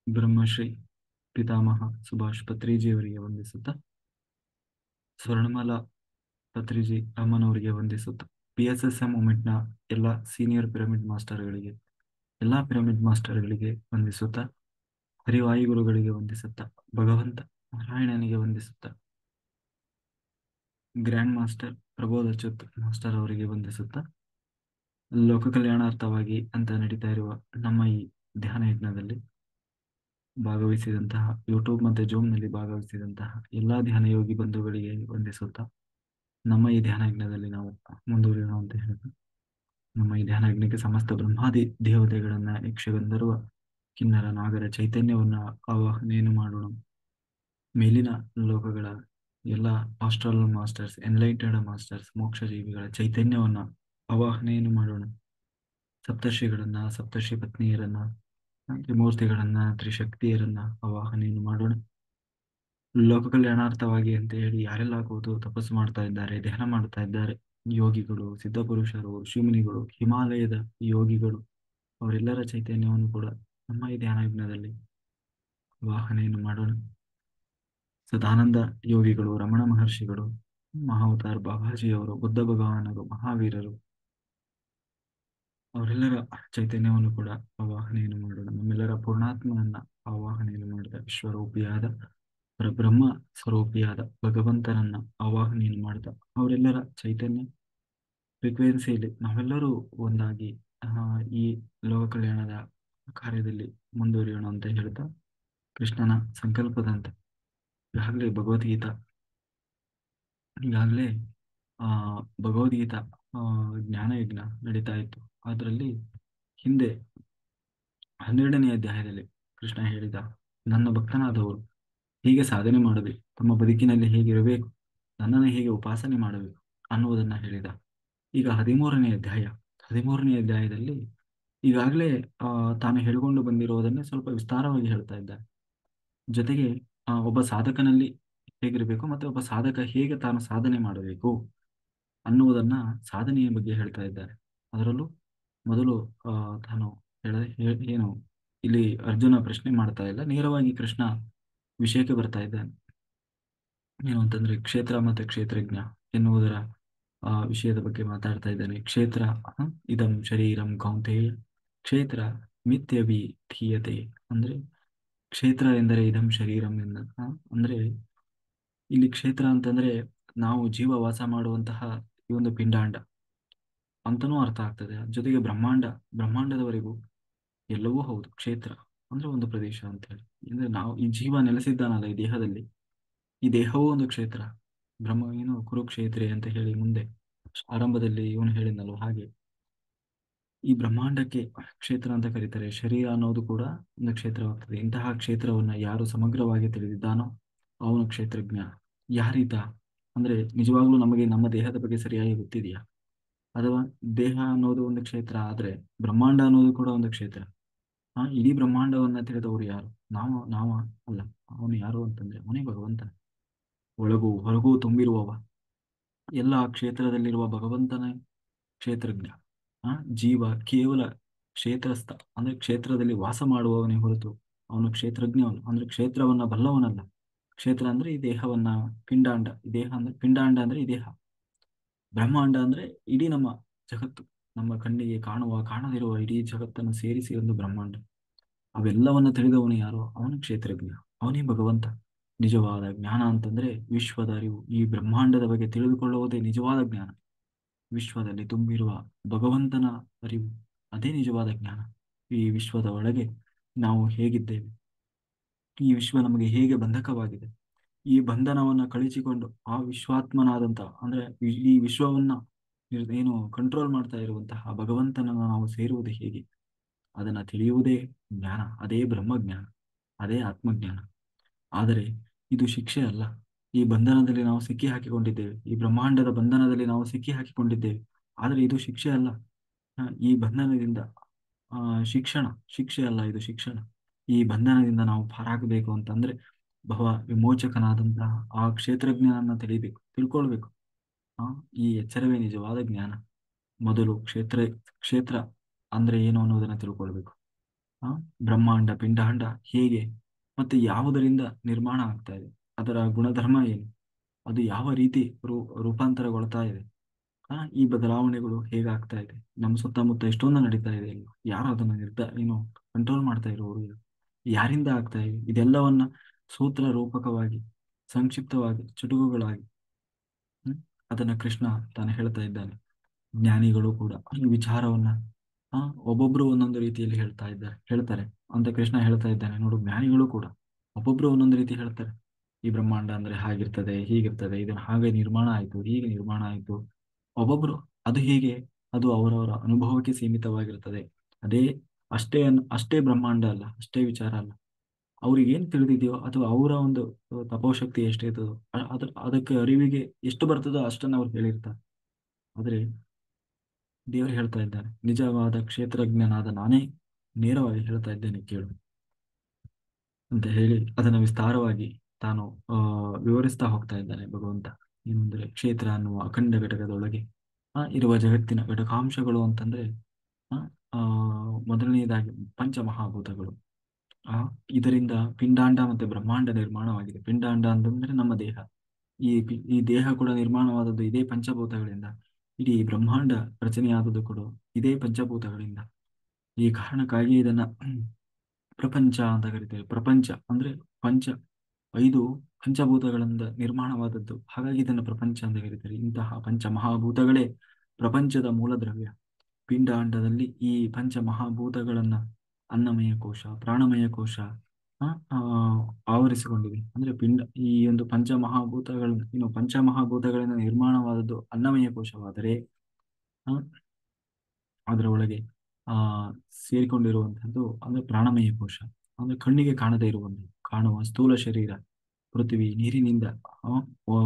ಬ್ರಹ್ಮಶ್ರೀ ಪಿತಾಮಹ ಸುಭಾಷ್ ಪತ್ರಿಜಿಯವರಿಗೆ ವಂದಿಸುತ್ತಾ, ಸ್ವರ್ಣಮಾಲಾ ಪತ್ರಿಜಿ ಅಮ್ಮನವರಿಗೆ ವಂದಿಸುತ್ತಾ, PSSM ಮೂಮೆಂಟ್ನ ಎಲ್ಲ senior pyramid ಮಾಸ್ಟರ್ಗಳಿಗೆ, ಎಲ್ಲ ಪಿರಮಿಡ್ ಮಾಸ್ಟರ್ಗಳಿಗೆ ವಂದಿಸುತ್ತಾ, ಹರಿವಾಯುಗುರುಗಳಿಗೆ ವಂದಿಸುತ್ತಾ, ಭಗವಂತ ನಾರಾಯಣನಿಗೆ ವಂದಿಸುತ್ತಾ, ಗ್ರ್ಯಾಂಡ್ ಮಾಸ್ಟರ್ ಪ್ರಬೋಧ ಅಚ್ಯುತ್ ಮಾಸ್ಟರ್ ಅವರಿಗೆ ವಂದಿಸುತ್ತಾ, ಲೋಕ ಕಲ್ಯಾಣಾರ್ಥವಾಗಿ ಅಂತ ನಡೀತಾ ಇರುವ ನಮ್ಮ ಈ ಧ್ಯಾನ ಯಜ್ಞದಲ್ಲಿ ಭಾಗವಹಿಸಿದಂತಹ, ಯೂಟ್ಯೂಬ್ ಮತ್ತು ಜೂಮ್ನಲ್ಲಿ ಭಾಗವಹಿಸಿದಂತಹ ಎಲ್ಲ ಧ್ಯಾನ ಯೋಗಿ ಬಂಧುಗಳಿಗೆ ವಂದಿಸುತ್ತಾ, ನಮ್ಮ ಈ ಧ್ಯಾನ ಯಜ್ಞದಲ್ಲಿ ನಾವು ಮುಂದುವರಿಯೋಣ ಅಂತ ಹೇಳ್ತಾ, ನಮ್ಮ ಈ ಧ್ಯಾನ ಯಜ್ಞಕ್ಕೆ ಸಮಸ್ತ ಬ್ರಹ್ಮಾದಿ ದೇವತೆಗಳನ್ನ, ಯಕ್ಷಗಂಧರ್ವ ಕಿನ್ನರ ನಾಗರ ಚೈತನ್ಯವನ್ನ ಆವಾಹನೆಯನ್ನು ಮಾಡೋಣ. ಮೇಲಿನ ಲೋಕಗಳ ಎಲ್ಲ ಆಸ್ಟ್ರಲ್ ಮಾಸ್ಟರ್ಸ್, ಎನ್ಲೈಟೆಡ್ ಮಾಸ್ಟರ್ಸ್, ಮೋಕ್ಷ ಜೀವಿಗಳ ಚೈತನ್ಯವನ್ನ ಆವಾಹನೆಯನ್ನು ಮಾಡೋಣ. ಸಪ್ತರ್ಷಿಗಳನ್ನ, ಸಪ್ತರ್ಷಿ ಪತ್ನಿಯರನ್ನ, ತ್ರಿಮೂರ್ತಿಗಳನ್ನ, ತ್ರಿಶಕ್ತಿಯರನ್ನ ಆವಾಹನೆಯನ್ನು ಮಾಡೋಣ. ಲೋಕ ಕಲ್ಯಾಣಾರ್ಥವಾಗಿ ಅಂತ ಹೇಳಿ ಯಾರೆಲ್ಲ ಕೂತು ತಪಸ್ಸು ಮಾಡ್ತಾ ಇದ್ದಾರೆ, ಧ್ಯಾನ ಮಾಡ್ತಾ ಇದ್ದಾರೆ, ಯೋಗಿಗಳು, ಸಿದ್ಧಪುರುಷರು, ಋಷಿಮುನಿಗಳು, ಹಿಮಾಲಯದ ಯೋಗಿಗಳು, ಅವರೆಲ್ಲರ ಚೈತನ್ಯವನ್ನು ಕೂಡ ನಮ್ಮ ಈ ಧ್ಯಾನ ಯಜ್ಞದಲ್ಲಿ ಆವಾಹನೆಯನ್ನು ಮಾಡೋಣ. ಸದಾನಂದ ಯೋಗಿಗಳು, ರಮಣ ಮಹರ್ಷಿಗಳು, ಮಹಾವತಾರ್ ಬಾಬಾಜಿಯವರು, ಬುದ್ಧ ಭಗವಾನರು, ಮಹಾವೀರರು, ಅವರೆಲ್ಲರ ಚೈತನ್ಯವನ್ನು ಕೂಡ ಆವಾಹನೆಯನ್ನು ಮಾಡೋಣ. ನಮ್ಮೆಲ್ಲರ ಪೂರ್ಣಾತ್ಮನನ್ನ ಆವಾಹನೆಯನ್ನು ಮಾಡಿದ ವಿಶ್ವರೂಪಿಯಾದ ಪರಬ್ರಹ್ಮ ಸ್ವರೂಪಿಯಾದ ಭಗವಂತನನ್ನ ಆವಾಹನೆಯನ್ನು ಮಾಡಿದ ಅವರೆಲ್ಲರ ಚೈತನ್ಯ ಫ್ರೀಕ್ವೆನ್ಸಿಯಲ್ಲಿ ನಾವೆಲ್ಲರೂ ಒಂದಾಗಿ ಈ ಲೋಕ ಕಲ್ಯಾಣದ ಕಾರ್ಯದಲ್ಲಿ ಮುಂದುವರಿಯೋಣ ಅಂತ ಹೇಳ್ತಾ, ಕೃಷ್ಣನ ಸಂಕಲ್ಪದಂತೆ ಈಗಾಗಲೇ ಈಗಾಗಲೇ ಆ ಭಗವದ್ಗೀತಾ ಜ್ಞಾನ ಯಜ್ಞ ನಡೀತಾ ಇತ್ತು. ಅದರಲ್ಲಿ ಹಿಂದೆ 12ನೇ ಅಧ್ಯಾಯದಲ್ಲಿ ಕೃಷ್ಣ ಹೇಳಿದ, ನನ್ನ ಭಕ್ತನಾದವರು ಹೀಗೆ ಸಾಧನೆ ಮಾಡಬೇಕು, ತಮ್ಮ ಬದುಕಿನಲ್ಲಿ ಹೇಗಿರಬೇಕು, ನನ್ನನ್ನು ಹೇಗೆ ಉಪಾಸನೆ ಮಾಡಬೇಕು ಅನ್ನುವುದನ್ನ ಹೇಳಿದ. ಈಗ 13ನೇ ಅಧ್ಯಾಯದಲ್ಲಿ ಈಗಾಗಲೇ ತಾನು ಹೇಳಿಕೊಂಡು ಬಂದಿರುವುದನ್ನೇ ಸ್ವಲ್ಪ ವಿಸ್ತಾರವಾಗಿ ಹೇಳ್ತಾ ಇದ್ದಾರೆ. ಜೊತೆಗೆ ಒಬ್ಬ ಸಾಧಕನಲ್ಲಿ ಹೇಗಿರಬೇಕು ಮತ್ತೆ ಒಬ್ಬ ಸಾಧಕ ಹೇಗೆ ತಾನು ಸಾಧನೆ ಮಾಡಬೇಕು ಅನ್ನುವುದನ್ನ, ಸಾಧನೆಯ ಬಗ್ಗೆ ಹೇಳ್ತಾ ಇದ್ದಾರೆ. ಅದರಲ್ಲೂ ಮೊದಲು ತಾನು ಏನು ಇಲ್ಲಿ ಅರ್ಜುನ ಪ್ರಶ್ನೆ ಮಾಡ್ತಾ ಇಲ್ಲ, ನೇರವಾಗಿ ಕೃಷ್ಣ ವಿಷಯಕ್ಕೆ ಬರ್ತಾ ಇದ್ದಾನೆ. ಏನು ಅಂತಂದ್ರೆ ಕ್ಷೇತ್ರ ಮತ್ತೆ ಕ್ಷೇತ್ರಜ್ಞ ಎನ್ನುವುದರ ವಿಷಯದ ಬಗ್ಗೆ ಮಾತಾಡ್ತಾ ಇದ್ದಾನೆ. ಕ್ಷೇತ್ರ ಇದಂ ಶರೀರಂ ಕೌಂತೆಯ ಕ್ಷೇತ್ರ ಮಿಥ್ಯಭಿಧೀಯತೆ, ಅಂದ್ರೆ ಕ್ಷೇತ್ರ ಎಂದರೆ ಇದಂ ಶರೀರಂ ಅಂದ್ರೆ ಇಲ್ಲಿ ಕ್ಷೇತ್ರ ಅಂತಂದ್ರೆ ನಾವು ಜೀವ ವಾಸ ಮಾಡುವಂತಹ ಈ ಒಂದು ಪಿಂಡಾಂಡ ಅಂತನೂ ಅರ್ಥ ಆಗ್ತದೆ. ಜೊತೆಗೆ ಬ್ರಹ್ಮಾಂಡದವರೆಗೂ ಎಲ್ಲವೂ ಹೌದು. ಕ್ಷೇತ್ರ ಅಂದ್ರೆ ಒಂದು ಪ್ರದೇಶ ಅಂತ ಹೇಳಿ, ಅಂದ್ರೆ ನಾವು ಈ ಜೀವ ನೆಲೆಸಿದ್ದಾನಲ್ಲ ಈ ದೇಹದಲ್ಲಿ, ಈ ದೇಹವೂ ಒಂದು ಕ್ಷೇತ್ರ. ಏನು ಕುರುಕ್ಷೇತ್ರೆ ಅಂತ ಹೇಳಿ ಮುಂದೆ ಆರಂಭದಲ್ಲಿ ಇವನು ಹೇಳಿದ್ನಲ್ವ, ಹಾಗೆ ಈ ಬ್ರಹ್ಮಾಂಡಕ್ಕೆ ಕ್ಷೇತ್ರ ಅಂತ ಕರೀತಾರೆ. ಶರೀರ ಅನ್ನೋದು ಕೂಡ ಒಂದು ಕ್ಷೇತ್ರವಾಗ್ತದೆ. ಇಂತಹ ಕ್ಷೇತ್ರವನ್ನ ಯಾರು ಸಮಗ್ರವಾಗಿ ತಿಳಿದಿದ್ದಾನೋ ಅವನು ಕ್ಷೇತ್ರಜ್ಞ. ಯಾರೀತ ಅಂದ್ರೆ ನಿಜವಾಗ್ಲೂ ನಮಗೆ ನಮ್ಮ ದೇಹದ ಬಗ್ಗೆ ಸರಿಯಾಗಿ ಗೊತ್ತಿದೆಯಾ? ಅಥವಾ ದೇಹ ಅನ್ನೋದು ಒಂದು ಕ್ಷೇತ್ರ ಆದ್ರೆ ಬ್ರಹ್ಮಾಂಡ ಅನ್ನೋದು ಕೂಡ ಒಂದು ಕ್ಷೇತ್ರ. ಇಡೀ ಬ್ರಹ್ಮಾಂಡವನ್ನ ತಿಳಿದವರು ಯಾರು? ನಾವ ಅಲ್ಲ. ಅವನು ಯಾರು ಅಂತಂದ್ರೆ ಅವನೇ ಭಗವಂತ, ಒಳಗೂ ಹೊರಗೂ ತುಂಬಿರುವವ. ಎಲ್ಲ ಕ್ಷೇತ್ರದಲ್ಲಿರುವ ಭಗವಂತನ ಕ್ಷೇತ್ರಜ್ಞ. ಜೀವ ಕೇವಲ ಕ್ಷೇತ್ರಸ್ಥ, ಅಂದ್ರೆ ಕ್ಷೇತ್ರದಲ್ಲಿ ವಾಸ ಮಾಡುವವನೇ ಹೊರತು ಅವನು ಕ್ಷೇತ್ರಜ್ಞವನು ಅಂದ್ರೆ ಕ್ಷೇತ್ರವನ್ನ ಬಲ್ಲವನಲ್ಲ. ಕ್ಷೇತ್ರ ಅಂದ್ರೆ ಈ ದೇಹವನ್ನ, ಪಿಂಡಾಂಡ, ಈ ದೇಹ ಅಂದ್ರೆ ಪಿಂಡಾಂಡ ಅಂದ್ರೆ ಈ ದೇಹ. ಬ್ರಹ್ಮಾಂಡ ಅಂದ್ರೆ ಇಡೀ ನಮ್ಮ ಜಗತ್ತು, ನಮ್ಮ ಕಣ್ಣಿಗೆ ಕಾಣುವ ಕಾಣದಿರುವ ಇಡೀ ಜಗತ್ತನ್ನು ಸೇರಿಸಿ ಒಂದು ಬ್ರಹ್ಮಾಂಡ. ಅವೆಲ್ಲವನ್ನ ತಿಳಿದವನು ಯಾರೋ ಅವನು ಕ್ಷೇತ್ರಜ್ಞ, ಅವನೇ ಭಗವಂತ. ನಿಜವಾದ ಜ್ಞಾನ ಅಂತಂದ್ರೆ ವಿಶ್ವದ ಅರಿವು. ಈ ಬ್ರಹ್ಮಾಂಡದ ಬಗ್ಗೆ ತಿಳಿದುಕೊಳ್ಳುವುದೇ ನಿಜವಾದ ಜ್ಞಾನ. ವಿಶ್ವದಲ್ಲಿ ತುಂಬಿರುವ ಭಗವಂತನ ಅರಿವು, ಅದೇ ನಿಜವಾದ ಜ್ಞಾನ. ಈ ವಿಶ್ವದ ಒಳಗೆ ನಾವು ಹೇಗಿದ್ದೇವೆ, ಈ ವಿಶ್ವ ನಮಗೆ ಹೇಗೆ ಬಂಧಕವಾಗಿದೆ, ಈ ಬಂಧನವನ್ನ ಕಳಿಸಿಕೊಂಡು ಆ ವಿಶ್ವಾತ್ಮನಾದಂತ ಅಂದ್ರೆ ಈ ವಿಶ್ವವನ್ನ ಏನು ಕಂಟ್ರೋಲ್ ಮಾಡ್ತಾ ಇರುವಂತಹ ಭಗವಂತನನ್ನು ನಾವು ಸೇರುವುದು ಹೇಗೆ, ಅದನ್ನ ತಿಳಿಯುವುದೇ ಜ್ಞಾನ. ಅದೇ ಬ್ರಹ್ಮಜ್ಞಾನ, ಅದೇ ಆತ್ಮಜ್ಞಾನ. ಆದರೆ ಇದು ಶಿಕ್ಷೆ ಅಲ್ಲ. ಈ ಬಂಧನದಲ್ಲಿ ನಾವು ಸಿಕ್ಕಿ ಹಾಕಿಕೊಂಡಿದ್ದೇವೆ, ಈ ಬ್ರಹ್ಮಾಂಡದ ಬಂಧನದಲ್ಲಿ ನಾವು ಸಿಕ್ಕಿ ಹಾಕಿಕೊಂಡಿದ್ದೇವೆ. ಆದರೆ ಇದು ಶಿಕ್ಷೆ ಅಲ್ಲ. ಈ ಬಂಧನದಿಂದ ಶಿಕ್ಷೆ ಅಲ್ಲ, ಇದು ಶಿಕ್ಷಣ. ಈ ಬಂಧನದಿಂದ ನಾವು ಪಾರಾಗಬೇಕು ಅಂತಂದ್ರೆ ವಿಮೋಚಕನಾದಂತಹ ಆ ಕ್ಷೇತ್ರಜ್ಞನನ್ನ ತಿಳ್ಕೊಳ್ಬೇಕು. ಈ ಎಚ್ಚರವೇ ನಿಜವಾದ ಜ್ಞಾನ. ಮೊದಲು ಕ್ಷೇತ್ರ ಅಂದ್ರೆ ಏನು ಅನ್ನೋದನ್ನ ತಿಳ್ಕೊಳ್ಬೇಕು. ಆ ಬ್ರಹ್ಮಾಂಡ ಪಿಂಡಾಂಡ ಹೇಗೆ ಮತ್ತೆ ಯಾವುದರಿಂದ ನಿರ್ಮಾಣ ಆಗ್ತಾ ಇದೆ, ಅದರ ಗುಣಧರ್ಮ ಏನು, ಅದು ಯಾವ ರೀತಿ ರೂಪಾಂತರಗೊಳ್ತಾ ಇದೆ, ಈ ಬದಲಾವಣೆಗಳು ಹೇಗಾಗ್ತಾ ಇದೆ, ನಮ್ಮ ಸುತ್ತಮುತ್ತ ಎಷ್ಟೊಂದು ನಡೀತಾ ಇದೆ, ಇಲ್ಲ ಯಾರು ಅದನ್ನ ಏನು ಕಂಟ್ರೋಲ್ ಮಾಡ್ತಾ ಇರೋರು ಯಾರು? ಯಾರಿಂದ ಆಗ್ತಾ ಇದೆ ಇದೆಲ್ಲವನ್ನ ಸೂತ್ರ ರೂಪಕವಾಗಿ ಸಂಕ್ಷಿಪ್ತವಾಗಿ ಚುಟುಕುಗಳಾಗಿ ಹ್ಮ್ ಅದನ್ನ ಕೃಷ್ಣ ತಾನು ಹೇಳ್ತಾ ಇದ್ದಾನೆ. ಜ್ಞಾನಿಗಳು ಕೂಡ ಈ ವಿಚಾರವನ್ನ ಆ ಒಬ್ಬೊಬ್ರು ಒಂದೊಂದು ರೀತಿಯಲ್ಲಿ ಹೇಳ್ತಾರೆ ಅಂತ ಕೃಷ್ಣ ಹೇಳ್ತಾ ಇದ್ದಾನೆ. ನೋಡು, ಜ್ಞಾನಿಗಳು ಕೂಡ ಒಬ್ಬೊಬ್ರು ಒಂದೊಂದು ರೀತಿ ಹೇಳ್ತಾರೆ. ಈ ಬ್ರಹ್ಮಾಂಡ ಅಂದ್ರೆ ಹಾಗಿರ್ತದೆ ಹೀಗಿರ್ತದೆ, ಇದನ್ನ ಹಾಗೆ ನಿರ್ಮಾಣ ಆಯ್ತು ಹೀಗೆ ನಿರ್ಮಾಣ ಆಯ್ತು. ಒಬ್ಬೊಬ್ರು ಅದು ಹೀಗೆ, ಅದು ಅವರವರ ಅನುಭವಕ್ಕೆ ಸೀಮಿತವಾಗಿರ್ತದೆ. ಅದೇ ಅಷ್ಟೇ ಬ್ರಹ್ಮಾಂಡ ಅಲ್ಲ, ಅಷ್ಟೇ ವಿಚಾರ ಅಲ್ಲ. ಅವ್ರಿಗೆ ಏನ್ ತಿಳಿದಿದೆಯೋ ಅಥವಾ ಅವರ ಒಂದು ತಪೋಶಕ್ತಿ ಎಷ್ಟಿರ್ತದೋ ಅದಕ್ಕೆ ಅರಿವಿಗೆ ಎಷ್ಟು ಬರ್ತದೋ ಅಷ್ಟನ್ನ ಅವ್ರು ಹೇಳಿರ್ತಾರೆ. ಆದ್ರೆ ದೇವರು ಹೇಳ್ತಾ ಇದ್ದಾನೆ, ನಿಜವಾದ ಕ್ಷೇತ್ರಜ್ಞನಾದ ನಾನೇ ನೇರವಾಗಿ ಹೇಳ್ತಾ ಇದ್ದೇನೆ ಕೇಳು ಅಂತ ಹೇಳಿ ಅದನ್ನ ವಿಸ್ತಾರವಾಗಿ ತಾನು ವಿವರಿಸ್ತಾ ಹೋಗ್ತಾ ಇದ್ದಾನೆ ಭಗವಂತ. ಏನಂದ್ರೆ ಕ್ಷೇತ್ರ ಅನ್ನುವ ಅಖಂಡ ಘಟಕದೊಳಗೆ ಇರುವ ಜಗತ್ತಿನ ಘಟಕಾಂಶಗಳು ಅಂತಂದ್ರೆ ಆ ಆ, ಮೊದಲನೆಯದಾಗಿ ಪಂಚಮಹಾಭೂತಗಳು. ಆ ಇದರಿಂದ ಪಿಂಡಾಂಡ ಮತ್ತೆ ಬ್ರಹ್ಮಾಂಡ ನಿರ್ಮಾಣವಾಗಿದೆ. ಪಿಂಡಾಂಡ ಅಂತಂದ್ರೆ ನಮ್ಮ ದೇಹ. ಈ ದೇಹ ಕೂಡ ನಿರ್ಮಾಣವಾದದ್ದು ಇದೇ ಪಂಚಭೂತಗಳಿಂದ. ಇಡೀ ಬ್ರಹ್ಮಾಂಡ ರಚನೆಯಾದದ್ದು ಕೂಡ ಇದೇ ಪಂಚಭೂತಗಳಿಂದ. ಈ ಕಾರಣಕ್ಕಾಗಿ ಇದನ್ನ ಪ್ರಪಂಚ ಅಂತ ಕರಿತೇವೆ. ಪ್ರಪಂಚ ಅಂದ್ರೆ ಪಂಚ 5 ಪಂಚಭೂತಗಳಿಂದ ನಿರ್ಮಾಣವಾದದ್ದು, ಹಾಗಾಗಿ ಇದನ್ನು ಪ್ರಪಂಚ ಅಂತ ಕರೀತಾರೆ. ಇಂತಹ ಪಂಚ ಮಹಾಭೂತಗಳೇ ಪ್ರಪಂಚದ ಮೂಲ ದ್ರವ್ಯ. ಪಿಂಡಾಂಡದಲ್ಲಿ ಈ ಪಂಚ ಮಹಾಭೂತಗಳನ್ನ ಅನ್ನಮಯ ಕೋಶ ಪ್ರಾಣಮಯ ಕೋಶ ಆ, ಆ, ಆವರಿಸಿಕೊಂಡಿದೆ. ಅಂದ್ರೆ ಈ ಒಂದು ಪಂಚಮಹಾಭೂತಗಳಿಂದ ನಿರ್ಮಾಣವಾದದ್ದು ಅನ್ನಮಯ ಕೋಶವಾದರೆ ಆ, ಅದರ ಒಳಗೆ ಆ ಸೇರಿಕೊಂಡಿರುವಂತಹದ್ದು ಅಂದ್ರೆ ಪ್ರಾಣಮಯ ಕೋಶ. ಅಂದ್ರೆ ಕಣ್ಣಿಗೆ ಕಾಣದೇ ಇರುವಂಥದ್ದು, ಕಾಣುವ ಸ್ಥೂಲ ಶರೀರ ಪೃಥ್ವಿ ನೀರಿನಿಂದ ಆ, ಆ,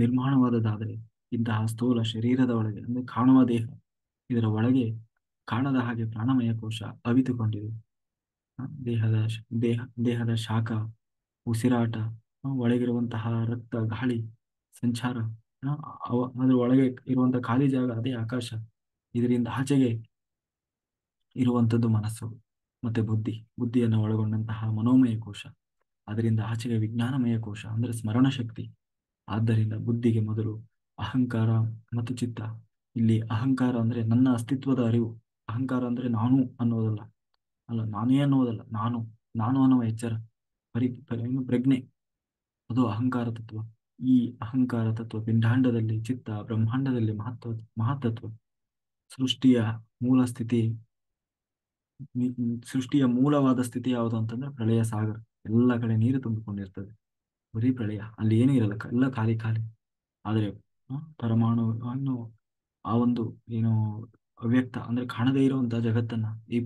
ನಿರ್ಮಾಣವಾದದ್ದಾದರೆ ಇಂತಹ ಸ್ಥೂಲ ಶರೀರದ ಒಳಗೆ ಅಂದ್ರೆ ಕಾಣುವ ದೇಹ, ಇದರ ಒಳಗೆ ಕಾಣದ ಹಾಗೆ ಪ್ರಾಣಮಯ ಕೋಶ ಅವಿತುಕೊಂಡಿದೆ. ದೇಹದ ಶಾಖ, ಉಸಿರಾಟ, ಒಳಗಿರುವಂತಹ ರಕ್ತ ಗಾಳಿ ಸಂಚಾರ, ಆ, ಅದ್ರ ಒಳಗೆ ಇರುವಂತಹ ಖಾಲಿ ಜಾಗ ಅದೇ ಆಕಾಶ. ಇದರಿಂದ ಆಚೆಗೆ ಇರುವಂಥದ್ದು ಮನಸ್ಸು ಮತ್ತೆ ಬುದ್ಧಿಯನ್ನು ಒಳಗೊಂಡಂತಹ ಮನೋಮಯ ಕೋಶ. ಅದರಿಂದ ಆಚೆಗೆ ವಿಜ್ಞಾನಮಯ ಕೋಶ ಅಂದ್ರೆ ಸ್ಮರಣ ಶಕ್ತಿ. ಆದ್ದರಿಂದ ಬುದ್ಧಿಗೆ ಮೊದಲು ಅಹಂಕಾರ ಮತ್ತು ಚಿತ್ತ. ಇಲ್ಲಿ ಅಹಂಕಾರ ಅಂದ್ರೆ ನನ್ನ ಅಸ್ತಿತ್ವದ ಅರಿವು. ಅಹಂಕಾರ ಅಂದ್ರೆ ನಾನು ಅನ್ನೋದಲ್ಲ, ನಾನೇ ಅನ್ನೋದಲ್ಲ, ನಾನು ಅನ್ನುವ ಎಚ್ಚರ, ಏನು ಪ್ರಜ್ಞೆ, ಅದು ಅಹಂಕಾರ ತತ್ವ. ಈ ಅಹಂಕಾರ ತತ್ವ ಪಿಂಡಾಂಡದಲ್ಲಿ ಚಿತ್ತ, ಬ್ರಹ್ಮಾಂಡದಲ್ಲಿ ಮಹತ್ತತ್ವ. ಸೃಷ್ಟಿಯ ಮೂಲ ಸ್ಥಿತಿ ಸೃಷ್ಟಿಯ ಮೂಲವಾದ ಸ್ಥಿತಿ ಯಾವುದು ಅಂತಂದ್ರೆ ಪ್ರಳಯ ಸಾಗರ. ಎಲ್ಲ ಕಡೆ ನೀರು ತುಂಬಿಕೊಂಡಿರ್ತದೆ, ಬರೀ ಪ್ರಳಯ, ಅಲ್ಲಿ ಏನೂ ಇರಲ್ಲ, ಎಲ್ಲ ಖಾಲಿ ಖಾಲಿ. ಆದರೆ ಪರಮಾಣು ಅನ್ನು ಆ ಒಂದು ಏನು ಅವ್ಯಕ್ತ ಅಂದ್ರೆ ಕಾಣದೇ ಇರುವಂತಹ ಜಗತ್ತನ್ನ ಈ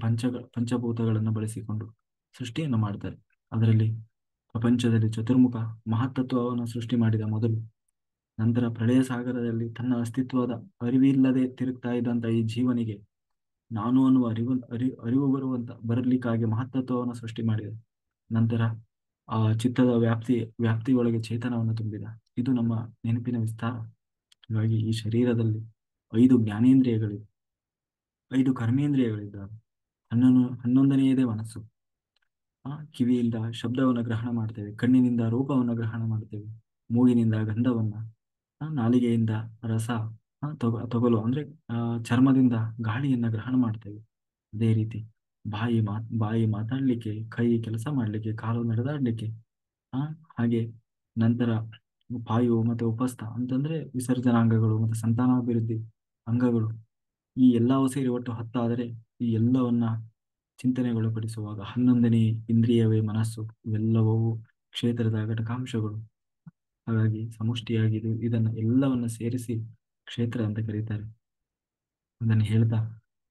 ಪಂಚಭೂತಗಳನ್ನು ಬಳಸಿಕೊಂಡು ಸೃಷ್ಟಿಯನ್ನು ಮಾಡ್ತಾರೆ. ಅದರಲ್ಲಿ ಪ್ರಪಂಚದಲ್ಲಿ ಚತುರ್ಮುಖ ಮಹತ್ತತ್ವವನ್ನು ಸೃಷ್ಟಿ ಮಾಡಿದ ಮೊದಲು, ನಂತರ ಪ್ರಳಯ ಸಾಗರದಲ್ಲಿ ತನ್ನ ಅಸ್ತಿತ್ವದ ಅರಿವಿಲ್ಲದೆ ತಿರುಗ್ತಾ ಇದ್ದಂತ ಈ ಜೀವನಿಗೆ ನಾನು ಅನ್ನುವ ಅರಿವು ಬರಲಿಕ್ಕಾಗಿ ಮಹತ್ತತ್ವವನ್ನು ಸೃಷ್ಟಿ ಮಾಡಿದ ನಂತರ ಆ ಚಿತ್ತದ ವ್ಯಾಪ್ತಿಯೊಳಗೆ ಚೇತನವನ್ನು ತುಂಬಿದ. ಇದು ನಮ್ಮ ನೆನಪಿನ ವಿಸ್ತಾರ. ಹಾಗಾಗಿ ಈ ಶರೀರದಲ್ಲಿ 5 ಜ್ಞಾನೇಂದ್ರಿಯಗಳಿವೆ, 5 ಕರ್ಮೇಂದ್ರಿಯಗಳಿದ್ದಾವೆ. 11ನೆಯದೇ ಮನಸ್ಸು. ಕಿವಿಯಿಂದ ಶಬ್ದವನ್ನು ಗ್ರಹಣ ಮಾಡ್ತೇವೆ, ಕಣ್ಣಿನಿಂದ ರೂಪವನ್ನು ಗ್ರಹಣ ಮಾಡ್ತೇವೆ, ಮೂಗಿನಿಂದ ಗಂಧವನ್ನ, ನಾಲಿಗೆಯಿಂದ ರಸ, ತೊಗಲು ಅಂದ್ರೆ ಚರ್ಮದಿಂದ ಗಾಳಿಯನ್ನ ಗ್ರಹಣ ಮಾಡ್ತೇವೆ. ಅದೇ ರೀತಿ ಬಾಯಿ ಮಾತಾಡ್ಲಿಕ್ಕೆ, ಕೈ ಕೆಲಸ ಮಾಡ್ಲಿಕ್ಕೆ, ಕಾಲು ನಡೆದಾಡ್ಲಿಕ್ಕೆ, ಆ ಹಾಗೆ ನಂತರ ಪಾಯು ಮತ್ತೆ ಉಪಸ್ಥ ಅಂತಂದ್ರೆ ವಿಸರ್ಜನಾಂಗಗಳು ಮತ್ತೆ ಸಂತಾನಾಭಿವೃದ್ಧಿ ಅಂಗಗಳು. ಈ ಎಲ್ಲವೂ ಸೇರಿ ಒಟ್ಟು 10 ಆದರೆ ಈ ಎಲ್ಲವನ್ನ ಚಿಂತನೆಗೊಳಪಡಿಸುವಾಗ 11ನೇ ಇಂದ್ರಿಯವೇ ಮನಸ್ಸು. ಇವೆಲ್ಲವೂ ಕ್ಷೇತ್ರದ ಘಟಕಾಂಶಗಳು. ಹಾಗಾಗಿ ಸಮಷ್ಟಿಯಾಗಿ ಇದನ್ನ ಎಲ್ಲವನ್ನ ಸೇರಿಸಿ ಕ್ಷೇತ್ರ ಅಂತ ಕರೀತಾರೆ. ಅದನ್ನು ಹೇಳ್ತಾ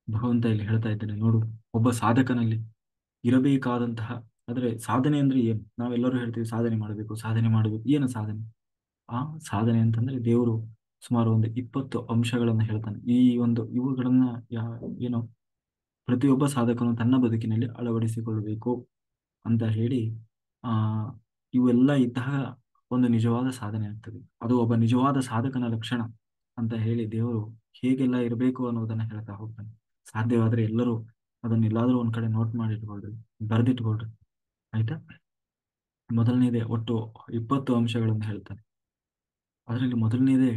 ಭಗವಂತ ಇಲ್ಲಿ ಹೇಳ್ತಾ ಇದ್ದಾನೆ, ನೋಡು, ಒಬ್ಬ ಸಾಧಕನಲ್ಲಿ ಇರಬೇಕಾದಂತಹ, ಆದ್ರೆ ಸಾಧನೆ ಅಂದ್ರೆ ಏನು? ನಾವೆಲ್ಲರೂ ಹೇಳ್ತೀವಿ ಸಾಧನೆ ಮಾಡಬೇಕು. ಏನು ಸಾಧನೆ? ಆ ಸಾಧನೆ ಅಂತಂದ್ರೆ ದೇವರು ಸುಮಾರು ಒಂದು 20 ಅಂಶಗಳನ್ನ ಹೇಳ್ತಾನೆ. ಇವುಗಳನ್ನ ಏನು ಪ್ರತಿಯೊಬ್ಬ ಸಾಧಕನು ತನ್ನ ಬದುಕಿನಲ್ಲಿ ಅಳವಡಿಸಿಕೊಳ್ಳಬೇಕು ಅಂತ ಹೇಳಿ ಆ ಇವೆಲ್ಲ ಇದ್ದಾಗ ಒಂದು ನಿಜವಾದ ಸಾಧನೆ ಆಗ್ತದೆ. ಅದು ಒಬ್ಬ ನಿಜವಾದ ಸಾಧಕನ ಲಕ್ಷಣ ಅಂತ ಹೇಳಿ ದೇವರು ಹೇಗೆಲ್ಲ ಇರಬೇಕು ಅನ್ನೋದನ್ನ ಹೇಳ್ತಾ ಹೋಗ್ತಾನೆ. ಸಾಧ್ಯವಾದ್ರೆ ಎಲ್ಲರೂ ಅದನ್ನೆಲ್ಲಾದ್ರೂ ಒಂದ್ ಕಡೆ ನೋಟ್ ಮಾಡಿ ಇಟ್ಕೊಳ್ರಿ, ಬರೆದಿಟ್ಕೊಳ್ರಿ. ಆಯ್ತಾ? ಮೊದಲನೇದೇ ಒಟ್ಟು 20 ಅಂಶಗಳನ್ನು ಹೇಳ್ತಾನೆ. ಅದರಲ್ಲಿ ಮೊದಲನೇದೇ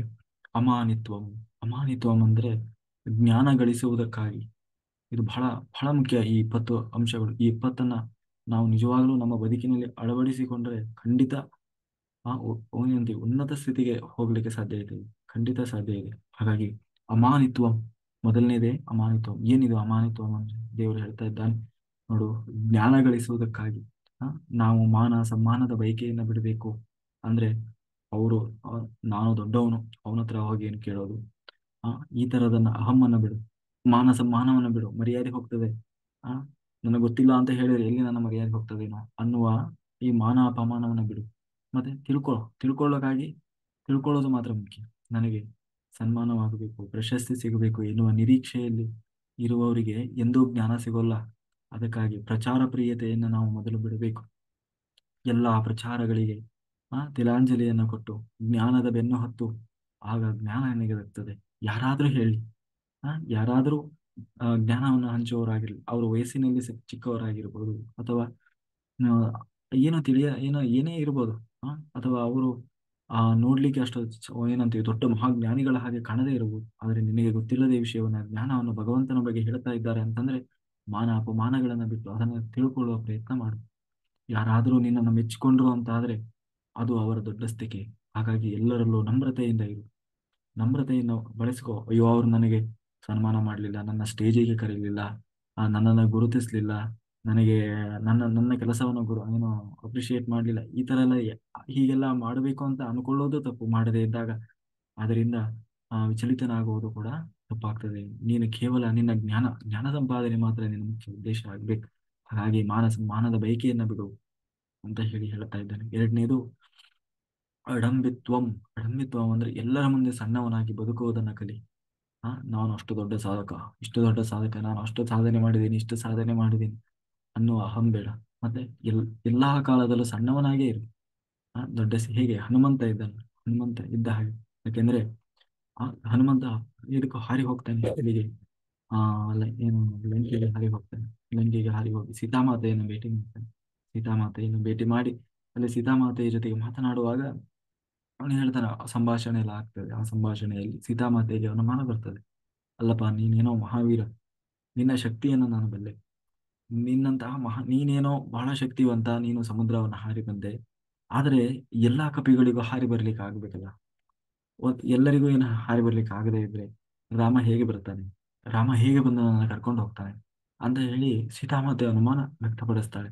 ಅಮಾನಿತ್ವಂ. ಅಮಾನಿತ್ವಂ ಅಂದ್ರೆ ಜ್ಞಾನ ಗಳಿಸುವುದಕ್ಕಾಗಿ. ಇದು ಬಹಳ ಬಹಳ ಮುಖ್ಯ. ಈ 20 ಅಂಶಗಳು, ಈ 20ನ್ನ ನಾವು ನಿಜವಾಗ್ಲೂ ನಮ್ಮ ಬದುಕಿನಲ್ಲಿ ಅಳವಡಿಸಿಕೊಂಡ್ರೆ ಖಂಡಿತ ಏನಂತೀವಿ, ಉನ್ನತ ಸ್ಥಿತಿಗೆ ಹೋಗ್ಲಿಕ್ಕೆ ಸಾಧ್ಯ ಇದೆ, ಖಂಡಿತ ಸಾಧ್ಯ ಇದೆ. ಹಾಗಾಗಿ ಅಮಾನಿತ್ವಂ ಮೊದಲನೇದೇ. ಅಮಾನಿತ್ವಂ ಏನಿದು? ಅಮಾನಿತ್ವಂ ಅಂದ್ರೆ ದೇವರು ಹೇಳ್ತಾ ಇದ್ದಾನೆ ನೋಡು, ಜ್ಞಾನ ಗಳಿಸುವುದಕ್ಕಾಗಿ ಆ, ನಾವು ಮಾನ ಸಮ್ಮಾನದ ಬಯಕೆಯನ್ನ ಬಿಡಬೇಕು. ಅಂದ್ರೆ ಅವರು ನಾನು ದೊಡ್ಡವನು, ಅವನ ಹತ್ರ ಹೋಗಿ ಏನು ಕೇಳೋದು, ಆ ಈ ತರದನ್ನ ಅಹಮ್ಮನ್ನ ಬಿಡು, ಮಾನ ಸಮ್ಮಾನವನ್ನ ಬಿಡು, ಮರ್ಯಾದೆ ಹೋಗ್ತದೆ. ಆ ನನಗೆ ಗೊತ್ತಿಲ್ಲ ಅಂತ ಹೇಳಿದ್ರೆ ಎಲ್ಲಿ ನನ್ನ ಮರ್ಯಾದೆ ಹೋಗ್ತದೇನೋ ಅನ್ನುವ ಈ ಮಾನ ಅಪಮಾನವನ್ನ ಬಿಡು. ಮತ್ತೆ ತಿಳ್ಕೊಳ್ಳೋಕ್ಕಾಗಿ ತಿಳ್ಕೊಳ್ಳೋದು ಮಾತ್ರ ಮುಖ್ಯ. ನನಗೆ ಸನ್ಮಾನವಾಗಬೇಕು, ಪ್ರಶಸ್ತಿ ಸಿಗಬೇಕು ಎನ್ನುವ ನಿರೀಕ್ಷೆಯಲ್ಲಿ ಇರುವವರಿಗೆ ಎಂದೂ ಜ್ಞಾನ ಸಿಗೋಲ್ಲ. ಅದಕ್ಕಾಗಿ ಪ್ರಚಾರ ಪ್ರಿಯತೆಯನ್ನು ನಾವು ಮೊದಲು ಬಿಡಬೇಕು. ಎಲ್ಲ ಪ್ರಚಾರಗಳಿಗೆ ತಿಲಾಂಜಲಿಯನ್ನು ಕೊಟ್ಟು ಜ್ಞಾನದ ಬೆನ್ನು ಹತ್ತು, ಆಗ ಜ್ಞಾನ ನಿನಗೆ ದಕ್ಕುತ್ತದೆ. ಯಾರಾದ್ರೂ ಹೇಳಿ, ಯಾರಾದ್ರೂ ಜ್ಞಾನವನ್ನು ಹಂಚುವವರಾಗಿರ್ಲಿ, ಅವರು ವಯಸ್ಸಿನಲ್ಲಿ ಚಿಕ್ಕವರಾಗಿರ್ಬೋದು, ಅಥವಾ ಆ, ಏನೇ ಇರ್ಬೋದು. ಅಥವಾ ಅವರು ನೋಡ್ಲಿಕ್ಕೆ ಅಷ್ಟು ಏನಂತೀವಿ ದೊಡ್ಡ ಮಹಾಜ್ಞಾನಿಗಳ ಹಾಗೆ ಕಾಣದೇ ಇರಬಹುದು. ಆದ್ರೆ ನಿನಗೆ ಗೊತ್ತಿಲ್ಲದೆ ವಿಷಯವನ್ನ, ಜ್ಞಾನವನ್ನು ಭಗವಂತನ ಬಗ್ಗೆ ಹೇಳ್ತಾ ಇದ್ದಾರೆ ಅಂತಂದ್ರೆ ಮಾನ ಅಪಮಾನಗಳನ್ನ ಬಿಟ್ಟು ಅದನ್ನ ತಿಳ್ಕೊಳ್ಳುವ ಪ್ರಯತ್ನ ಮಾಡು. ಯಾರಾದರೂ ನಿನ್ನನ್ನು ಮೆಚ್ಚಿಕೊಂಡ್ರು ಅಂತ ಆದ್ರೆ ಅದು ಅವರ ದೊಡ್ಡಸ್ತಿಕೆ. ಹಾಗಾಗಿ ಎಲ್ಲರಲ್ಲೂ ನಮ್ರತೆಯಿಂದ ಇರು, ನಮ್ರತೆಯನ್ನು ಬಳಸ್ಕೋ. ಅಯ್ಯೋ ಅವ್ರು ನನಗೆ ಸನ್ಮಾನ ಮಾಡಲಿಲ್ಲ, ನನ್ನ ಸ್ಟೇಜಿಗೆ ಕರೀಲಿಲ್ಲ, ನನ್ನನ್ನು ಗುರುತಿಸ್ಲಿಲ್ಲ, ನನಗೆ ನನ್ನ ಕೆಲಸವನ್ನು ಏನು ಅಪ್ರಿಶಿಯೇಟ್ ಮಾಡಲಿಲ್ಲ, ಈ ತರ ಎಲ್ಲ ಹೀಗೆಲ್ಲ ಮಾಡಬೇಕು ಅಂತ ಅನ್ಕೊಳ್ಳೋದು ತಪ್ಪು. ಮಾಡದೇ ಇದ್ದಾಗ ಅದರಿಂದ ವಿಚಲಿತನಾಗುವುದು ಕೂಡ ತಪ್ಪಾಗ್ತದೆ. ನೀನು ಕೇವಲ ನಿನ್ನ ಜ್ಞಾನ ಸಂಪಾದನೆ ಮಾತ್ರ ನಿನ್ನ ಮುಖ್ಯ ಉದ್ದೇಶ ಆಗ್ಬೇಕು. ಹಾಗಾಗಿ ಮಾನದ ಬಯಕೆಯನ್ನ ಬಿಡು ಅಂತ ಹೇಳ್ತಾ ಇದ್ದಾನೆ. ಎರಡನೇದು ಅಡಂಬಿತ್ವಂ. ಅಡಂಬಿತ್ವಂ ಅಂದ್ರೆ ಎಲ್ಲರ ಮುಂದೆ ಸಣ್ಣವನಾಗಿ ಬದುಕುವುದನ್ನ ಕಲಿ. ನಾನು ಅಷ್ಟು ದೊಡ್ಡ ಸಾಧಕ, ಇಷ್ಟು ದೊಡ್ಡ ಸಾಧಕ, ನಾನು ಅಷ್ಟು ಸಾಧನೆ ಮಾಡಿದ್ದೀನಿ, ಇಷ್ಟು ಸಾಧನೆ ಮಾಡಿದ್ದೀನಿ ಅನ್ನುವ ಅಹಂ ಬೇಡ. ಮತ್ತೆ ಎಲ್ಲಾ ಕಾಲದಲ್ಲೂ ಸಣ್ಣವನಾಗೇ ಇರು. ಹೇಗೆ ಹನುಮಂತ ಇದ್ದಾನೆ, ಹನುಮಂತ ಇದ್ದ ಹಾಗೆ. ಯಾಕೆಂದ್ರೆ ಹನುಮಂತ ಇದಕ್ಕೂ ಹಾರಿ ಹೋಗ್ತಾನೆ, ಇಲ್ಲಿಗೆ ಏನು ಲಂಕೆಗೆ ಹಾರಿ ಹೋಗ್ತಾನೆ. ಲಂಕೆಗೆ ಹಾರಿ ಹೋಗಿ ಸೀತಾಮಾತೆಯನ್ನು ಭೇಟಿ ಮಾಡ್ತಾನೆ. ಸೀತಾಮಾತೆಯನ್ನು ಭೇಟಿ ಮಾಡಿ ಅಲ್ಲಿ ಸೀತಾಮಾತೆಯ ಜೊತೆಗೆ ಮಾತನಾಡುವಾಗ ಅವನು ಹೇಳ್ತಾನೆ, ಸಂಭಾಷಣೆ ಎಲ್ಲ ಆಗ್ತದೆ. ಆ ಸಂಭಾಷಣೆಯಲ್ಲಿ ಸೀತಾಮಾತೆಗೆ ಅನುಮಾನ ಬರ್ತದೆ, ಅಲ್ಲಪ್ಪ ನೀನೇನೋ ಮಹಾವೀರ, ನಿನ್ನ ಶಕ್ತಿಯನ್ನು ನಾನು ಬಲ್ಲೆ, ನಿನ್ನಂತಹ ನೀನೇನೋ ಬಹಳ ಶಕ್ತಿವಂತ, ನೀನು ಸಮುದ್ರವನ್ನು ಹಾರಿ ಬಂದೆ. ಆದ್ರೆ ಎಲ್ಲಾ ಕಪಿಗಳಿಗೂ ಹಾರಿ ಬರ್ಲಿಕ್ಕೆ ಆಗ್ಬೇಕಲ್ಲ, ಎಲ್ಲರಿಗೂ ಏನು ಹಾರಿ ಬರ್ಲಿಕ್ಕೆ ಆಗದೆ ಇದ್ರೆ ರಾಮ ಹೇಗೆ ಬರ್ತಾನೆ, ರಾಮ ಹೇಗೆ ಬಂದು ನನ್ನ ಕರ್ಕೊಂಡು ಹೋಗ್ತಾನೆ ಅಂತ ಹೇಳಿ ಸೀತಾಮಾತೆ ಅನುಮಾನ ವ್ಯಕ್ತಪಡಿಸ್ತಾಳೆ.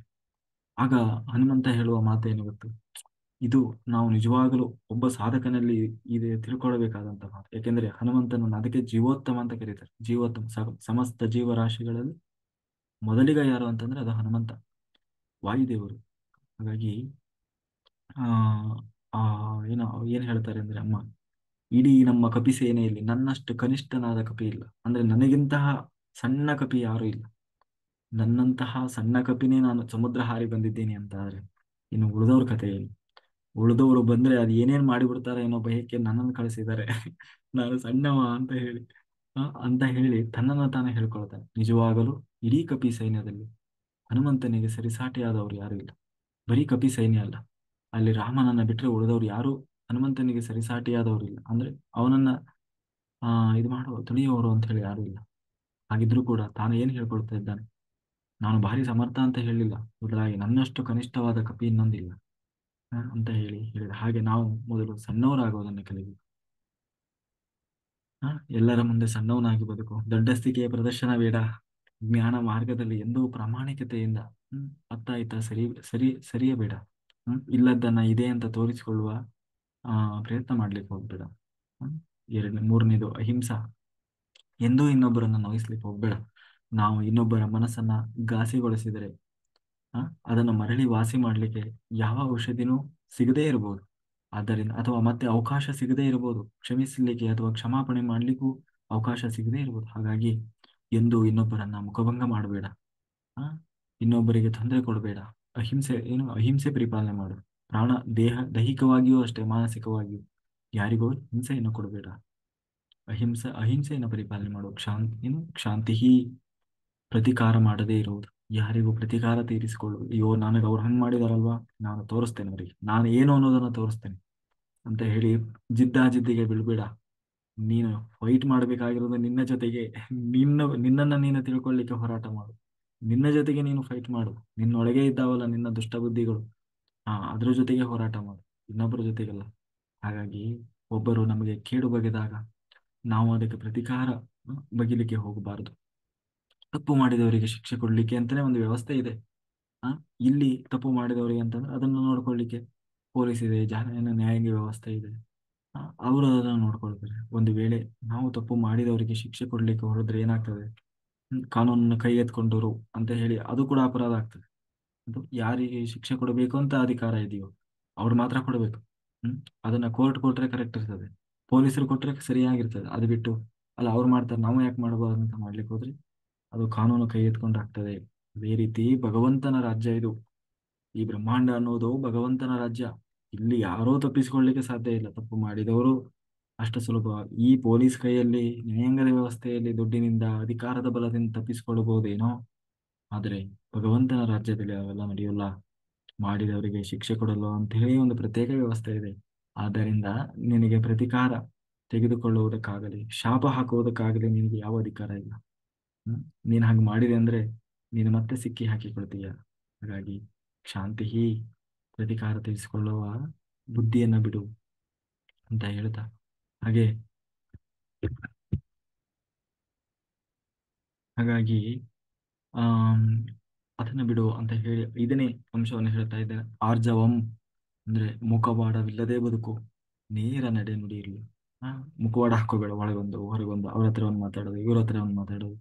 ಆಗ ಹನುಮಂತ ಹೇಳುವ ಮಾತೇನು ಗೊತ್ತು? ಇದು ನಾವು ನಿಜವಾಗಲೂ ಒಬ್ಬ ಸಾಧಕನಲ್ಲಿ ಇದೆ ತಿಳ್ಕೊಳ್ಬೇಕಾದಂತ ಮಾತು. ಯಾಕೆಂದ್ರೆ ಹನುಮಂತನನ್ನು ಅದಕ್ಕೆ ಜೀವೋತ್ತಮ ಅಂತ ಕರೀತಾರೆ. ಜೀವೋತ್ತಮ, ಸಮಸ್ತ ಜೀವರಾಶಿಗಳಲ್ಲಿ ಮೊದಲಿಗ ಯಾರು ಅಂತಂದ್ರೆ ಅದು ಹನುಮಂತ, ವಾಯುದೇವರು. ಹಾಗಾಗಿ ಆ ಆ ಏನೋ ಏನ್ ಹೇಳ್ತಾರೆ ಅಂದ್ರೆ, ಅಮ್ಮ ಇಡೀ ನಮ್ಮ ಕಪಿ ಸೇನೆಯಲ್ಲಿ ನನ್ನಷ್ಟು ಕನಿಷ್ಠನಾದ ಕಪಿ ಇಲ್ಲ, ಅಂದ್ರೆ ನನಗಿಂತಹ ಸಣ್ಣ ಕಪಿ ಯಾರು ಇಲ್ಲ. ನನ್ನಂತಹ ಸಣ್ಣ ಕಪಿನೇ ನಾನು ಸಮುದ್ರ ಹಾರಿ ಬಂದಿದ್ದೀನಿ ಅಂತ ಆದ್ರೆ ಇನ್ನು ಉಳಿದವ್ರ ಕಥೆ ಏನು? ಉಳಿದವರು ಬಂದ್ರೆ ಅದು ಏನೇನ್ ಮಾಡಿಬಿಡ್ತಾರೆ ಏನೋ ಭಯಕ್ಕೆ ನನ್ನನ್ನು ಕಳಿಸಿದ್ದಾರೆ ನಾನು ಸಣ್ಣವ ಅಂತ ಹೇಳಿ ತನ್ನನ್ನು ತಾನೇ ಹೇಳ್ಕೊಳ್ತಾನೆ. ನಿಜವಾಗಲೂ ಇಡೀ ಕಪಿ ಸೈನ್ಯದಲ್ಲಿ ಹನುಮಂತನಿಗೆ ಸರಿಸಾಟಿಯಾದವರು ಯಾರು ಇಲ್ಲ. ಬರೀ ಕಪಿ ಸೈನ್ಯ ಅಲ್ಲ, ಅಲ್ಲಿ ರಾಮನನ್ನ ಬಿಟ್ರೆ ಉಳಿದವ್ರು ಯಾರು ಹನುಮಂತನಿಗೆ ಸರಿಸಾಟಿಯಾದವರು ಇಲ್ಲ. ಅಂದ್ರೆ ಅವನನ್ನ ಇದು ಮಾಡುವ ತುಳಿಯುವವರು ಅಂತ ಹೇಳಿ ಯಾರು ಇಲ್ಲ. ಹಾಗಿದ್ರೂ ಕೂಡ ತಾನು ಏನ್ ಹೇಳ್ಕೊಳ್ತಾ ಇದ್ದಾನೆ, ನಾನು ಭಾರಿ ಸಮರ್ಥ ಅಂತ ಹೇಳಿಲ್ಲ, ಬದಲಾಗಿ ನನ್ನಷ್ಟು ಕನಿಷ್ಠವಾದ ಕಪಿ ಇನ್ನೊಂದಿಲ್ಲ ಅಂತ ಹೇಳಿದ ಹಾಗೆ ನಾವು ಮೊದಲು ಸಣ್ಣವರಾಗೋದನ್ನು ಕಲಿಬೇಕು. ಎಲ್ಲರ ಮುಂದೆ ಸಣ್ಣವನಾಗಿ ಬದುಕು, ದೊಡ್ಡಸ್ತಿಕೆಯ ಪ್ರದರ್ಶನ ಬೇಡ. ಜ್ಞಾನ ಮಾರ್ಗದಲ್ಲಿ ಎಂದೂ ಪ್ರಾಮಾಣಿಕತೆಯಿಂದ ಅತ್ತ ಇತ್ತ ಸರಿಯಬೇಡ. ಇಲ್ಲದನ್ನ ಇದೆ ಅಂತ ತೋರಿಸಿಕೊಳ್ಳುವ ಪ್ರಯತ್ನ ಮಾಡ್ಲಿಕ್ಕೆ ಹೋಗ್ಬೇಡ. ಮೂರನೇದು ಅಹಿಂಸಾ. ಎಂದೂ ಇನ್ನೊಬ್ಬರನ್ನ ನೋಯಿಸ್ಲಿಕ್ಕೆ ಹೋಗ್ಬೇಡ. ನಾವು ಇನ್ನೊಬ್ಬರ ಮನಸ್ಸನ್ನ ಘಾಸಿಗೊಳಿಸಿದರೆ ಅದನ್ನು ಮರಳಿ ವಾಸಿ ಮಾಡ್ಲಿಕ್ಕೆ ಯಾವ ಔಷಧಿನೂ ಸಿಗದೇ ಇರಬಹುದು. ಆದ್ದರಿಂದ ಅಥವಾ ಮತ್ತೆ ಅವಕಾಶ ಸಿಗದೇ ಇರಬಹುದು, ಕ್ಷಮಿಸಲಿಕ್ಕೆ ಅಥವಾ ಕ್ಷಮಾಪಣೆ ಮಾಡ್ಲಿಕ್ಕೂ ಅವಕಾಶ ಸಿಗದೇ ಇರಬಹುದು. ಹಾಗಾಗಿ ಎಂದು ಇನ್ನೊಬ್ಬರನ್ನ ಮುಖಭಂಗ ಮಾಡಬೇಡ, ಇನ್ನೊಬ್ಬರಿಗೆ ತೊಂದರೆ ಕೊಡಬೇಡ. ಅಹಿಂಸೆ ಪರಿಪಾಲನೆ ಮಾಡು. ದೈಹಿಕವಾಗಿಯೂ ಅಷ್ಟೇ, ಮಾನಸಿಕವಾಗಿಯೂ ಯಾರಿಗೂ ಹಿಂಸೆಯನ್ನು ಕೊಡಬೇಡ. ಅಹಿಂಸೆಯನ್ನು ಪರಿಪಾಲನೆ ಮಾಡು. ಕ್ಷಾಂತಿ ಪ್ರತಿಕಾರ ಮಾಡದೇ ಇರುವುದು. ಯಾರಿಗೂ ಪ್ರತಿಕಾರ ತೀರಿಸಿಕೊಳ್ಳುವುದು. ಅಯ್ಯೋ ನನಗೆ ಅವ್ರು ಹಂಗೆ ಮಾಡಿದಾರಲ್ವಾ, ನಾನು ತೋರಿಸ್ತೇನೆ ಅವರಿಗೆ ನಾನು ಏನು ಅನ್ನೋದನ್ನ ತೋರಿಸ್ತೇನೆ ಅಂತ ಹೇಳಿ ಜಿದ್ದಾಜಿದ್ದಿಗೆ ಬೀಳ್ಬೇಡ. ನೀನು ಫೈಟ್ ಮಾಡಬೇಕಾಗಿರೋದು ನಿನ್ನ ಜೊತೆಗೆ. ನಿನ್ನನ್ನ ನೀನು ತಿಳ್ಕೊಳ್ಳಿಕ್ಕೆ ಹೋರಾಟ ಮಾಡು. ನಿನ್ನ ಜೊತೆಗೆ ನೀನು ಫೈಟ್ ಮಾಡು. ನಿನ್ನೊಳಗೆ ಇದ್ದಾವಲ್ಲ ನಿನ್ನ ದುಷ್ಟ ಬುದ್ಧಿಗಳು, ಅದ್ರ ಜೊತೆಗೆ ಹೋರಾಟ ಮಾಡು, ಇನ್ನೊಬ್ಬರ ಜೊತೆಗಲ್ಲ. ಹಾಗಾಗಿ ಒಬ್ಬರು ನಮಗೆ ಕೇಡು ಬಗೆದಾಗ ನಾವು ಅದಕ್ಕೆ ಪ್ರತಿಕಾರ ಬಗಿಲಿಕ್ಕೆ ಹೋಗಬಾರದು. ತಪ್ಪು ಮಾಡಿದವರಿಗೆ ಶಿಕ್ಷೆ ಕೊಡ್ಲಿಕ್ಕೆ ಅಂತಾನೆ ಒಂದು ವ್ಯವಸ್ಥೆ ಇದೆ. ಆ ಇಲ್ಲಿ ತಪ್ಪು ಮಾಡಿದವರಿಗೆ ಅಂತಂದ್ರೆ ಅದನ್ನು ನೋಡ್ಕೊಳ್ಳಿಕ್ಕೆ ಪೊಲೀಸ್ ಇದೆ, ನ್ಯಾಯಾಂಗ ವ್ಯವಸ್ಥೆ ಇದೆ. ಅವರು ಅದನ್ನು ನೋಡ್ಕೊಳ್ತಾರೆ. ಒಂದು ವೇಳೆ ನಾವು ತಪ್ಪು ಮಾಡಿದವರಿಗೆ ಶಿಕ್ಷೆ ಕೊಡ್ಲಿಕ್ಕೆ ಹೊರದ್ರೆ ಏನಾಗ್ತದೆ, ಕಾನೂನನ್ನು ಕೈ ಎತ್ಕೊಂಡವರು ಅಂತ ಹೇಳಿ ಅದು ಕೂಡ ಅಪರಾಧ ಆಗ್ತದೆ. ಅದು ಯಾರಿಗೆ ಶಿಕ್ಷೆ ಕೊಡಬೇಕು ಅಂತ ಅಧಿಕಾರ ಇದೆಯೋ ಅವ್ರು ಮಾತ್ರ ಕೊಡಬೇಕು. ಹ್ಮ್ ಅದನ್ನ ಕೋರ್ಟ್ ಕೊಟ್ರೆ ಕರೆಕ್ಟ್ ಇರ್ತದೆ, ಪೊಲೀಸರು ಕೊಟ್ರೆ ಸರಿಯಾಗಿರ್ತದೆ. ಅದು ಬಿಟ್ಟು ಅಲ್ಲ ಅವ್ರು ಮಾಡ್ತಾರೆ ನಾವು ಯಾಕೆ ಮಾಡಬಾರ್ದು ಅಂತ ಮಾಡ್ಲಿಕ್ಕೆ ಹೋದ್ರೆ ಅದು ಕಾನೂನು ಕೈ ಎತ್ಕೊಂಡಾಗ್ತದೆ. ಅದೇ ರೀತಿ ಭಗವಂತನ ರಾಜ್ಯ ಇದು. ಈ ಬ್ರಹ್ಮಾಂಡ ಅನ್ನೋದು ಭಗವಂತನ ರಾಜ್ಯ. ಇಲ್ಲಿ ಯಾರೂ ತಪ್ಪಿಸಿಕೊಳ್ಳಿಕ್ಕೆ ಸಾಧ್ಯ ಇಲ್ಲ. ತಪ್ಪು ಮಾಡಿದವರು ಅಷ್ಟು ಸುಲಭ ಈ ಪೊಲೀಸ್ ಕೈಯಲ್ಲಿ, ನ್ಯಾಯಾಂಗದ ವ್ಯವಸ್ಥೆಯಲ್ಲಿ ದುಡ್ಡಿನಿಂದ ಅಧಿಕಾರದ ಬಲದಿಂದ ತಪ್ಪಿಸಿಕೊಳ್ಳಬಹುದೇನೋ, ಆದರೆ ಭಗವಂತನ ರಾಜ್ಯದಲ್ಲಿ ಅವೆಲ್ಲ ನಡೆಯೋಲ್ಲ. ಮಾಡಿದವರಿಗೆ ಶಿಕ್ಷೆ ಕೊಡಲು ಅಂತ ಹೇಳಿ ಒಂದು ಪ್ರತ್ಯೇಕ ವ್ಯವಸ್ಥೆ ಇದೆ. ಆದ್ದರಿಂದ ನಿನಗೆ ಪ್ರತಿಕಾರ ತೆಗೆದುಕೊಳ್ಳುವುದಕ್ಕಾಗಲಿ ಶಾಪ ಹಾಕುವುದಕ್ಕಾಗಲಿ ನಿನಗೆ ಯಾವ ಅಧಿಕಾರ ಇಲ್ಲ. ನೀನು ಹಾಗೆ ಮಾಡಿದೆ ಅಂದ್ರೆ ನೀನು ಮತ್ತೆ ಸಿಕ್ಕಿ ಹಾಕಿಕೊಳ್ತೀಯ. ಹಾಗಾಗಿ ಶಾಂತಿ ಪ್ರತಿಕಾರ ತೀರಿಸಿಕೊಳ್ಳುವ ಬುದ್ಧಿಯನ್ನ ಬಿಡು ಅಂತ ಹೇಳ್ತಾ, ಹಾಗೆ ಹಾಗಾಗಿ ಆಮ್ ಅದನ್ನ ಬಿಡು ಅಂತ ಹೇಳಿ 5ನೇ ಅಂಶವನ್ನು ಹೇಳ್ತಾ ಇದ್ದೇನೆ. ಆರ್ಜವಂ ಅಂದ್ರೆ ಮುಖವಾಡವಿಲ್ಲದೆ ಬದುಕು, ನೇರ ನಡೆ ನುಡಿ ಇರಲಿ. ಮುಖವಾಡ ಹಾಕೋಬೇಡ, ಒಳಗೊಂದು ಹೊರಗೊಂದು, ಅವ್ರ ಹತ್ರ ಒಂದು ಮಾತಾಡೋದು, ಇವ್ರ ಹತ್ರ ಒಂದು ಮಾತಾಡೋದು.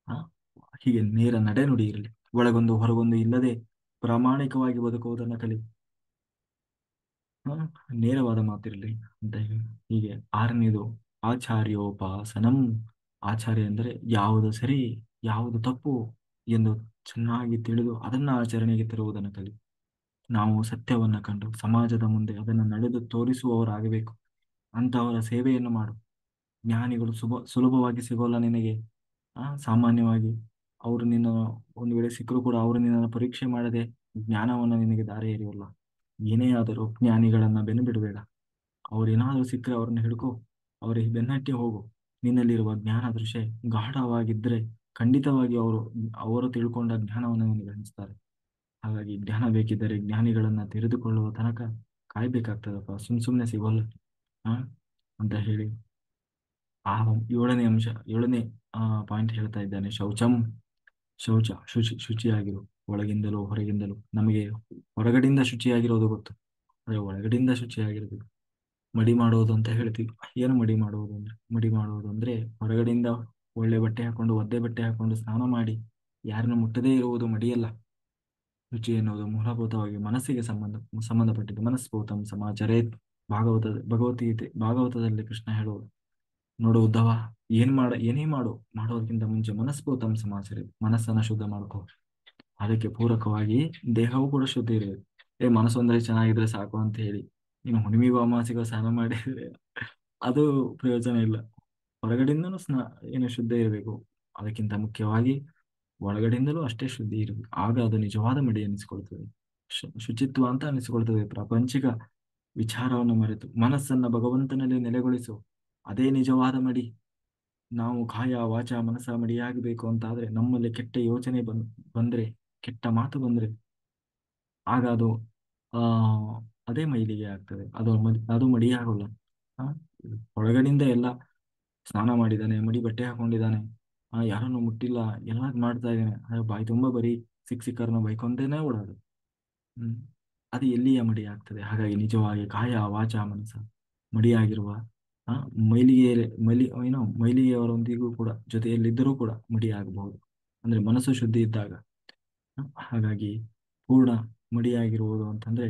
ಆ ಹೀಗೆ ನೇರ ನಡೆ ನುಡಿ ಇರಲಿ, ಒಳಗೊಂದು ಹೊರಗೊಂದು ಇಲ್ಲದೆ ಪ್ರಾಮಾಣಿಕವಾಗಿ ಬದುಕುವುದನ್ನ ಕಲಿ. ನೇರವಾದ ಮಾತಿರಲಿ ಅಂತ ಹೇಳಿ. ಹೀಗೆ 6ನೇದು ಆಚಾರ್ಯೋಪಾಸನಂ. ಆಚಾರ್ಯ ಅಂದರೆ ಯಾವುದು ಸರಿ ಯಾವುದು ತಪ್ಪು ಎಂದು ಚೆನ್ನಾಗಿ ತಿಳಿದು ಅದನ್ನ ಆಚರಣೆಗೆ ತರುವುದನ್ನು ಕಲಿ. ನಾವು ಸತ್ಯವನ್ನ ಕಂಡು ಸಮಾಜದ ಮುಂದೆ ಅದನ್ನು ನಡೆದು ತೋರಿಸುವವರಾಗಬೇಕು. ಅಂತವರ ಸೇವೆಯನ್ನು ಮಾಡು. ಜ್ಞಾನಿಗಳು ಸುಲಭವಾಗಿ ಸಿಗೋಲ್ಲ ನಿನಗೆ. ಸಾಮಾನ್ಯವಾಗಿ ಅವರು ನಿನ್ನ ಒಂದು ವೇಳೆ ಸಿಕ್ಕರೂ ಕೂಡ ಅವರು ನಿನ್ನನ್ನು ಪರೀಕ್ಷೆ ಮಾಡದೆ ಜ್ಞಾನವನ್ನು ನಿನಗೆ ದಾರಿ ಎರೆಯೋಲ್ಲ. ಏನೇ ಆದರೂ ಜ್ಞಾನಿಗಳನ್ನ ಬೆನ್ನು ಬಿಡಬೇಡ. ಅವ್ರೇನಾದ್ರೂ ಸಿಕ್ಕರೆ ಅವ್ರನ್ನ ಹಿಡ್ಕೋ, ಅವ್ರಿಗೆ ಬೆನ್ನಟ್ಟಿ ಹೋಗು. ನಿನ್ನಲ್ಲಿರುವ ಜ್ಞಾನ ದೃಶ್ಯ ಗಾಢವಾಗಿದ್ರೆ ಖಂಡಿತವಾಗಿ ಅವರು ತಿಳ್ಕೊಂಡ ಜ್ಞಾನವನ್ನು ನಿನಗೆ ಹಂಚ್ತಾರೆ. ಹಾಗಾಗಿ ಜ್ಞಾನ ಬೇಕಿದ್ದರೆ ಜ್ಞಾನಿಗಳನ್ನ ತೆರೆದುಕೊಳ್ಳುವ ತನಕ ಕಾಯ್ಬೇಕಾಗ್ತದಪ್ಪ, ಸುಮ್ನೆ ಸಿಗೋಲ್ಲ. ಆ ಅಂತ ಹೇಳಿ ಆ 7ನೇ ಅಂಶ, 7ನೇ ಪಾಯಿಂಟ್ ಹೇಳ್ತಾ ಇದ್ದಾನೆ. ಶೌಚ ಶುಚಿಯಾಗಿರು, ಒಳಗಿಂದಲೂ ಹೊರಗಿಂದಲೂ. ನಮಗೆ ಹೊರಗಡೆಯಿಂದ ಶುಚಿಯಾಗಿರೋದು ಗೊತ್ತು, ಆದರೆ ಒಳಗಡೆಯಿಂದ ಶುಚಿಯಾಗಿರ್ಬೇಕು. ಮಡಿ ಮಾಡುವುದು ಅಂತ ಹೇಳ್ತೀವಿ. ಏನು ಮಡಿ ಮಾಡುವುದು ಅಂದ್ರೆ ಹೊರಗಡೆಯಿಂದ ಒಳ್ಳೆ ಬಟ್ಟೆ ಹಾಕೊಂಡು ಒದ್ದೆ ಬಟ್ಟೆ ಹಾಕೊಂಡು ಸ್ನಾನ ಮಾಡಿ ಯಾರನ್ನು ಮುಟ್ಟದೇ ಇರುವುದು ಮಡಿಯಲ್ಲ. ರುಚಿ ಎನ್ನುವುದು ಮೂಲಭೂತವಾಗಿ ಮನಸ್ಸಿಗೆ ಸಂಬಂಧಪಟ್ಟಿದ್ದು. ಮನಸ್ಫೂತಂ ಸಮಾಚರೇತ್. ಭಾಗವತದಲ್ಲಿ ಕೃಷ್ಣ ಹೇಳುವುದು ನೋಡು ಉದ್ದವ, ಏನೇ ಮಾಡೋದಕ್ಕಿಂತ ಮುಂಚೆ ಮನಸ್ಫೂತಂ ಸಮಾಚರೇತ್, ಮನಸ್ಸನ್ನ ಶುದ್ಧ ಮಾಡ್ಕೋ. ಅದಕ್ಕೆ ಪೂರಕವಾಗಿ ದೇಹವೂ ಕೂಡ ಶುದ್ಧ ಇರಬೇಕು. ಮನಸ್ಸೊಂದ್ರೆ ಚೆನ್ನಾಗಿದ್ರೆ ಸಾಕು ಅಂತ ಹೇಳಿ ನೀನು ಹುಣ್ಣಿಮೆಗೂ ಅಮಾವಾಸ್ಯೆಗೂ ಸ್ನಾನ ಮಾಡಿದ್ರೆ ಅದು ಪ್ರಯೋಜನ ಇಲ್ಲ. ಹೊರಗಡೆಯಿಂದನೂ ಏನು ಶುದ್ಧ ಇರಬೇಕು. ಅದಕ್ಕಿಂತ ಮುಖ್ಯವಾಗಿ ಒಳಗಡೆಯಿಂದಲೂ ಅಷ್ಟೇ ಶುದ್ಧಿ ಇರಬೇಕು. ಆಗ ಅದು ನಿಜವಾದ ಮಡಿ ಅನಿಸಿಕೊಳ್ತದೆ, ಶುಚಿತ್ವ ಅಂತ ಅನಿಸಿಕೊಳ್ತದೆ. ಪ್ರಾಪಂಚಿಕ ವಿಚಾರವನ್ನು ಮರೆತು ಮನಸ್ಸನ್ನ ಭಗವಂತನಲ್ಲಿ ನೆಲೆಗೊಳಿಸು, ಅದೇ ನಿಜವಾದ ಮಡಿ. ನಾವು ಕಾಯ ವಾಚ ಮನಸ್ಸ ಮಡಿಯಾಗಬೇಕು ಅಂತ ಆದ್ರೆ ನಮ್ಮಲ್ಲಿ ಕೆಟ್ಟ ಯೋಚನೆ ಬಂದ್ರೆ, ಕೆಟ್ಟ ಮಾತು ಬಂದ್ರೆ ಆಗ ಅದು ಆ ಅದೇ ಮೈಲಿಗೆ ಆಗ್ತದೆ. ಅದು ಮಡಿಯಾಗಲ್ಲ. ಆ ಒಳಗಡೆಯಿಂದ ಎಲ್ಲ ಸ್ನಾನ ಮಾಡಿದ್ದಾನೆ, ಮಡಿ ಬಟ್ಟೆ ಹಾಕೊಂಡಿದ್ದಾನೆ, ಯಾರನ್ನು ಮುಟ್ಟಿಲ್ಲ, ಎಲ್ಲ ಮಾಡ್ತಾ ಇದ್ದಾನೆ, ಬಾಯಿ ತುಂಬಾ ಬರೀ ಸಿಕ್ಕರನ್ನ ಬೈಕೊಂಡೇನೆ ಓಡೋದು. ಹ್ಮ್ ಅದು ಎಲ್ಲಿಯ ಮಡಿ ಆಗ್ತದೆ? ಹಾಗಾಗಿ ನಿಜವಾಗಿ ಕಾಯ ವಾಚ ಮನಸ್ಸ ಮಡಿಯಾಗಿರುವ ಮೈಲಿಗೆಯವರೊಂದಿಗೂ ಕೂಡ ಜೊತೆಯಲ್ಲಿದ್ದರೂ ಕೂಡ ಮಡಿಯಾಗಬಹುದು. ಅಂದ್ರೆ ಮನಸ್ಸು ಶುದ್ಧಿ ಇದ್ದಾಗ. ಹಾಗಾಗಿ ಪೂರ್ಣ ಮಡಿಯಾಗಿರುವುದು ಅಂತಂದ್ರೆ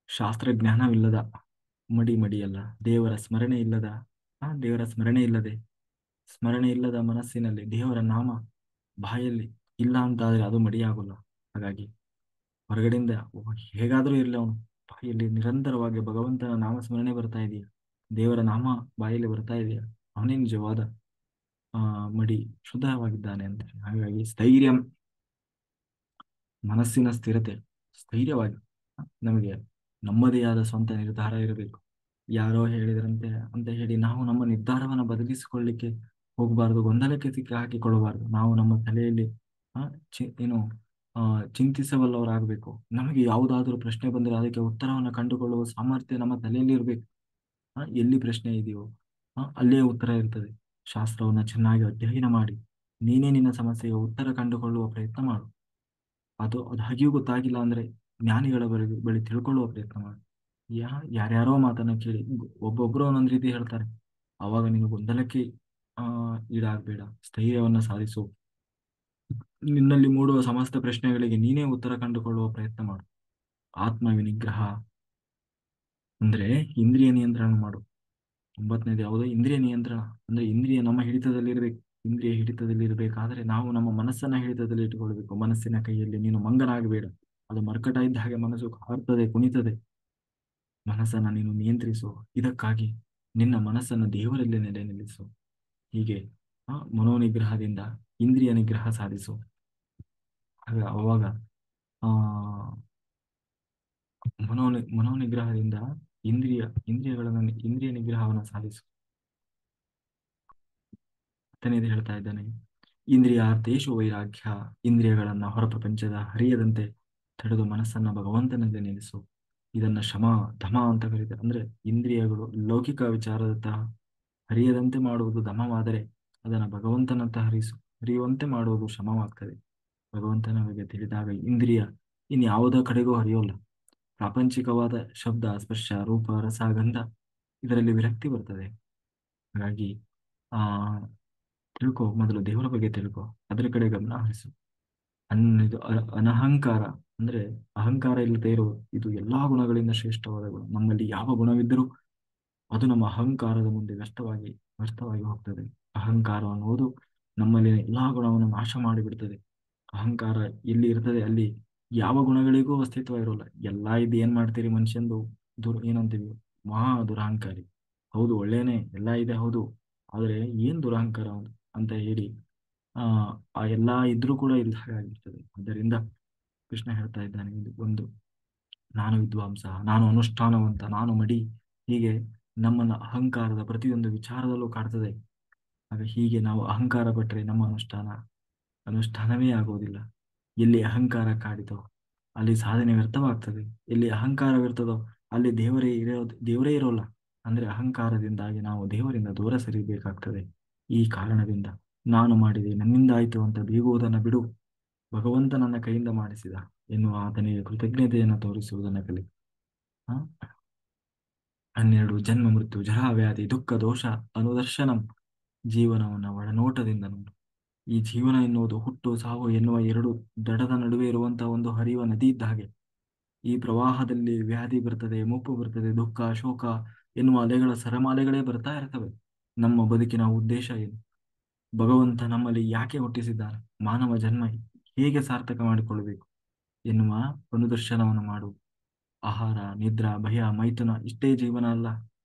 ಶಾಸ್ತ್ರಜ್ಞಾನವಿಲ್ಲದ ಮಡಿಯಲ್ಲ. ದೇವರ ಸ್ಮರಣೆ ಇಲ್ಲದ ಮನಸ್ಸಿನಲ್ಲಿ ದೇವರ ನಾಮ ಬಾಯಲ್ಲಿ ಇಲ್ಲ ಅಂತಾದ್ರೆ ಅದು ಮಡಿಯಾಗಲ್ಲ. ಹಾಗಾಗಿ ಹೊರಗಡೆಯಿಂದ ಹೇಗಾದ್ರೂ ಇರಲಿ, ಅವನು ಬಾಯಲ್ಲಿ ನಿರಂತರವಾಗಿ ಭಗವಂತನ ನಾಮ ಸ್ಮರಣೆ ಬರ್ತಾ ಇದೆಯಾ, ದೇವರ ನಾಮ ಬಾಯಲ್ಲಿ ಬರ್ತಾ ಇದೆಯಾ, ಅವನೇ ನಿಜವಾದ ಮಡಿ ಶುದ್ಧವಾಗಿದ್ದಾನೆ ಅಂತ. ಹಾಗಾಗಿ ಸ್ಥೈರ್ಯಂ, ಮನಸ್ಸಿನ ಸ್ಥಿರತೆ, ಸ್ಥೈರ್ಯವಾಗಿ ನಮಗೆ ನಮ್ಮದೇ ಆದ ಸ್ವಂತ ನಿರ್ಧಾರ ಇರಬೇಕು. ಯಾರೋ ಹೇಳಿದ್ರಂತೆ ಅಂತ ಹೇಳಿ ನಾವು ನಮ್ಮ ನಿರ್ಧಾರವನ್ನು ಬದಲಿಸಿಕೊಳ್ಳಿಕ್ಕೆ ಹೋಗಬಾರದು, ಗೊಂದಲಕ್ಕೆ ಸಿಕ್ಕಿ ಹಾಕಿಕೊಳ್ಳಬಾರದು. ನಾವು ನಮ್ಮ ತಲೆಯಲ್ಲಿ ಆ, ಏನು ಚಿಂತಿಸಬಲ್ಲವರಾಗಬೇಕು. ನಮಗೆ ಯಾವುದಾದ್ರೂ ಪ್ರಶ್ನೆ ಬಂದರೆ ಅದಕ್ಕೆ ಉತ್ತರವನ್ನು ಕಂಡುಕೊಳ್ಳುವ ಸಾಮರ್ಥ್ಯ ನಮ್ಮ ತಲೆಯಲ್ಲಿ ಇರಬೇಕು. ಎಲ್ಲಿ ಪ್ರಶ್ನೆ ಇದೆಯೋ ಅಲ್ಲೇ ಉತ್ತರ ಇರ್ತದೆ. ಶಾಸ್ತ್ರವನ್ನು ಚೆನ್ನಾಗಿ ಅಧ್ಯಯನ ಮಾಡಿ ನೀನೇ ನಿನ್ನ ಸಮಸ್ಯೆಗೆ ಉತ್ತರ ಕಂಡುಕೊಳ್ಳುವ ಪ್ರಯತ್ನ ಮಾಡು. ಅದು ಹಾಗೆಯೂ ಗೊತ್ತಾಗಿಲ್ಲ ಅಂದ್ರೆ ಜ್ಞಾನಿಗಳ ಬಳಿ ತಿಳ್ಕೊಳ್ಳುವ ಪ್ರಯತ್ನ ಮಾಡು. ಯಾರ್ಯಾರೋ ಮಾತನ್ನ ಕೇಳಿ ಒಬ್ಬೊಬ್ರು ಒಂದೊಂದು ರೀತಿ ಹೇಳ್ತಾರೆ. ಆವಾಗ ನೀನು ಗೊಂದಲಕ್ಕೆ ಆ ಈಡಾಗಬೇಡ, ಸ್ಥೈರ್ಯವನ್ನ ಸಾಧಿಸು. ನಿನ್ನಲ್ಲಿ ಮೂಡುವ ಸಮಸ್ತ ಪ್ರಶ್ನೆಗಳಿಗೆ ನೀನೇ ಉತ್ತರ ಕಂಡುಕೊಳ್ಳುವ ಪ್ರಯತ್ನ ಮಾಡು. ಆತ್ಮ ವಿನಿಗ್ರಹ ಅಂದ್ರೆ ಇಂದ್ರಿಯ ನಿಯಂತ್ರಣ ಮಾಡು. 9ನೇದು ಯಾವುದೋ ಇಂದ್ರಿಯ ನಿಯಂತ್ರಣ. ಅಂದ್ರೆ ಇಂದ್ರಿಯ ನಮ್ಮ ಹಿಡಿತದಲ್ಲಿರ್ಬೇಕು. ಇಂದ್ರಿಯ ಹಿಡಿತದಲ್ಲಿ ಇರಬೇಕಾದ್ರೆ ನಾವು ನಮ್ಮ ಮನಸ್ಸನ್ನ ಹಿಡಿತದಲ್ಲಿ ಇಟ್ಟುಕೊಳ್ಬೇಕು. ಮನಸ್ಸಿನ ಕೈಯಲ್ಲಿ ನೀನು ಮಂಗನಾಗಬೇಡ. ಅದು ಮರ್ಕಟ ಇದ್ದ ಹಾಗೆ ಮನಸ್ಸು ಹಾರ್ತದೆ, ಕುಣಿತದೆ. ಮನಸ್ಸನ್ನ ನೀನು ನಿಯಂತ್ರಿಸು. ಇದಕ್ಕಾಗಿ ನಿನ್ನ ಮನಸ್ಸನ್ನು ದೇವರಲ್ಲಿ ನೆಲೆ ನಿಲ್ಲಿಸು. ಹೀಗೆ ಮನೋನಿಗ್ರಹದಿಂದ ಇಂದ್ರಿಯ ನಿಗ್ರಹ ಸಾಧಿಸು. ಅವಾಗ ಆ ಮನೋನಿಗ್ರಹದಿಂದ ಇಂದ್ರಿಯ ನಿಗ್ರಹವನ್ನು ಸಾಧಿಸು. ಹತ್ತನೇದು ಹೇಳ್ತಾ ಇದ್ದಾನೆ, ಇಂದ್ರಿಯಾರ್ಥೇಶು ವೈರಾಗ್ಯ. ಇಂದ್ರಿಯಗಳನ್ನ ಹೊರ ಪ್ರಪಂಚದ ಹರಿಯದಂತೆ ತಡೆದು ಮನಸ್ಸನ್ನ ಭಗವಂತನಲ್ಲಿ ನಿಲ್ಲಿಸು. ಇದನ್ನ ಶಮ ಧಮ ಅಂತ ಕರೀತಾರೆ. ಅಂದ್ರೆ ಇಂದ್ರಿಯಗಳು ಲೌಕಿಕ ವಿಚಾರದತ್ತ ಹರಿಯದಂತೆ ಮಾಡುವುದು ಧಮವಾದರೆ ಅದನ್ನ ಭಗವಂತನಂತ ಹರಿಯುವಂತೆ ಮಾಡುವುದು ಶಮವಾಗ್ತದೆ. ಭಗವಂತನ ಬಗ್ಗೆ ತಿಳಿದಾಗ ಇಂದ್ರಿಯ ಇನ್ಯಾವುದೋ ಕಡೆಗೂ ಹರಿಯೋಲ್ಲ. ಪ್ರಾಪಂಚಿಕವಾದ ಶಬ್ದ, ಸ್ಪರ್ಶ, ರೂಪ, ರಸ, ಗಂಧ ಇದರಲ್ಲಿ ವಿರಕ್ತಿ ಬರ್ತದೆ. ಹಾಗಾಗಿ ಆ ತಿಳ್ಕೊ, ಮೊದಲು ದೇವರ ಬಗ್ಗೆ ತಿಳ್ಕೊ, ಅದರ ಕಡೆ ಗಮನ ಹರಿಸು. ಇದು ಅನಹಂಕಾರ ಅಂದ್ರೆ ಅಹಂಕಾರ ಇಲ್ಲದೆ ಇರೋ ಇದು ಎಲ್ಲಾ ಗುಣಗಳಿಂದ ಶ್ರೇಷ್ಠವಾದ ಗುಣ. ನಮ್ಮಲ್ಲಿ ಯಾವ ಗುಣವಿದ್ದರೂ ಅದು ನಮ್ಮ ಅಹಂಕಾರದ ಮುಂದೆ ವ್ಯರ್ಥವಾಗಿ ಹೋಗ್ತದೆ. ಅಹಂಕಾರ ಅನ್ನುವುದು ನಮ್ಮಲ್ಲಿನ ಎಲ್ಲಾ ಗುಣವನ್ನು ನಾಶ ಮಾಡಿಬಿಡ್ತದೆ. ಅಹಂಕಾರ ಎಲ್ಲಿ ಇರ್ತದೆ ಅಲ್ಲಿ ಯಾವ ಗುಣಗಳಿಗೂ ಅಸ್ತಿತ್ವ ಇರೋಲ್ಲ. ಎಲ್ಲಾ ಇದು ಏನ್ ಮಾಡ್ತೀರಿ ಮನುಷ್ಯಂದು ಏನಂತೀವಿ, ಮಹಾ ದುರಹಂಕಾರಿ. ಹೌದು, ಒಳ್ಳೇನೆ, ಎಲ್ಲಾ ಇದೆ, ಹೌದು, ಆದ್ರೆ ಏನ್ ದುರಹಂಕಾರ ಅಂತ ಹೇಳಿ ಆ ಆ ಎಲ್ಲಾ ಇದ್ರೂ ಕೂಡ ಇಲ್ಲ ಹಾಗಾಗಿರ್ತದೆ. ಆದ್ದರಿಂದ ಕೃಷ್ಣ ಹೇಳ್ತಾ ಇದ್ದಾನೆ, ಇದು ಒಂದು ನಾನು ವಿದ್ವಾಂಸ, ನಾನು ಅನುಷ್ಠಾನವಂತ, ನಾನು ಮಡಿ, ಹೀಗೆ ನಮ್ಮನ್ನ ಅಹಂಕಾರದ ಪ್ರತಿಯೊಂದು ವಿಚಾರದಲ್ಲೂ ಕಾಡ್ತದೆ. ಹಾಗೆ ಹೀಗೆ ನಾವು ಅಹಂಕಾರ ಪಟ್ಟರೆ ನಮ್ಮ ಅನುಷ್ಠಾನವೇ ಆಗುವುದಿಲ್ಲ. ಎಲ್ಲಿ ಅಹಂಕಾರ ಕಾಡಿತೋ ಅಲ್ಲಿ ಸಾಧನೆ ವ್ಯರ್ಥವಾಗ್ತದೆ. ಎಲ್ಲಿ ಅಹಂಕಾರವಿರ್ತದೋ ಅಲ್ಲಿ ದೇವರೇ ಇರೋಲ್ಲ. ಅಂದ್ರೆ ಅಹಂಕಾರದಿಂದಾಗಿ ನಾವು ದೇವರಿಂದ ದೂರ ಸರಿಬೇಕಾಗ್ತದೆ. ಈ ಕಾರಣದಿಂದ ನಾನು ಮಾಡಿದೆ, ನನ್ನಿಂದ ಆಯ್ತು ಅಂತ ಬೀಗುವುದನ್ನು ಬಿಡು. ಭಗವಂತ ನನ್ನ ಕೈಯಿಂದ ಮಾಡಿಸಿದ ಎನ್ನುವ ಆತನಿಗೆ ಕೃತಜ್ಞತೆಯನ್ನು ತೋರಿಸುವುದನ್ನು ಕಲಿ. 12 ಜನ್ಮ ಮೃತ್ಯು ಜರಾ ವ್ಯಾಧಿ ದುಃಖ ದೋಷ ಅನುದರ್ಶನಂ. ಜೀವನವನ್ನು ಒಳನೋಟದಿಂದ ನೋಡು. ಈ ಜೀವನ ಎನ್ನುವುದು ಹುಟ್ಟು ಸಾವು ಎನ್ನುವ ಎರಡು ದಡದ ನಡುವೆ ಇರುವಂತಹ ಒಂದು ಹರಿಯುವ ನದಿ ಇದ್ದ ಹಾಗೆ. ಈ ಪ್ರವಾಹದಲ್ಲಿ ವ್ಯಾಧಿ ಬರ್ತದೆ, ಮುಪ್ಪು ಬರ್ತದೆ, ದುಃಖ ಶೋಕ ಎನ್ನುವ ಅಲೆಗಳ ಸರಮಾಲೆಗಳೇ ಬರ್ತಾ ಇರ್ತವೆ. ನಮ್ಮ ಬದುಕಿನ ಉದ್ದೇಶ ಏನು? ಭಗವಂತ ನಮ್ಮಲ್ಲಿ ಯಾಕೆ ಹುಟ್ಟಿಸಿದ್ದಾನೆ? ಮಾನವ ಜನ್ಮ ಹೇಗೆ ಸಾರ್ಥಕ ಮಾಡಿಕೊಳ್ಳಬೇಕು ಎನ್ನುವ ಅನುದರ್ಶನವನ್ನು ಮಾಡು. ಆಹಾರ, ನಿದ್ರಾ, ಭಯ, ಮೈಥುನ ಇಷ್ಟೇ ಜೀವನ ಅಲ್ಲ.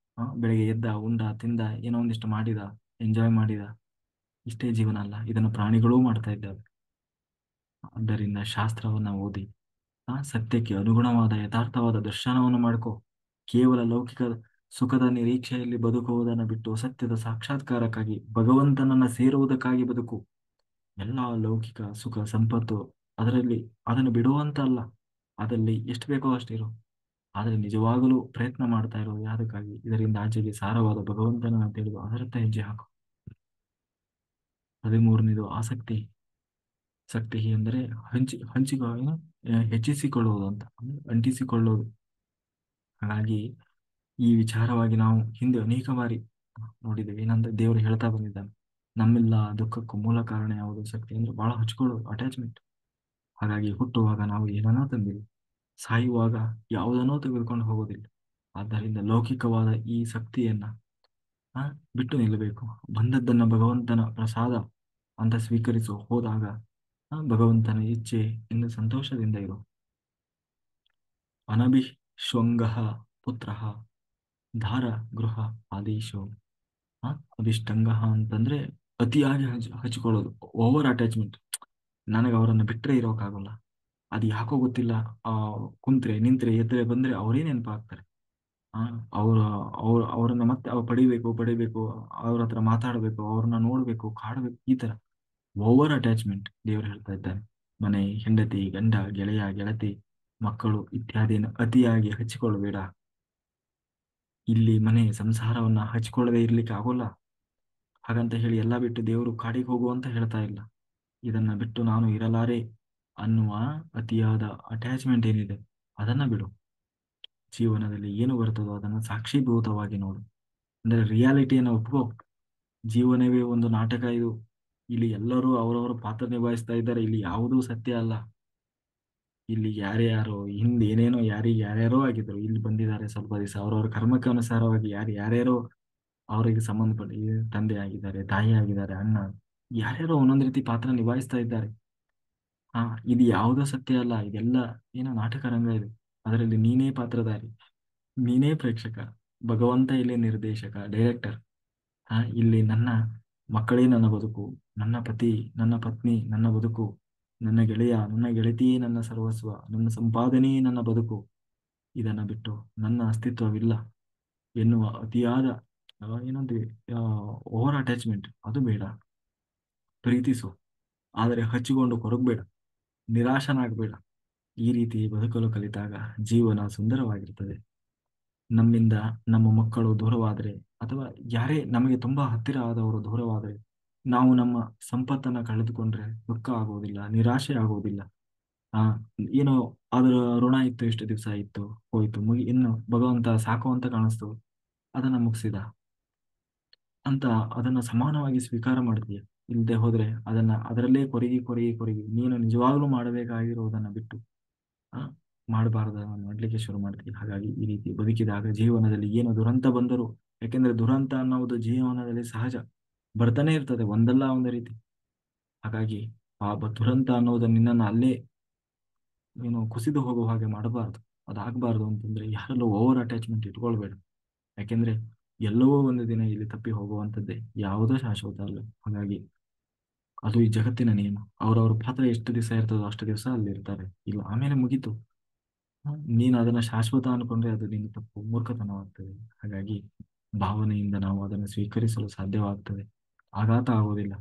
ಬೆಳಗ್ಗೆ ಎದ್ದ, ಉಂಡ, ತಿಂದ, ಏನೋ ಒಂದಿಷ್ಟು ಮಾಡಿದ, ಎಂಜಾಯ್ ಮಾಡಿದ, ಇಷ್ಟೇ ಜೀವನ ಅಲ್ಲ. ಇದನ್ನು ಪ್ರಾಣಿಗಳೂ ಮಾಡ್ತಾ ಇದ್ದಾವೆ. ಆದ್ದರಿಂದ ಶಾಸ್ತ್ರವನ್ನ ಓದಿ ಸತ್ಯಕ್ಕೆ ಅನುಗುಣವಾದ ಯಥಾರ್ಥವಾದ ದರ್ಶನವನ್ನು ಮಾಡ್ಕೋ. ಕೇವಲ ಲೌಕಿಕ ಸುಖದ ನಿರೀಕ್ಷೆಯಲ್ಲಿ ಬದುಕುವುದನ್ನು ಬಿಟ್ಟು ಸತ್ಯದ ಸಾಕ್ಷಾತ್ಕಾರಕ್ಕಾಗಿ ಭಗವಂತನನ್ನ ಸೇರುವುದಕ್ಕಾಗಿ ಬದುಕು. ಎಲ್ಲ ಲೌಕಿಕ ಸುಖ ಸಂಪತ್ತು ಅದನ್ನು ಬಿಡುವಂತ ಅಲ್ಲ. ಅದರಲ್ಲಿ ಎಷ್ಟು ಬೇಕೋ ಅಷ್ಟಿರು. ಆದರೆ ನಿಜವಾಗಲೂ ಪ್ರಯತ್ನ ಮಾಡ್ತಾ ಇರೋ ಯಾವುದಕ್ಕಾಗಿ? ಇದರಿಂದ ಆಚೆಗೆ ಸಾರವಾದ ಭಗವಂತನನ್ನ ತಿಳಿದು ಅದರತ್ತ ಹೆಜ್ಜೆ ಹಾಕು. 13ನೇದು ಆಸಕ್ತಿ. ಶಕ್ತಿ ಎಂದರೆ ಹೆಚ್ಚಿಸಿಕೊಳ್ಳುವುದು ಅಂತ, ಅಂಟಿಸಿಕೊಳ್ಳುವುದು. ಹಾಗಾಗಿ ಈ ವಿಚಾರವಾಗಿ ನಾವು ಹಿಂದೆ ಅನೇಕ ಬಾರಿ ನೋಡಿದ್ದೇವೆ. ಏನಂತ ದೇವರು ಹೇಳ್ತಾ ಬಂದಿದ್ದಾನೆ, ನಮ್ಮೆಲ್ಲ ದುಃಖಕ್ಕೂ ಮೂಲ ಕಾರಣ ಯಾವುದು? ಶಕ್ತಿ. ಅಂದ್ರೆ ಬಹಳ ಹಚ್ಕೊಳ್ಳೋದು, ಅಟ್ಯಾಚ್ಮೆಂಟ್. ಹಾಗಾಗಿ ಹುಟ್ಟುವಾಗ ನಾವು ಏನನ್ನೋ ತಂದಿಲ್ಲ, ಸಾಯುವಾಗ ಯಾವುದನ್ನೋ ತೆಗೆದುಕೊಂಡು ಹೋಗೋದಿಲ್ಲ. ಆದ್ದರಿಂದ ಲೌಕಿಕವಾದ ಈ ಶಕ್ತಿಯನ್ನ ಬಿಟ್ಟು ನಿಲ್ಲಬೇಕು. ಬಂದದ್ದನ್ನ ಭಗವಂತನ ಪ್ರಸಾದ ಅಂತ ಸ್ವೀಕರಿಸು. ಹೋದಾಗ ಭಗವಂತನ ಇಚ್ಛೆ ಎಂದು ಸಂತೋಷದಿಂದ ಇರು. ಅನಭಿಶ್ವಂಗ ಪುತ್ರ ಧಾರ ಗೃಹ ಆದೇಶೋ. ಅಭಿಷ್ಟಂಗ ಅಂತಂದ್ರೆ ಅತಿಯಾಗಿ ಹಚ್ಕೊಳ್ಳೋದು, ಓವರ್ ಅಟ್ಯಾಚ್ಮೆಂಟ್. ನನಗೆ ಅವರನ್ನು ಬಿಟ್ಟರೆ ಇರೋಕ್ಕಾಗಲ್ಲ. ಅದು ಯಾಕೋ ಗೊತ್ತಿಲ್ಲ. ಆ ಕುಂತ್ರೆ ನಿಂತ್ರೆ ಎದ್ರೆ ಬಂದ್ರೆ ಅವರೇ ನೆನಪಾಗ್ತಾರೆ. ಆ ಅವ್ರ ಅವರನ್ನ ಮತ್ತೆ ಪಡಿಬೇಕು ಪಡಿಬೇಕು, ಅವ್ರ ಹತ್ರ ಮಾತಾಡ್ಬೇಕು, ಅವ್ರನ್ನ ನೋಡ್ಬೇಕು, ಕಾಡ್ಬೇಕು, ಈ ತರ ಓವರ್ ಅಟ್ಯಾಚ್ಮೆಂಟ್ ದೇವರು ಹೇಳ್ತಾ ಇದ್ದಾನೆ. ಮನೆ, ಹೆಂಡತಿ, ಗಂಡ, ಗೆಳೆಯ, ಗೆಳತಿ, ಮಕ್ಕಳು ಇತ್ಯಾದಿಯನ್ನು ಅತಿಯಾಗಿ ಹಚ್ಚಿಕೊಳ್ಳಬೇಡ. ಇಲ್ಲಿ ಮನೆ ಸಂಸಾರವನ್ನ ಹಚ್ಕೊಳ್ಳದೆ ಇರ್ಲಿಕ್ಕೆ ಆಗೋಲ್ಲ. ಹಾಗಂತ ಹೇಳಿ ಎಲ್ಲ ಬಿಟ್ಟು ದೇವರು ಕಾಡಿಗೆ ಹೋಗು ಅಂತ ಹೇಳ್ತಾ ಇಲ್ಲ. ಇದನ್ನ ಬಿಟ್ಟು ನಾನು ಇರಲಾರೆ ಅನ್ನುವ ಅತಿಯಾದ ಅಟ್ಯಾಚ್ಮೆಂಟ್ ಏನಿದೆ ಅದನ್ನ ಬಿಡು. ಜೀವನದಲ್ಲಿ ಏನು ಬರ್ತದೋ ಅದನ್ನ ಸಾಕ್ಷೀಭೂತವಾಗಿ ನೋಡು. ಅಂದ್ರೆ ರಿಯಾಲಿಟಿಯನ್ನು ಒಪ್ಕೋ. ಜೀವನವೇ ಒಂದು ನಾಟಕ ಇದು. ಇಲ್ಲಿ ಎಲ್ಲರೂ ಅವರವರ ಪಾತ್ರ ನಿಭಾಯಿಸ್ತಾ ಇದ್ದಾರೆ. ಇಲ್ಲಿ ಯಾವುದೂ ಸತ್ಯ ಅಲ್ಲ. ಇಲ್ಲಿ ಯಾರ್ಯಾರೋ ಹಿಂದೆ ಏನೇನೋ ಯಾರಿಗೆ ಯಾರ್ಯಾರೋ ಆಗಿದ್ರು, ಇಲ್ಲಿ ಬಂದಿದ್ದಾರೆ ಸ್ವಲ್ಪ ದಿವಸ ಅವ್ರವ್ರ ಕರ್ಮಕ್ಕೆ ಅನುಸಾರವಾಗಿ ಯಾರ್ಯಾರೋ ಅವರಿಗೆ ಸಂಬಂಧಪಟ್ಟ ತಂದೆ ಆಗಿದ್ದಾರೆ, ತಾಯಿ ಆಗಿದ್ದಾರೆ, ಅಣ್ಣ, ಯಾರ್ಯಾರೋ ಒಂದೊಂದು ರೀತಿ ಪಾತ್ರ ನಿಭಾಯಿಸ್ತಾ ಇದ್ದಾರೆ. ಹಾ, ಇದು ಯಾವುದೋ ಸತ್ಯ ಅಲ್ಲ. ಇದೆಲ್ಲ ಏನೋ ನಾಟಕ ರಂಗ ಇದೆ. ಅದರಲ್ಲಿ ನೀನೇ ಪಾತ್ರಧಾರಿ, ನೀನೇ ಪ್ರೇಕ್ಷಕ, ಭಗವಂತ ಇಲ್ಲಿ ನಿರ್ದೇಶಕ, ಡೈರೆಕ್ಟರ್. ಇಲ್ಲಿ ನನ್ನ ಮಕ್ಕಳೇ ನನ್ನ ಬದುಕು, ನನ್ನ ಪತಿ, ನನ್ನ ಪತ್ನಿ ನನ್ನ ಬದುಕು, ನನ್ನ ಗೆಳೆಯ, ನನ್ನ ಗೆಳತಿಯೇ ನನ್ನ ಸರ್ವಸ್ವ, ನನ್ನ ಸಂಪಾದನೆಯೇ ನನ್ನ ಬದುಕು. ಇದನ್ನ ಬಿಟ್ಟು ನನ್ನ ಅಸ್ತಿತ್ವವಿಲ್ಲ ಎನ್ನುವ ಅತಿಯಾದ ಏನಂತೀವಿ ಓವರ್ ಅಟ್ಯಾಚ್ಮೆಂಟ್ ಅದು ಬೇಡ. ಪ್ರೀತಿಸು, ಆದರೆ ಹಚ್ಚಿಕೊಂಡು ಕೊರಗಬೇಡ, ನಿರಾಶನಾಗಬೇಡ. ಈ ರೀತಿ ಬದುಕಲು ಕಲಿತಾಗ ಜೀವನ ಸುಂದರವಾಗಿರ್ತದೆ. ನಮ್ಮಿಂದ ನಮ್ಮ ಮಕ್ಕಳು ದೂರವಾದರೆ, ಅಥವಾ ಯಾರೇ ನಮಗೆ ತುಂಬಾ ಹತ್ತಿರ ಆದವರು ದೂರವಾದರೆ, ನಾವು ನಮ್ಮ ಸಂಪತ್ತನ್ನ ಕಳೆದುಕೊಂಡ್ರೆ ದುಃಖ ಆಗುವುದಿಲ್ಲ, ನಿರಾಶೆ ಆಗುವುದಿಲ್ಲ. ಆ ಏನೋ ಅದರ ಋಣ ಇತ್ತು, ಇಷ್ಟು ದಿವಸ ಇತ್ತು, ಹೋಯ್ತು, ಇನ್ನು ಭಗವಂತ ಸಾಕು ಅಂತ ಕಾಣಿಸ್ತು, ಅದನ್ನ ಮುಗಿಸಿದ ಅಂತ ಅದನ್ನ ಸಮಾನವಾಗಿ ಸ್ವೀಕಾರ ಮಾಡ್ತೀಯ. ಇಲ್ಲದೆ ಹೋದ್ರೆ ಅದನ್ನ ಅದರಲ್ಲೇ ಕೊರಗಿ ಕೊರಗಿ ಕೊರಗಿ ನೀನು ನಿಜವಾಗ್ಲೂ ಮಾಡಬೇಕಾಗಿರುವುದನ್ನ ಬಿಟ್ಟು ಆ ಮಾಡಬಾರ್ದನ್ನ ಮಾಡ್ಲಿಕ್ಕೆ ಶುರು ಮಾಡ್ತೀವಿ. ಹಾಗಾಗಿ ಈ ರೀತಿ ಬದುಕಿದಾಗ ಜೀವನದಲ್ಲಿ ಏನು ದುರಂತ ಬಂದರೂ, ಯಾಕೆಂದ್ರೆ ದುರಂತ ಅನ್ನೋದು ಜೀವನದಲ್ಲಿ ಸಹಜ, ಬರ್ತಾನೆ ಇರ್ತದೆ ಒಂದಲ್ಲ ಒಂದು ರೀತಿ. ಹಾಗಾಗಿ ಆ ದುರಂತ ಅನ್ನೋದು ನಿನ್ನನ್ನು ಅಲ್ಲೇ ನೀನು ಕುಸಿದು ಹೋಗುವ ಹಾಗೆ ಮಾಡಬಾರ್ದು. ಅದಾಗಬಾರ್ದು ಅಂತಂದ್ರೆ ಯಾರಲ್ಲೂ ಓವರ್ ಅಟ್ಯಾಚ್ಮೆಂಟ್ ಇಟ್ಕೊಳ್ಬೇಡ. ಯಾಕೆಂದ್ರೆ ಎಲ್ಲವೋ ಒಂದು ದಿನ ಇಲ್ಲಿ ತಪ್ಪಿ ಹೋಗುವಂಥದ್ದೇ, ಯಾವುದೋ ಶಾಶ್ವತ ಅಲ್ಲ. ಹಾಗಾಗಿ ಅದು ಈ ಜಗತ್ತಿನ ನಿಯಮ. ಅವ್ರವ್ರ ಪಾತ್ರ ಎಷ್ಟು ದಿವಸ ಇರ್ತದೋ ಅಷ್ಟು ದಿವಸ ಅಲ್ಲಿ ಇರ್ತಾರೆ, ಇಲ್ಲ ಆಮೇಲೆ ಮುಗೀತು. ನೀನು ಅದನ್ನ ಶಾಶ್ವತ ಅನ್ಕೊಂಡ್ರೆ ಅದು ನಿನ್ನ ತಪ್ಪು, ಮೂರ್ಖತನವಾಗ್ತದೆ. ಹಾಗಾಗಿ ಭಾವನೆಯಿಂದ ನಾವು ಅದನ್ನು ಸ್ವೀಕರಿಸಲು ಸಾಧ್ಯವಾಗ್ತದೆ, ಆಘಾತ ಆಗೋದಿಲ್ಲ.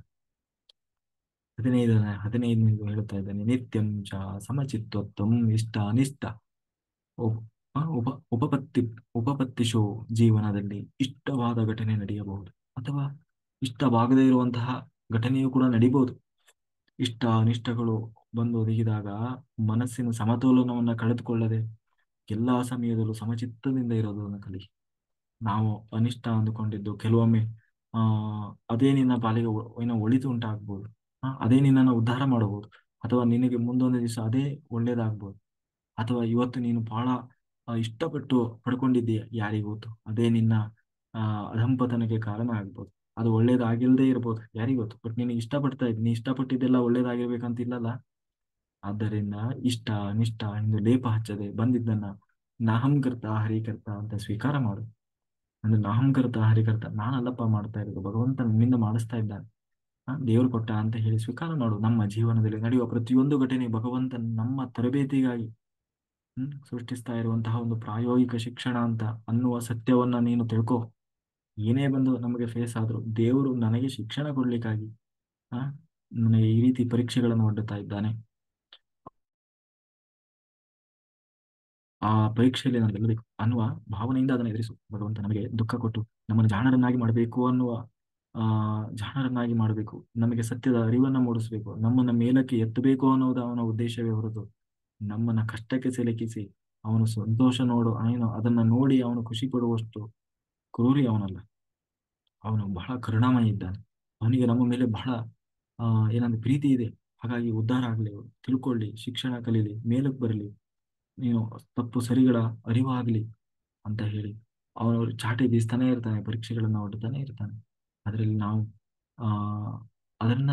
15 ಹೇಳ್ತಾ ಇದ್ದಾನೆ, ನಿತ್ಯಂ ಚ ಸಮಚಿತ್ತತ್ವಂ ಇಷ್ಟ ಅನಿಷ್ಟ ಉಪ ಉಪ ಉಪಪತ್ತಿ ಉಪಪತ್ತಿಶೋ. ಜೀವನದಲ್ಲಿ ಇಷ್ಟವಾದ ಘಟನೆ ನಡೆಯಬಹುದು, ಅಥವಾ ಇಷ್ಟವಾಗದೇ ಇರುವಂತಹ ಘಟನೆಯೂ ಕೂಡ ನಡೀಬಹುದು. ಇಷ್ಟ ಅನಿಷ್ಟಗಳು ಬಂದು ಒದಗಿದಾಗ ಮನಸ್ಸಿನ ಸಮತೋಲನವನ್ನ ಕಳೆದುಕೊಳ್ಳದೆ ಎಲ್ಲಾ ಸಮಯದಲ್ಲೂ ಸಮಚಿತ್ತದಿಂದ ಇರೋದನ್ನ ಕಲಿ. ನಾವು ಅನಿಷ್ಟ ಅಂದುಕೊಂಡಿದ್ದು ಕೆಲವೊಮ್ಮೆ ಆ ಅದೇ ನಿನ್ನ ಪಾಲಿಗೆ ಏನೋ ಒಳಿತು ಉಂಟಾಗ್ಬೋದು. ಅದೇ ನಿನ್ನನ್ನು ಉದ್ಧಾರ ಮಾಡಬಹುದು, ಅಥವಾ ನಿನಗೆ ಮುಂದೊಂದು ದಿವಸ ಅದೇ ಒಳ್ಳೇದಾಗ್ಬೋದು. ಅಥವಾ ಇವತ್ತು ನೀನು ಬಹಳ ಇಷ್ಟಪಟ್ಟು ಪಡ್ಕೊಂಡಿದ್ದೀಯ, ಯಾರಿಗೂ ಗೊತ್ತು, ಅದೇ ನಿನ್ನ ಆ ಅಧಂಪತನಕ್ಕೆ ಕಾರಣ ಆಗ್ಬೋದು. ಅದು ಒಳ್ಳೇದಾಗಿಲ್ದೇ ಇರ್ಬೋದು, ಯಾರಿಗೂ ಗೊತ್ತು. ಬಟ್ ನೀನು ಇಷ್ಟಪಡ್ತಾ ಇದ್ದೀನಿ, ನೀ ಇಷ್ಟಪಟ್ಟಿದ್ದೆಲ್ಲ ಒಳ್ಳೇದಾಗಿರ್ಬೇಕಂತ ಇಲ್ಲಲ್ಲ. ಆದ್ದರಿಂದ ಇಷ್ಟ ಅನಿಷ್ಟ ಎಂದು ಲೇಪ ಹಚ್ಚದೆ ಬಂದಿದ್ದನ್ನ ನಾಹಂಕರ್ತ ಹರಿಕರ್ತ ಅಂತ ಸ್ವೀಕಾರ ಮಾಡು. ಅಂದ್ರೆ ನಾಹಂಕರ್ತ ಹರಿಕರ್ತ, ನಾನಲ್ಲಪ್ಪ ಮಾಡ್ತಾ ಇರೋದು, ಭಗವಂತ ನನ್ನಿಂದ ಮಾಡಿಸ್ತಾ ಇದ್ದಾನೆ, ದೇವರು ಕೊಟ್ಟ ಅಂತ ಹೇಳಿ ಸ್ವೀಕಾರ ಮಾಡು. ನಮ್ಮ ಜೀವನದಲ್ಲಿ ನಡೆಯುವ ಪ್ರತಿಯೊಂದು ಘಟನೆ ಭಗವಂತ ನಮ್ಮ ತರಬೇತಿಗಾಗಿ ಸೃಷ್ಟಿಸ್ತಾ ಇರುವಂತಹ ಒಂದು ಪ್ರಾಯೋಗಿಕ ಶಿಕ್ಷಣ ಅಂತ ಅನ್ನುವ ಸತ್ಯವನ್ನ ನೀನು ತಿಳ್ಕೊ. ಏನೇ ಬಂದು ನಮಗೆ ಫೇಸ್ ಆದ್ರೂ ದೇವರು ನನಗೆ ಶಿಕ್ಷಣ ಕೊಡ್ಲಿಕ್ಕಾಗಿ ಆ ನನಗೆ ಈ ರೀತಿ ಪರೀಕ್ಷೆಗಳನ್ನು ಒಡ್ಡುತ್ತಾ ಇದ್ದಾನೆ. ಆ ಪರೀಕ್ಷೆಯಲ್ಲಿ ನಾನು ಗೆಲ್ಲಬೇಕು ಅನ್ನುವ ಭಾವನೆಯಿಂದ ಅದನ್ನು ಎದುರಿಸು. ಭಗವಂತ ನಮಗೆ ದುಃಖ ಕೊಟ್ಟು ನಮ್ಮನ್ನು ಜಾಣರನ್ನಾಗಿ ಮಾಡಬೇಕು ಅನ್ನುವ ಜಾಣರನ್ನಾಗಿ ಮಾಡಬೇಕು, ನಮಗೆ ಸತ್ಯದ ಅರಿವನ್ನ ಮೂಡಿಸಬೇಕು, ನಮ್ಮನ್ನ ಮೇಲಕ್ಕೆ ಎತ್ತಬೇಕು ಅನ್ನೋದು ಅವನ ಉದ್ದೇಶವೇ ಹೊರತು ನಮ್ಮನ್ನ ಕಷ್ಟಕ್ಕೆ ಸಿಲುಕಿಸಿ ಅವನು ಸಂತೋಷ ಅದನ್ನ ನೋಡಿ ಅವನು ಖುಷಿ ಪಡುವಷ್ಟು ಕ್ರೂರಿ ಅವನಲ್ಲ. ಅವನು ಬಹಳ ಕರುಣಾಮಯಿ ಇದ್ದಾನೆ. ಅವನಿಗೆ ನಮ್ಮ ಮೇಲೆ ಬಹಳ ಏನಂದ್ರೆ ಪ್ರೀತಿ ಇದೆ. ಹಾಗಾಗಿ ಉದ್ಧಾರ ಆಗ್ಲಿ, ಅವರು ತಿಳ್ಕೊಳ್ಳಿ, ಶಿಕ್ಷಣ ಕಲೀಲಿ, ಮೇಲಕ್ಕೆ ಬರಲಿ, ನೀನು ತಪ್ಪು ಸರಿಗಳ ಅರಿವಾಗ್ಲಿ ಅಂತ ಹೇಳಿ ಅವನು ಚಾಟಿ ಬೀಸ್ತಾನೆ ಇರ್ತಾನೆ, ಪರೀಕ್ಷೆಗಳನ್ನ ಒಡ್ತಾನೆ ಇರ್ತಾನೆ. ಅದರಲ್ಲಿ ನಾವು ಆ ಅದನ್ನ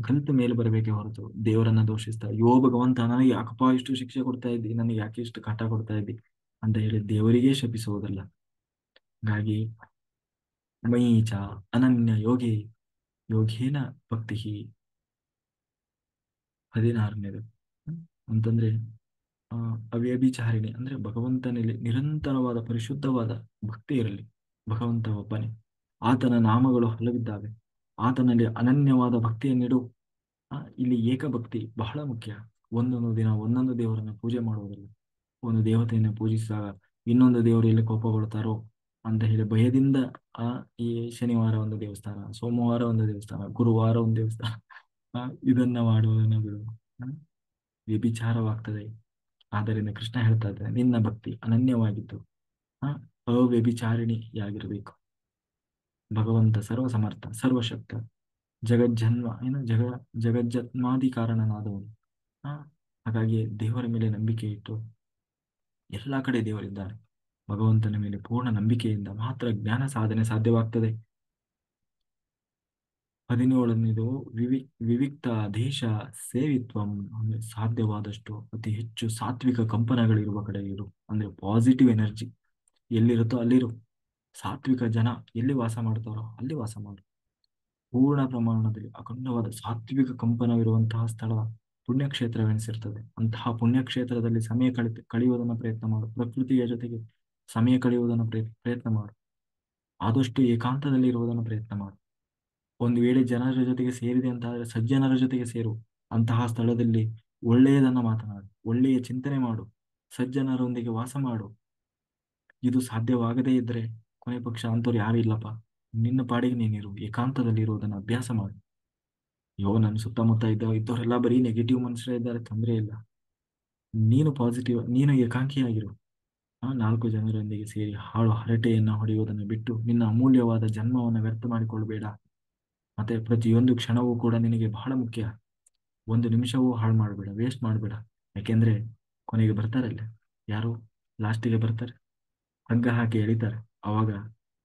ಕಲಿತ ಮೇಲೆ ಬರಬೇಕೇ ಹೊರತು ದೇವರನ್ನ ದೋಷಿಸ್ತಾ, ಯೋ ಭಗವಂತ ನನಗೆ ಯಾಕಪ್ಪ ಇಷ್ಟು ಶಿಕ್ಷೆ ಕೊಡ್ತಾ ಇದ್ದಿ, ನನಗೆ ಯಾಕೆ ಇಷ್ಟು ಕಾಟ ಕೊಡ್ತಾ ಇದ್ದಿ ಅಂತ ಹೇಳಿ ದೇವರಿಗೆ ಶಪಿಸುವುದಲ್ಲ. ಹಾಗಾಗಿ ಮೈಚ ಅನನ್ಯ ಯೋಗಿ ಯೋಗೇನ ಭಕ್ತಿ 16ನೇದು. ಅಂತಂದ್ರೆ ಆ ಅವ್ಯಭಿಚಾರಿಣಿ ಅಂದ್ರೆ ಭಗವಂತನಲ್ಲಿ ನಿರಂತರವಾದ ಪರಿಶುದ್ಧವಾದ ಭಕ್ತಿ ಇರಲಿ. ಭಗವಂತ ಒಬ್ಬನೇ, ಆತನ ನಾಮಗಳು ಹಲವಿದ್ದಾವೆ, ಆತನಲ್ಲಿ ಅನನ್ಯವಾದ ಭಕ್ತಿಯನ್ನಿಡು. ಇಲ್ಲಿ ಏಕಭಕ್ತಿ ಬಹಳ ಮುಖ್ಯ. ಒಂದೊಂದು ದಿನ ಒಂದೊಂದು ದೇವರನ್ನು ಪೂಜೆ ಮಾಡುವುದಿಲ್ಲ. ಒಂದು ದೇವತೆಯನ್ನು ಪೂಜಿಸಿದಾಗ ಇನ್ನೊಂದು ದೇವರು ಎಲ್ಲಿ ಕೋಪಗೊಳ್ತಾರೋ ಅಂತ ಹೇಳಿ ಭಯದಿಂದ ಆ ಈ ಶನಿವಾರ ಒಂದು ದೇವಸ್ಥಾನ, ಸೋಮವಾರ ಒಂದು ದೇವಸ್ಥಾನ, ಗುರುವಾರ ಒಂದು ದೇವಸ್ಥಾನ, ಇದನ್ನ ಮಾಡುವುದನ್ನು ಬಿಡು. ಆ, ವ್ಯಭಿಚಾರವಾಗ್ತದೆ. ಆದ್ದರಿಂದ ಕೃಷ್ಣ ಹೇಳ್ತಾ ಇದ್ದಾನೆ, ನಿನ್ನ ಭಕ್ತಿ ಅನನ್ಯವಾಗಿದ್ದು ಆ ಅವ್ಯಭಿಚಾರಿಣಿಯಾಗಿರ್ಬೇಕು. ಭಗವಂತ ಸರ್ವಸಮರ್ಥ ಸರ್ವಶಕ್ತ, ಜಗಜ್ಜನ್ಮ ಏನು ಜಗಜ್ಜನ್ಮಾದಿ ಕಾರಣನಾದವನು. ಆ ಹಾಗಾಗಿ ದೇವರ ಮೇಲೆ ನಂಬಿಕೆ ಇಟ್ಟು, ಎಲ್ಲಾ ಕಡೆ ದೇವರಿದ್ದಾನೆ, ಭಗವಂತನ ಮೇಲೆ ಪೂರ್ಣ ನಂಬಿಕೆಯಿಂದ ಮಾತ್ರ ಜ್ಞಾನ ಸಾಧನೆ ಸಾಧ್ಯವಾಗ್ತದೆ. 17ನೇದು ವಿವಿಕ್ತ ದೇಶ ಸೇವಿತ್ವಂ ಅಂದ್ರೆ ಸಾಧ್ಯವಾದಷ್ಟು ಅತಿ ಹೆಚ್ಚು ಸಾತ್ವಿಕ ಕಂಪನಗಳಿರುವ ಕಡೆ ಇರು. ಅಂದ್ರೆ ಪಾಸಿಟಿವ್ ಎನರ್ಜಿ ಎಲ್ಲಿರುತ್ತೋ ಅಲ್ಲಿರು. ಸಾತ್ವಿಕ ಜನ ಎಲ್ಲಿ ವಾಸ ಮಾಡ್ತಾರೋ ಅಲ್ಲಿ ವಾಸ ಮಾಡು. ಪೂರ್ಣ ಪ್ರಮಾಣದಲ್ಲಿ ಅಖಂಡವಾದ ಸಾತ್ವಿಕ ಕಂಪನವಿರುವಂತಹ ಸ್ಥಳ ಪುಣ್ಯಕ್ಷೇತ್ರವೆನಿಸಿರ್ತದೆ. ಅಂತಹ ಪುಣ್ಯಕ್ಷೇತ್ರದಲ್ಲಿ ಸಮಯ ಕಳೆಯುವುದನ್ನು ಪ್ರಯತ್ನ ಮಾಡು. ಪ್ರಕೃತಿಯ ಜೊತೆಗೆ ಸಮಯ ಕಳೆಯುವುದನ್ನು ಪ್ರಯತ್ನ ಮಾಡು. ಆದಷ್ಟು ಏಕಾಂತದಲ್ಲಿ ಇರುವುದನ್ನು ಪ್ರಯತ್ನ ಮಾಡು. ಒಂದು ವೇಳೆ ಜನರ ಜೊತೆಗೆ ಸೇರಿದೆ ಅಂತಾದರೆ ಸಜ್ಜನರ ಜೊತೆಗೆ ಸೇರು. ಅಂತಹ ಸ್ಥಳದಲ್ಲಿ ಒಳ್ಳೆಯದನ್ನ ಮಾತನಾಡು, ಒಳ್ಳೆಯ ಚಿಂತನೆ ಮಾಡು, ಸಜ್ಜನರೊಂದಿಗೆ ವಾಸ ಮಾಡು. ಇದು ಸಾಧ್ಯವಾಗದೇ ಇದ್ರೆ ಕೊನೆ ಪಕ್ಷ ಅಂತವ್ರು ಯಾರು ಇಲ್ಲಪ್ಪ, ನಿನ್ನ ಪಾಡಿಗೆ ನೀನಿರು, ಏಕಾಂತದಲ್ಲಿ ಇರುವುದನ್ನು ಅಭ್ಯಾಸ ಮಾಡು. ಅಯ್ಯೋ ನನ್ನ ಸುತ್ತಮುತ್ತ ಇದ್ದವರೆಲ್ಲ ಬರೀ ನೆಗೆಟಿವ್ ಮನುಷ್ಯರೇ ಇದ್ದಾರೆ, ತೊಂದರೆ ಇಲ್ಲ, ನೀನು ಪಾಸಿಟಿವ್, ನೀನು ಏಕಾಂಕಿಯಾಗಿರು. ನಾಲ್ಕು ಜನರೊಂದಿಗೆ ಸೇರಿ ಹಾಳು ಹರಟೆಯನ್ನ ಹೊಡೆಯುವುದನ್ನು ಬಿಟ್ಟು ನಿನ್ನ ಅಮೂಲ್ಯವಾದ ಜನ್ಮವನ್ನು ವ್ಯರ್ಥ ಮಾಡಿಕೊಳ್ಳಬೇಡ. ಮತ್ತೆ ಪ್ರತಿಯೊಂದು ಕ್ಷಣವೂ ಕೂಡ ನಿನಗೆ ಬಹಳ ಮುಖ್ಯ. ಒಂದು ನಿಮಿಷವೂ ಹಾಳು ಮಾಡಬೇಡ, ವೇಸ್ಟ್ ಮಾಡಬೇಡ. ಯಾಕೆಂದ್ರೆ ಕೊನೆಗೆ ಬರ್ತಾರಲ್ಲ ಯಾರು, ಲಾಸ್ಟಿಗೆ ಬರ್ತಾರೆ, ಹಗ್ಗ ಹಾಕಿ ಎಳಿತಾರೆ. ಅವಾಗ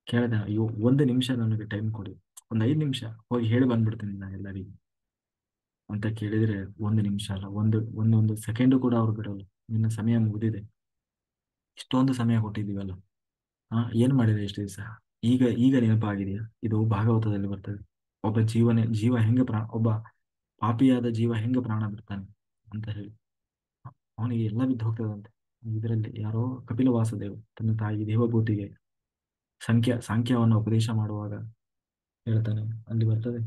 ಕೇಳಿದ, ಅಯ್ಯೋ 1 ನಿಮಿಷ ನನಗೆ ಟೈಮ್ ಕೊಡಿ, ಒಂದು 5 ನಿಮಿಷ ಹೋಗಿ ಹೇಳಿ ಬಂದ್ಬಿಡ್ತೀನಿ ನಾನು ಎಲ್ಲರಿಗೂ ಅಂತ ಕೇಳಿದ್ರೆ, 1 ನಿಮಿಷ ಅಲ್ಲ, ಒಂದೊಂದು ಸೆಕೆಂಡು ಕೂಡ ಅವ್ರು ಬಿಡೋಲ್ಲ. ನಿನ್ನ ಸಮಯ ಮುಗಿದಿದೆ, ಇಷ್ಟೊಂದು ಸಮಯ ಕೊಟ್ಟಿದ್ದೀವಲ್ಲ, ಏನ್ ಮಾಡಿದೆ ಇಷ್ಟು ದಿವಸ, ಈಗ ಈಗ ನೆನಪಾಗಿದೆಯಾ? ಇದು ಭಾಗವತದಲ್ಲಿ ಬರ್ತದೆ. ಒಬ್ಬ ಜೀವ ಹೆಂಗೆ ಒಬ್ಬ ಪಾಪಿಯಾದ ಜೀವ ಹೆಂಗೆ ಪ್ರಾಣ ಬಿಡ್ತಾನೆ ಅಂತ ಹೇಳಿ. ಅವನಿಗೆ ಎಲ್ಲ ಬಿದ್ದು ಹೋಗ್ತದಂತೆ. ಇದರಲ್ಲಿ ಯಾರೋ ಕಪಿಲ ವಾಸುದೇವ ತನ್ನ ತಾಯಿ ದೇವಭೂತಿಗೆ ಸಾಂಖ್ಯವನ್ನು ಉಪದೇಶ ಮಾಡುವಾಗ ಹೇಳ್ತಾನೆ, ಅಲ್ಲಿ ಬರ್ತದೆ,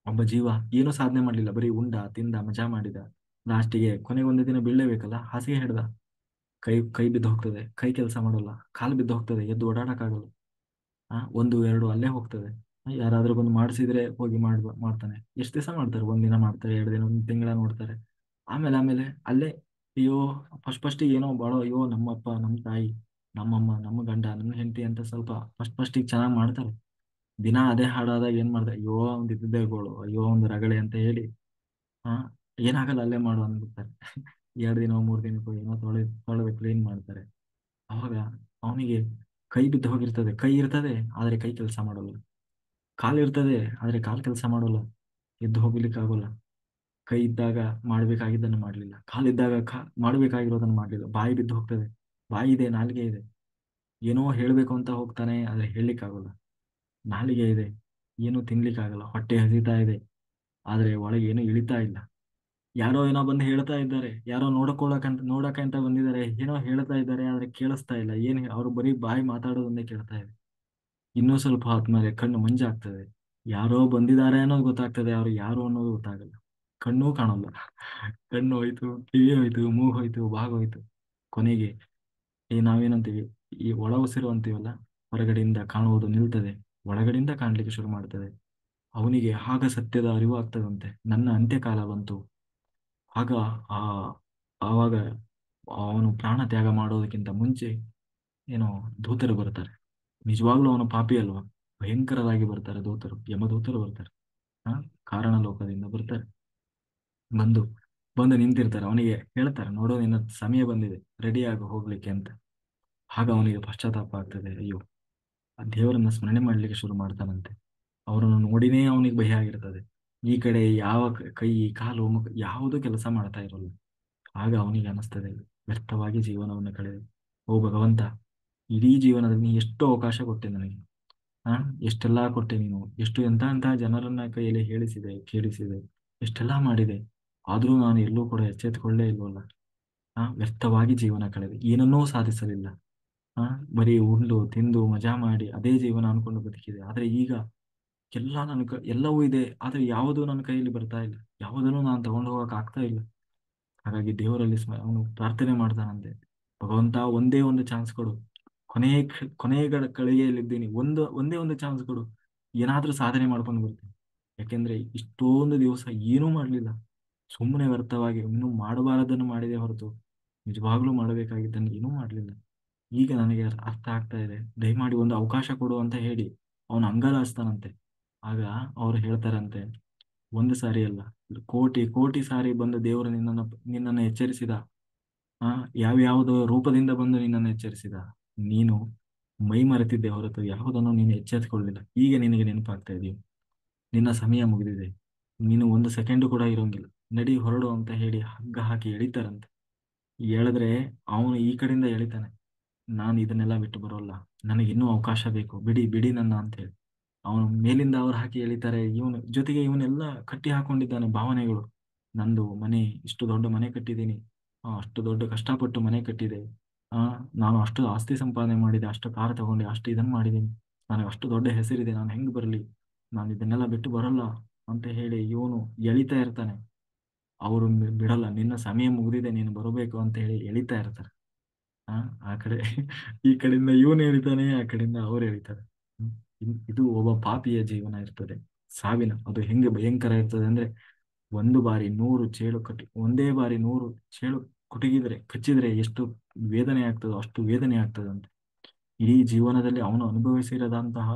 ಒಬ್ಬ ಜೀವ ಏನೂ ಸಾಧನೆ ಮಾಡಲಿಲ್ಲ, ಬರೀ ಉಂಡ ತಿಂದ ಮಜಾ ಮಾಡಿದ, ಲಾಸ್ಟಿಗೆ ಕೊನೆಗೊಂದು ದಿನ ಬೀಳಲೇಬೇಕಲ್ಲ, ಹಾಸಿಗೆ ಹಿಡ್ದ, ಕೈ ಬಿದ್ದು ಹೋಗ್ತದೆ, ಕೈ ಕೆಲಸ ಮಾಡಲ್ಲ, ಕಾಲು ಬಿದ್ದು ಹೋಗ್ತದೆ, ಎದ್ದು ಓಡಾಡಕ್ಕಾಗಲ್ಲ. ಒಂದು ಎರಡು ಅಲ್ಲೇ ಹೋಗ್ತದೆ. ಯಾರಾದ್ರೂ ಬಂದು ಮಾಡಿಸಿದ್ರೆ ಹೋಗಿ ಮಾಡ್ತಾನೆ. ಎಷ್ಟು ದಿವಸ ಮಾಡ್ತಾರೆ? 1 ದಿನ ಮಾಡ್ತಾರೆ, 2 ದಿನ, 1 ತಿಂಗಳ ನೋಡ್ತಾರೆ. ಆಮೇಲೆ ಅಲ್ಲೇ ಅಯ್ಯೋ, ಫಸ್ಟಿಗೆ ಏನೋ ಬಾಳೋ, ಅಯ್ಯೋ ನಮ್ಮಪ್ಪ ನಮ್ಮ ತಾಯಿ ನಮ್ಮಮ್ಮ ನಮ್ಮ ಗಂಡ ನನ್ನ ಹೆಂಡತಿ ಅಂತ ಸ್ವಲ್ಪ ಫಸ್ಟಿಗೆ ಚೆನ್ನಾಗಿ ಮಾಡ್ತಾರೆ. ದಿನ ಅದೇ ಹಾಡಾದಾಗ ಏನ್ ಮಾಡ್ತಾರೆ, ಅಯ್ಯೋ ಒಂದು ಇದ್ದಿದ್ದೇ ಗೋಳು, ಅಯ್ಯೋ ಒಂದು ರಗಳೆ ಅಂತ ಹೇಳಿ ಆ ಏನಾಗಲ್ಲ ಅಲ್ಲೇ ಮಾಡು ಅಂದ್ಬಿಡ್ತಾರೆ. 2 ದಿನ 3 ದಿನಕ್ಕೂ ಏನೋ ತೊಳೆದು ಕ್ಲೀನ್ ಮಾಡ್ತಾರೆ. ಅವಾಗ ಅವನಿಗೆ ಕೈ ಬಿದ್ದು ಹೋಗಿರ್ತದೆ, ಕೈ ಇರ್ತದೆ ಆದ್ರೆ ಕೈ ಕೆಲಸ ಮಾಡೋಲ್ಲ, ಕಾಲು ಇರ್ತದೆ ಆದ್ರೆ ಕಾಲು ಕೆಲಸ ಮಾಡೋಲ್ಲ, ಎದ್ದು ಹೋಗ್ಲಿಕ್ಕೆ ಆಗೋಲ್ಲ. ಕೈ ಇದ್ದಾಗ ಮಾಡ್ಬೇಕಾಗಿದ್ದನ್ನು ಮಾಡ್ಲಿಲ್ಲ, ಕಾಲಿದ್ದಾಗ ಮಾಡ್ಬೇಕಾಗಿರೋದನ್ನ ಮಾಡ್ಲಿಲ್ಲ, ಬಾಯಿ ಬಿದ್ದು ಹೋಗ್ತದೆ, ಬಾಯಿ ಇದೆ, ನಾಲಿಗೆ ಇದೆ, ಏನೋ ಹೇಳ್ಬೇಕು ಅಂತ ಹೋಗ್ತಾನೆ ಆದ್ರೆ ಹೇಳಲಿಕ್ಕಾಗಲ್ಲ. ನಾಲಿಗೆ ಇದೆ, ಏನೂ ತಿನ್ಲಿಕ್ಕಾಗಲ್ಲ, ಹೊಟ್ಟೆ ಹಸಿತಾ ಇದೆ ಆದ್ರೆ ಒಳಗೆ ಏನೂ ಇಳಿತಾ ಇಲ್ಲ. ಯಾರೋ ಏನೋ ಬಂದು ಹೇಳ್ತಾ ಇದ್ದಾರೆ, ಯಾರೋ ನೋಡಕ್ಕಂತ ಬಂದಿದ್ದಾರೆ, ಏನೋ ಹೇಳ್ತಾ ಇದ್ದಾರೆ ಆದ್ರೆ ಕೇಳಿಸ್ತಾ ಇಲ್ಲ. ಅವ್ರು ಬರೀ ಬಾಯಿ ಮಾತಾಡೋದನ್ನೇ ಕೇಳ್ತಾ ಇದೆ. ಇನ್ನೂ ಸ್ವಲ್ಪ ಆದ್ಮೇಲೆ ಕಣ್ಣು ಮಂಜಾಗ್ತದೆ, ಯಾರೋ ಬಂದಿದ್ದಾರೆ ಅನ್ನೋದು ಗೊತ್ತಾಗ್ತದೆ, ಅವ್ರು ಯಾರು ಅನ್ನೋದು ಗೊತ್ತಾಗಲ್ಲ, ಕಣ್ಣೂ ಕಾಣಲ್ಲ. ಕಣ್ಣು ಹೋಯ್ತು, ಕಿವಿ ಹೋಯ್ತು, ಮೂಗು ಹೋಯ್ತು, ಬಾಗೋಯ್ತು. ಕೊನೆಗೆ ನಾವೇನಂತೀವಿ, ಈ ಒಳ ಉಸಿರು ಅಂತೀವಲ್ಲ, ಹೊರಗಡೆಯಿಂದ ಕಾಣುವುದು ನಿಲ್ತದೆ, ಒಳಗಡೆಯಿಂದ ಕಾಣ್ಲಿಕ್ಕೆ ಶುರು ಮಾಡ್ತದೆ. ಅವನಿಗೆ ಆಗ ಸತ್ಯದ ಅರಿವು ಆಗ್ತದಂತೆ, ನನ್ನ ಅಂತ್ಯಕಾಲ ಬಂತು. ಆಗ ಆ ಆವಾಗ ಅವನು ಪ್ರಾಣ ತ್ಯಾಗ ಮಾಡೋದಕ್ಕಿಂತ ಮುಂಚೆ ಏನೋ ದೂತರು ಬರ್ತಾರೆ. ನಿಜವಾಗ್ಲೂ ಅವನು ಪಾಪಿ ಅಲ್ವಾ? ಭಯಂಕರರಾಗಿ ಬರ್ತಾರೆ ದೂತರು, ಯಮದೂತರು ಬರ್ತಾರೆ. ಆ ಕಾರಣ ಲೋಕದಿಂದ ಬರ್ತಾರೆ. ಬಂದು ಬಂದು ನಿಂತಿರ್ತಾರೆ, ಅವನಿಗೆ ಹೇಳ್ತಾರೆ, ನೋಡೋ ನಿನ್ನ ಸಮಯ ಬಂದಿದೆ, ರೆಡಿ ಆಗಿ ಹೋಗ್ಲಿಕ್ಕೆ ಅಂತ. ಆಗ ಅವನಿಗೆ ಪಶ್ಚಾತ್ತಾಪ ಆಗ್ತದೆ, ಅಯ್ಯೋ, ಆ ದೇವರನ್ನ ಸ್ಮರಣೆ ಮಾಡ್ಲಿಕ್ಕೆ ಶುರು ಮಾಡ್ತಾನಂತೆ. ಅವರನ್ನು ನೋಡಿನೇ ಅವನಿಗೆ ಭಯ ಆಗಿರ್ತದೆ. ಈ ಕಡೆ ಯಾವ ಕೈ ಕಾಲು ಮುಖ ಯಾವುದೂ ಕೆಲಸ ಮಾಡ್ತಾ ಇರೋಲ್ಲ. ಆಗ ಅವನಿಗೆ ಅನಿಸ್ತದೆ, ವ್ಯರ್ಥವಾಗಿ ಜೀವನವನ್ನು ಕಳೆದೆ. ಓ ಭಗವಂತ, ಇಡೀ ಜೀವನದಲ್ಲಿ ನೀ ಎಷ್ಟು ಅವಕಾಶ ಕೊಟ್ಟೆ ನನಗೆ, ಆ ಎಷ್ಟೆಲ್ಲಾ ಕೊಟ್ಟೆ ನೀನು, ಎಷ್ಟು ಎಂತ ಎಂತ ಜನರನ್ನ ಕೈಯಲ್ಲಿ ಹೇಳಿಸಿದೆ ಕೇಳಿಸಿದೆ, ಎಷ್ಟೆಲ್ಲಾ ಮಾಡಿದೆ. ಆದ್ರೂ ನಾನು ಎಲ್ಲೂ ಕೂಡ ಎಚ್ಚೆತ್ತುಕೊಳ್ಳೇ ಇಲ್ವಲ್ಲ. ವ್ಯರ್ಥವಾಗಿ ಜೀವನ ಕಳೆದೆ, ಏನನ್ನೂ ಸಾಧಿಸಲಿಲ್ಲ. ಆ ಬರೀ ಉಂಡು ತಿಂದು ಮಜಾ ಮಾಡಿ ಅದೇ ಜೀವನ ಅನ್ಕೊಂಡು ಬದುಕಿದೆ. ಆದ್ರೆ ಈಗ ಎಲ್ಲ ಎಲ್ಲವೂ ಇದೆ, ಆದ್ರೆ ಯಾವುದೂ ನನ್ನ ಕೈಯಲ್ಲಿ ಬರ್ತಾ ಇಲ್ಲ, ಯಾವುದನ್ನು ನಾನು ತಗೊಂಡು ಹೋಗಕ್ ಆಗ್ತಾ ಇಲ್ಲ. ಹಾಗಾಗಿ ದೇವರಲ್ಲಿ ಅವನು ಪ್ರಾರ್ಥನೆ ಮಾಡ್ತಾನಂತೆ, ಭಗವಂತ ಒಂದೇ ಒಂದು ಚಾನ್ಸ್ ಕೊಡು, ಕೊನೆಯ ಗಳಿಗೆಯಲ್ಲಿದ್ದೀನಿ, ಒಂದೇ ಒಂದು ಚಾನ್ಸ್ ಕೊಡು, ಏನಾದ್ರೂ ಸಾಧನೆ ಮಾಡ್ಕೊಂಡು ಬರ್ತೀನಿ. ಯಾಕೆಂದ್ರೆ ಇಷ್ಟೊಂದು ದಿವಸ ಏನೂ ಮಾಡ್ಲಿಲ್ಲ, ಸುಮ್ಮನೆ ವ್ಯರ್ಥವಾಗಿ ಇನ್ನೂ ಮಾಡಬಾರದನ್ನು ಮಾಡಿದೆ ಹೊರತು ನಿಜವಾಗ್ಲೂ ಮಾಡಬೇಕಾಗಿದ್ದನ್ನು ಏನೂ ಮಾಡ್ಲಿಲ್ಲ. ಈಗ ನನಗೆ ಅರ್ಥ ಆಗ್ತಾ ಇದೆ, ದಯಮಾಡಿ ಒಂದು ಅವಕಾಶ ಕೊಡು ಅಂತ ಹೇಳಿ ಅವನು ಅಂಗಲಾಚ್ತಾನಂತೆ. ಆಗ ಅವ್ರು ಹೇಳ್ತಾರಂತೆ, ಒಂದು ಸಾರಿ ಅಲ್ಲ, ಕೋಟಿ ಕೋಟಿ ಸಾರಿ ಬಂದು ದೇವರು ನಿನ್ನನ್ನು ಎಚ್ಚರಿಸಿದ. ಆ ಯಾವ್ಯಾವುದೋ ರೂಪದಿಂದ ಬಂದು ನಿನ್ನನ್ನು ಎಚ್ಚರಿಸಿದ. ನೀನು ಮೈ ಮರೆತಿದ್ದೆ ಹೊರತು ಯಾವುದನ್ನು ನೀನು ಎಚ್ಚೆತ್ತುಕೊಳ್ಳಿಲ್ಲ. ಈಗ ನಿನಗೆ ನೆನಪಾಗ್ತಾ ಇದೆಯೋ, ನಿನ್ನ ಸಮಯ ಮುಗಿದಿದೆ, ನೀನು ಒಂದು ಸೆಕೆಂಡ್ ಕೂಡ ಇರೋಂಗಿಲ್ಲ, ನಡಿ ಹೊರಡು ಅಂತ ಹೇಳಿ ಹಗ್ಗ ಹಾಕಿ ಎಳಿತಾರಂತೆ. ಎಳೆದ್ರೆ ಅವನು ಈ ಕಡೆಯಿಂದ ಎಳಿತಾನೆ, ನಾನು ಇದನ್ನೆಲ್ಲ ಬಿಟ್ಟು ಬರೋಲ್ಲ, ನನಗೆ ಇನ್ನೂ ಅವಕಾಶ ಬೇಕು, ಬಿಡಿ ಬಿಡಿ ನನ್ನ ಅಂತ ಹೇಳಿ. ಅವನು ಮೇಲಿಂದ ಅವ್ರು ಹಾಕಿ ಎಳಿತಾರೆ. ಇವನು ಜೊತೆಗೆ ಇವನೆಲ್ಲ ಕಟ್ಟಿ ಹಾಕೊಂಡಿದ್ದಾನೆ ಭಾವನೆಗಳು. ನಂದು ಮನೆ, ಇಷ್ಟು ದೊಡ್ಡ ಮನೆ ಕಟ್ಟಿದ್ದೀನಿ, ಅಷ್ಟು ದೊಡ್ಡ ಕಷ್ಟಪಟ್ಟು ಮನೆ ಕಟ್ಟಿದೆ, ಆ ನಾನು ಅಷ್ಟು ಆಸ್ತಿ ಸಂಪಾದನೆ ಮಾಡಿದೆ, ಅಷ್ಟು ಕಾರ್ ತಗೊಂಡೆ, ಅಷ್ಟು ಇದನ್ನ ಮಾಡಿದ್ದೀನಿ, ನನಗೆ ಅಷ್ಟು ದೊಡ್ಡ ಹೆಸರಿದೆ, ನಾನು ಹೆಂಗ್ ಬರಲಿ, ನಾನು ಇದನ್ನೆಲ್ಲ ಬಿಟ್ಟು ಬರಲ್ಲ ಅಂತ ಹೇಳಿ ಇವನು ಎಳಿತಾ ಇರ್ತಾನೆ. ಅವರು ಬಿಡಲ್ಲ, ನಿನ್ನ ಸಮಯ ಮುಗಿದಿದೆ, ನೀನು ಬರಬೇಕು ಅಂತ ಹೇಳಿ ಎಳಿತಾ ಇರ್ತಾರೆ. ಆ ಆ ಕಡೆ ಈ ಕಡೆಯಿಂದ ಇವನು ಎಳಿತಾನೆ, ಆ ಕಡೆಯಿಂದ ಅವ್ರು ಎಳಿತಾರೆ. ಇದು ಒಬ್ಬ ಪಾಪಿಯ ಜೀವನ ಇರ್ತದೆ. ಸಾವಿನ ಅದು ಹೆಂಗೆ ಭಯಂಕರ ಇರ್ತದೆ ಅಂದ್ರೆ, ಒಂದು ಬಾರಿ 100 ಚೇಳು ಒಂದೇ ಬಾರಿ 100 ಚೇಳು ಕಚ್ಚಿದ್ರೆ ಎಷ್ಟು ವೇದನೆ ಆಗ್ತದೋ ಅಷ್ಟು ವೇದನೆ ಆಗ್ತದೆ ಅಂತ. ಇಡೀ ಜೀವನದಲ್ಲಿ ಅವನು ಅನುಭವಿಸಿರದಂತಹ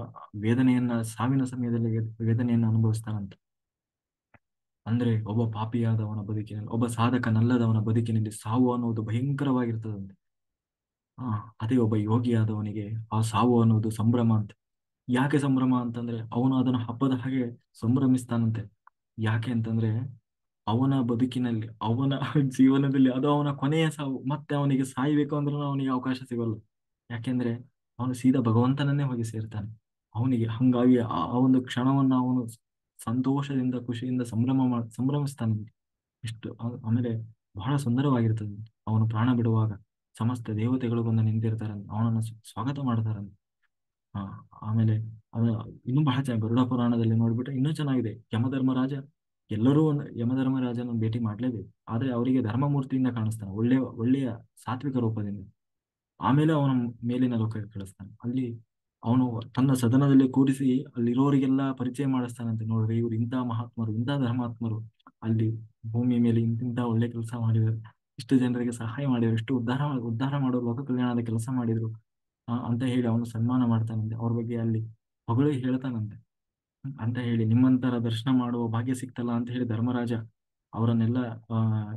ವೇದನೆಯನ್ನ ಸಾವಿನ ಸಮಯದಲ್ಲಿ ವೇದನೆಯನ್ನ ಅನುಭವಿಸ್ತಾನಂತ. ಅಂದ್ರೆ ಒಬ್ಬ ಪಾಪಿಯಾದವನ ಬದುಕಿನಲ್ಲಿ, ಒಬ್ಬ ಸಾಧಕನಲ್ಲದವನ ಬದುಕಿನಲ್ಲಿ ಸಾವು ಅನ್ನುವುದು ಭಯಂಕರವಾಗಿರ್ತದಂತೆ. ಆ ಅದೇ ಒಬ್ಬ ಯೋಗಿಯಾದವನಿಗೆ ಆ ಸಾವು ಅನ್ನೋದು ಸಂಭ್ರಮ ಅಂತ. ಯಾಕೆ ಸಂಭ್ರಮ ಅಂತಂದ್ರೆ, ಅವನು ಅದನ್ನು ಹಬ್ಬದ ಹಾಗೆ ಸಂಭ್ರಮಿಸ್ತಾನಂತೆ. ಯಾಕೆ ಅಂತಂದ್ರೆ, ಅವನ ಬದುಕಿನಲ್ಲಿ, ಅವನ ಜೀವನದಲ್ಲಿ ಅದು ಅವನ ಕೊನೆಯ ಸಾವು. ಮತ್ತೆ ಅವನಿಗೆ ಸಾಯ್ಬೇಕು ಅಂದ್ರೂ ಅವನಿಗೆ ಅವಕಾಶ ಸಿಗಲ್ಲ. ಯಾಕೆಂದ್ರೆ ಅವನು ಸೀದಾ ಭಗವಂತನನ್ನೇ ಹೋಗಿ ಸೇರ್ತಾನೆ. ಅವನಿಗೆ ಹಂಗಾಗಿ ಆ ಒಂದು ಕ್ಷಣವನ್ನ ಅವನು ಸಂತೋಷದಿಂದ ಖುಷಿಯಿಂದ ಸಂಭ್ರಮಿಸ್ತಾನೆ. ಇಷ್ಟು ಆಮೇಲೆ ಬಹಳ ಸುಂದರವಾಗಿರ್ತದೆ. ಅವನು ಪ್ರಾಣ ಬಿಡುವಾಗ ಸಮಸ್ತ ದೇವತೆಗಳು ಬಂದು ನಿಂತಿರ್ತಾರಂತೆ, ಅವನನ್ನು ಸ್ವಾಗತ ಮಾಡ್ತಾರಂತೆ. ಆ ಆಮೇಲೆ ಅದು ಇನ್ನೂ ಬಹಳ ಚೆನ್ನಾಗಿ ಗರುಡ ಪುರಾಣದಲ್ಲಿ ನೋಡ್ಬಿಟ್ರೆ ಇನ್ನೂ ಚೆನ್ನಾಗಿದೆ. ಯಮಧರ್ಮರಾಜ, ಎಲ್ಲರೂ ಒಂದು ಯಮಧರ್ಮರಾಜನ ಭೇಟಿ ಮಾಡ್ಲೇಬೇಕು, ಆದ್ರೆ ಅವರಿಗೆ ಧರ್ಮಮೂರ್ತಿಯಿಂದ ಕಾಣಿಸ್ತಾನೆ, ಒಳ್ಳೆಯ ಸಾತ್ವಿಕ ರೂಪದಿಂದ. ಆಮೇಲೆ ಅವನ ಮೇಲಿನ ಲೋಕಕ್ಕೆ ಕಳಿಸ್ತಾನೆ. ಅಲ್ಲಿ ಅವನು ತನ್ನ ಸದನದಲ್ಲಿ ಕೂರಿಸಿ ಅಲ್ಲಿರೋರಿಗೆಲ್ಲ ಪರಿಚಯ ಮಾಡಿಸ್ತಾನಂತೆ. ನೋಡ್ರಿ, ಇವ್ರು ಇಂಥ ಮಹಾತ್ಮರು, ಇಂಥ ಧರ್ಮಾತ್ಮರು, ಅಲ್ಲಿ ಭೂಮಿ ಮೇಲೆ ಇಂತಿಂತ ಒಳ್ಳೆ ಕೆಲಸ ಮಾಡಿದ್ರು, ಇಷ್ಟು ಜನರಿಗೆ ಸಹಾಯ ಮಾಡಿದ್ರು, ಇಷ್ಟು ಉದ್ಧಾರ ಮಾಡೋ ಲೋಕ ಕಲ್ಯಾಣದ ಕೆಲಸ ಮಾಡಿದ್ರು ಅಂತ ಹೇಳಿ ಅವನು ಸನ್ಮಾನ ಮಾಡ್ತಾನಂತೆ. ಅವ್ರ ಬಗ್ಗೆ ಅಲ್ಲಿ ಹೊಗಳಿ ಹೇಳ್ತಾನಂತೆ. ಅಂತ ಹೇಳಿ ನಿಮ್ಮಂತರ ದರ್ಶನ ಮಾಡುವ ಭಾಗ್ಯ ಸಿಕ್ತಲ್ಲ ಅಂತ ಹೇಳಿ ಧರ್ಮರಾಜ ಅವರನ್ನೆಲ್ಲ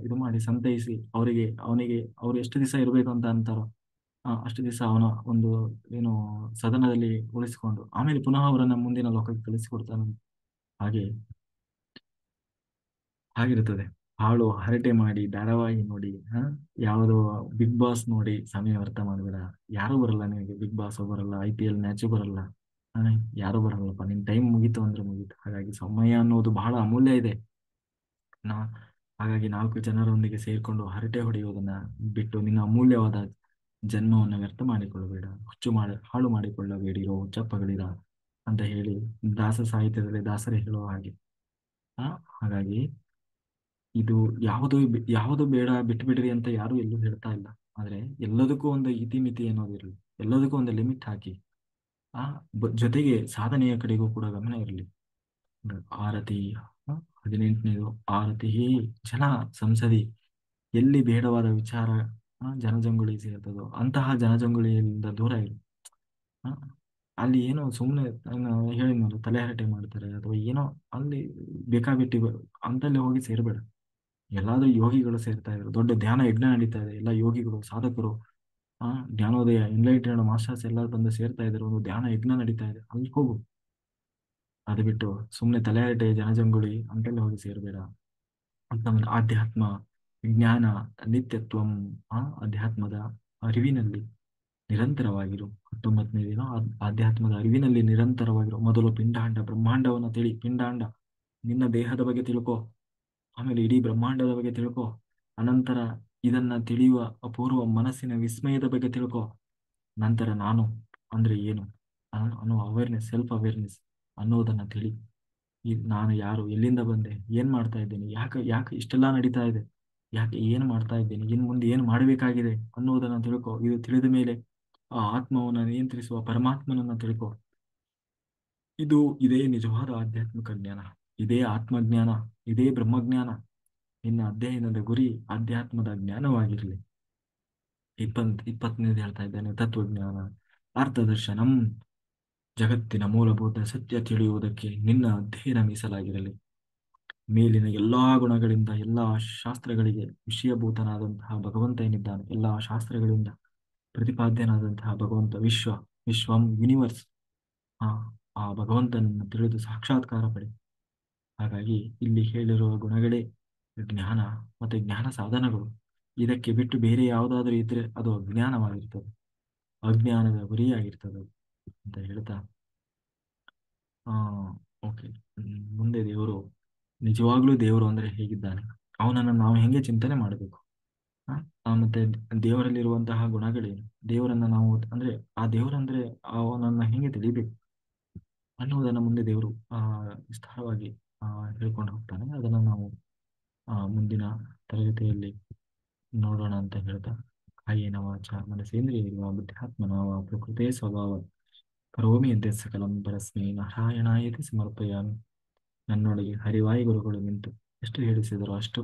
ಇದು ಮಾಡಿ ಸಂತೈಸಿ ಅವನಿಗೆ ಅವ್ರು ಎಷ್ಟು ದಿವಸ ಇರಬೇಕು ಅಂತ ಅಂತಾರೋ ಅಷ್ಟು ದಿವಸ ಅವನ ಒಂದು ಏನು ಸದನದಲ್ಲಿ ಉಳಿಸಿಕೊಂಡು ಆಮೇಲೆ ಪುನಃ ಅವರನ್ನ ಮುಂದಿನ ಲೋಕಕ್ಕೆ ಕಳಿಸಿಕೊಡ್ತಾನೆ. ಹಾಗೆ ಹಾಗಿರ್ತದೆ. ಹಾಳು ಹರಟೆ ಮಾಡಿ ಧಾರಾವಾಹಿ ನೋಡಿ, ಯಾವುದೋ ಬಿಗ್ ಬಾಸ್ ನೋಡಿ ಸಮಯ ವ್ಯರ್ಥ ಮಾಡಬೇಡ. ಯಾರು ಬರಲ್ಲ ನಿನಗೆ, ಬಿಗ್ ಬಾಸ್ ಬರಲ್ಲ, IPL ಮ್ಯಾಚು ಬರಲ್ಲ, ಆ, ಯಾರು ಬರಲ್ಲಪ್ಪ. ನಿನ್ ಟೈಮ್ ಮುಗೀತು ಅಂದ್ರೆ ಮುಗೀತು. ಹಾಗಾಗಿ ಸಮಯ ಅನ್ನೋದು ಬಹಳ ಅಮೂಲ್ಯ ಇದೆ. ನಾ ಹಾಗಾಗಿ 4 ಜನರೊಂದಿಗೆ ಸೇರ್ಕೊಂಡು ಹರಟೆ ಹೊಡೆಯುವುದನ್ನ ಬಿಟ್ಟು ನಿನ್ನ ಅಮೂಲ್ಯವಾದ ಜನ್ಮವನ್ನು ವ್ಯರ್ಥ ಮಾಡಿಕೊಳ್ಳಬೇಡ, ಹಾಳು ಮಾಡಿಕೊಳ್ಳಬೇಡಿರೋ ಹುಚ್ಚಪ್ಪಗಳಿರ ಅಂತ ಹೇಳಿ ದಾಸ ಸಾಹಿತ್ಯದಲ್ಲಿ ದಾಸರೇ ಹೇಳುವ ಹಾಗೆ. ಆ ಹಾಗಾಗಿ ಇದು ಯಾವುದು ಬೇಡ ಬಿಟ್ಟು ಬಿಡ್ರಿ ಅಂತ ಯಾರು ಎಲ್ಲೂ ಹೇಳ್ತಾ ಇಲ್ಲ. ಆದ್ರೆ ಎಲ್ಲದಕ್ಕೂ ಒಂದು ಇತಿಮಿತಿ ಅನ್ನೋದಿರಲಿ, ಎಲ್ಲದಕ್ಕೂ ಒಂದು ಲಿಮಿಟ್ ಹಾಕಿ, ಆ ಜೊತೆಗೆ ಸಾಧನೆಯ ಕಡೆಗೂ ಕೂಡ ಗಮನ ಇರಲಿ. ಆರತಿ, 18ನೇದು ಆರತಿ. ಹೇ ಜನ ಸಂಸದಿ, ಎಲ್ಲಿ ಬೇಡವಾದ ವಿಚಾರ ಜನಜಂಗುಳಿ ಸೇರ್ತದೋ ಅಂತಹ ಜನಜಂಗುಳಿಯಿಂದ ದೂರ ಇರು. ಆ, ಅಲ್ಲಿ ಏನೋ ಸುಮ್ಮನೆ ಹೇಳಿದ್ನಲ್ಲ, ತಲೆಹರಟೆ ಮಾಡ್ತಾರೆ ಅಥವಾ ಏನೋ, ಅಲ್ಲಿ ಬೇಕಾಬಿಟ್ಟಿ ಅಂತಲ್ಲಿ ಹೋಗಿ ಸೇರ್ಬೇಡ. ಎಲ್ಲಾದ್ರೂ ಯೋಗಿಗಳು ಸೇರ್ತಾ ಇದ್ರು, ದೊಡ್ಡ ಧ್ಯಾನ ಯಜ್ಞ ನಡೀತಾ ಇದೆ, ಎಲ್ಲ ಯೋಗಿಗಳು ಸಾಧಕರು, ಜ್ಞಾನೋದಯ ಎನ್ಲೈಟೆಡ್ ಮಾಸ್ಟರ್ಸ್ ಎಲ್ಲರೂ ಬಂದು ಸೇರ್ತಾ ಇದ್ರು, ಒಂದು ಧ್ಯಾನ ಯಜ್ಞ ನಡೀತಾ ಇದೆ, ಅಲ್ಲಿ ಹೋಗು. ಅದು ಬಿಟ್ಟು ಸುಮ್ಮನೆ ತಲೆಹರಟೆ ಜನಜಂಗುಳಿ ಅಂತೆಲ್ಲ ಹೋಗಿ ಸೇರ್ಬೇಡ. ಅಂತ ಆಧ್ಯಾತ್ಮ, ವಿಜ್ಞಾನ, ನಿತ್ಯತ್ವಂ, ಅಧ್ಯಾತ್ಮದ ಅರಿವಿನಲ್ಲಿ ನಿರಂತರವಾಗಿರು. 19ನೇ ದಿನ ಆಧ್ಯಾತ್ಮದ ಅರಿವಿನಲ್ಲಿ ನಿರಂತರವಾಗಿರು. ಮೊದಲು ಪಿಂಡಾಂಡ ಬ್ರಹ್ಮಾಂಡವನ್ನು ತಿಳಿ. ಪಿಂಡಾಂಡ ನಿನ್ನ ದೇಹದ ಬಗ್ಗೆ ತಿಳ್ಕೊ, ಆಮೇಲೆ ಇಡೀ ಬ್ರಹ್ಮಾಂಡದ ಬಗ್ಗೆ ತಿಳ್ಕೊ. ಅನಂತರ ಇದನ್ನ ತಿಳಿಯುವ ಅಪೂರ್ವ ಮನಸ್ಸಿನ ವಿಸ್ಮಯದ ಬಗ್ಗೆ ತಿಳ್ಕೊ. ನಂತರ ನಾನು ಅಂದ್ರೆ ಏನು ಅನ್ನೋ ಅವೇರ್ನೆಸ್, ಸೆಲ್ಫ್ ಅವೇರ್ನೆಸ್ ಅನ್ನೋದನ್ನ ತಿಳಿ. ನಾನು ಯಾರು, ಎಲ್ಲಿಂದ ಬಂದೆ, ಏನ್ ಮಾಡ್ತಾ ಇದ್ದೀನಿ, ಯಾಕೆ ಯಾಕೆ ಇಷ್ಟೆಲ್ಲ ನಡೀತಾ ಇದೆ, ಯಾಕೆ ಏನು ಮಾಡ್ತಾ ಇದ್ದೀನಿ, ಇನ್ ಮುಂದೆ ಏನು ಮಾಡಬೇಕಾಗಿದೆ ಅನ್ನೋದನ್ನ ತಿಳ್ಕೊ. ಇದು ತಿಳಿದ ಮೇಲೆ ಆ ಆತ್ಮವನ್ನು ನಿಯಂತ್ರಿಸುವ ಪರಮಾತ್ಮನನ್ನ ತಿಳ್ಕೊ. ಇದೇ ನಿಜವಾದ ಆಧ್ಯಾತ್ಮಿಕ ಜ್ಞಾನ, ಇದೇ ಆತ್ಮಜ್ಞಾನ, ಇದೇ ಬ್ರಹ್ಮಜ್ಞಾನ. ನಿನ್ನ ಅಧ್ಯಯನದ ಗುರಿ ಅಧ್ಯಾತ್ಮದ ಜ್ಞಾನವಾಗಿರಲಿ. 20ನೇದು ಹೇಳ್ತಾ ಇದ್ದೇನೆ, ತತ್ವಜ್ಞಾನ, ಅರ್ಥದರ್ಶನಂ. ಜಗತ್ತಿನ ಮೂಲಭೂತ ಸತ್ಯ ತಿಳಿಯುವುದಕ್ಕೆ ನಿನ್ನ ಅಧ್ಯಯನ ಮೀಸಲಾಗಿರಲಿ. ಮೇಲಿನ ಎಲ್ಲಾ ಗುಣಗಳಿಂದ, ಎಲ್ಲಾ ಶಾಸ್ತ್ರಗಳಿಗೆ ವಿಷಯಭೂತನಾದಂತಹ ಭಗವಂತ ಏನಿದ್ದಾನೆ, ಎಲ್ಲಾ ಶಾಸ್ತ್ರಗಳಿಂದ ಪ್ರತಿಪಾದ್ಯನಾದಂತಹ ಭಗವಂತ, ವಿಶ್ವಂ ಯೂನಿವರ್ಸ್, ಆ ಆ ಭಗವಂತನನ್ನು ತಿಳಿದು ಸಾಕ್ಷಾತ್ಕಾರ ಪಡೆ. ಹಾಗಾಗಿ ಇಲ್ಲಿ ಹೇಳಿರುವ ಗುಣಗಳೇ ಜ್ಞಾನ ಮತ್ತೆ ಜ್ಞಾನ ಸಾಧನಗಳು. ಇದಕ್ಕೆ ಬಿಟ್ಟು ಬೇರೆ ಯಾವುದಾದ್ರೂ ಇದ್ರೆ ಅದು ಅಜ್ಞಾನವಾಗಿರ್ತದೆ, ಅಜ್ಞಾನದ ಗುರಿಯಾಗಿರ್ತದೆ ಅಂತ ಹೇಳ್ತಾ, ಆ ಓಕೆ. ಮುಂದೆ ದೇವರು, ನಿಜವಾಗ್ಲೂ ದೇವರು ಅಂದ್ರೆ ಹೇಗಿದ್ದಾನೆ, ಅವನನ್ನು ನಾವು ಹೆಂಗೆ ಚಿಂತನೆ ಮಾಡಬೇಕು, ಮತ್ತೆ ದೇವರಲ್ಲಿರುವಂತಹ ಗುಣಗಳೇನು, ದೇವರನ್ನ ನಾವು ಅಂದ್ರೆ ಆ ದೇವರಂದ್ರೆ ಅವನನ್ನ ಹೆಂಗೆ ತಿಳಿಬೇಕು ಅನ್ನುವುದನ್ನು ಮುಂದೆ ದೇವರು ವಿಸ್ತಾರವಾಗಿ ಹೇಳ್ಕೊಂಡು ಹೋಗ್ತಾನೆ. ಅದನ್ನು ನಾವು ಮುಂದಿನ ತರಗತಿಯಲ್ಲಿ ನೋಡೋಣ ಅಂತ ಹೇಳ್ತಾ, ಕಾಯೇನ ವಾಚ ಮನಸೇಂದ್ರಿಯೈರ್ವಾ ಬುದ್ಧ್ಯಾತ್ಮನಾ ವಾ ಪ್ರಕೃತೇ ಸ್ವಭಾವ ಕರೋಮಿ ಯದ್ಯತ್ ಸಕಲಂ ಪರಸ್ಮೈ ನಾರಾಯಣಾಯತಿ ಸಮರ್ಪಯಾಮಿ. ನನ್ನೊಳಗೆ ಹರಿವಾಯಿ ಗುರುಗಳು ನಿಂತು ಎಷ್ಟು ಹೇಳಿಸಿದರೋ ಅಷ್ಟು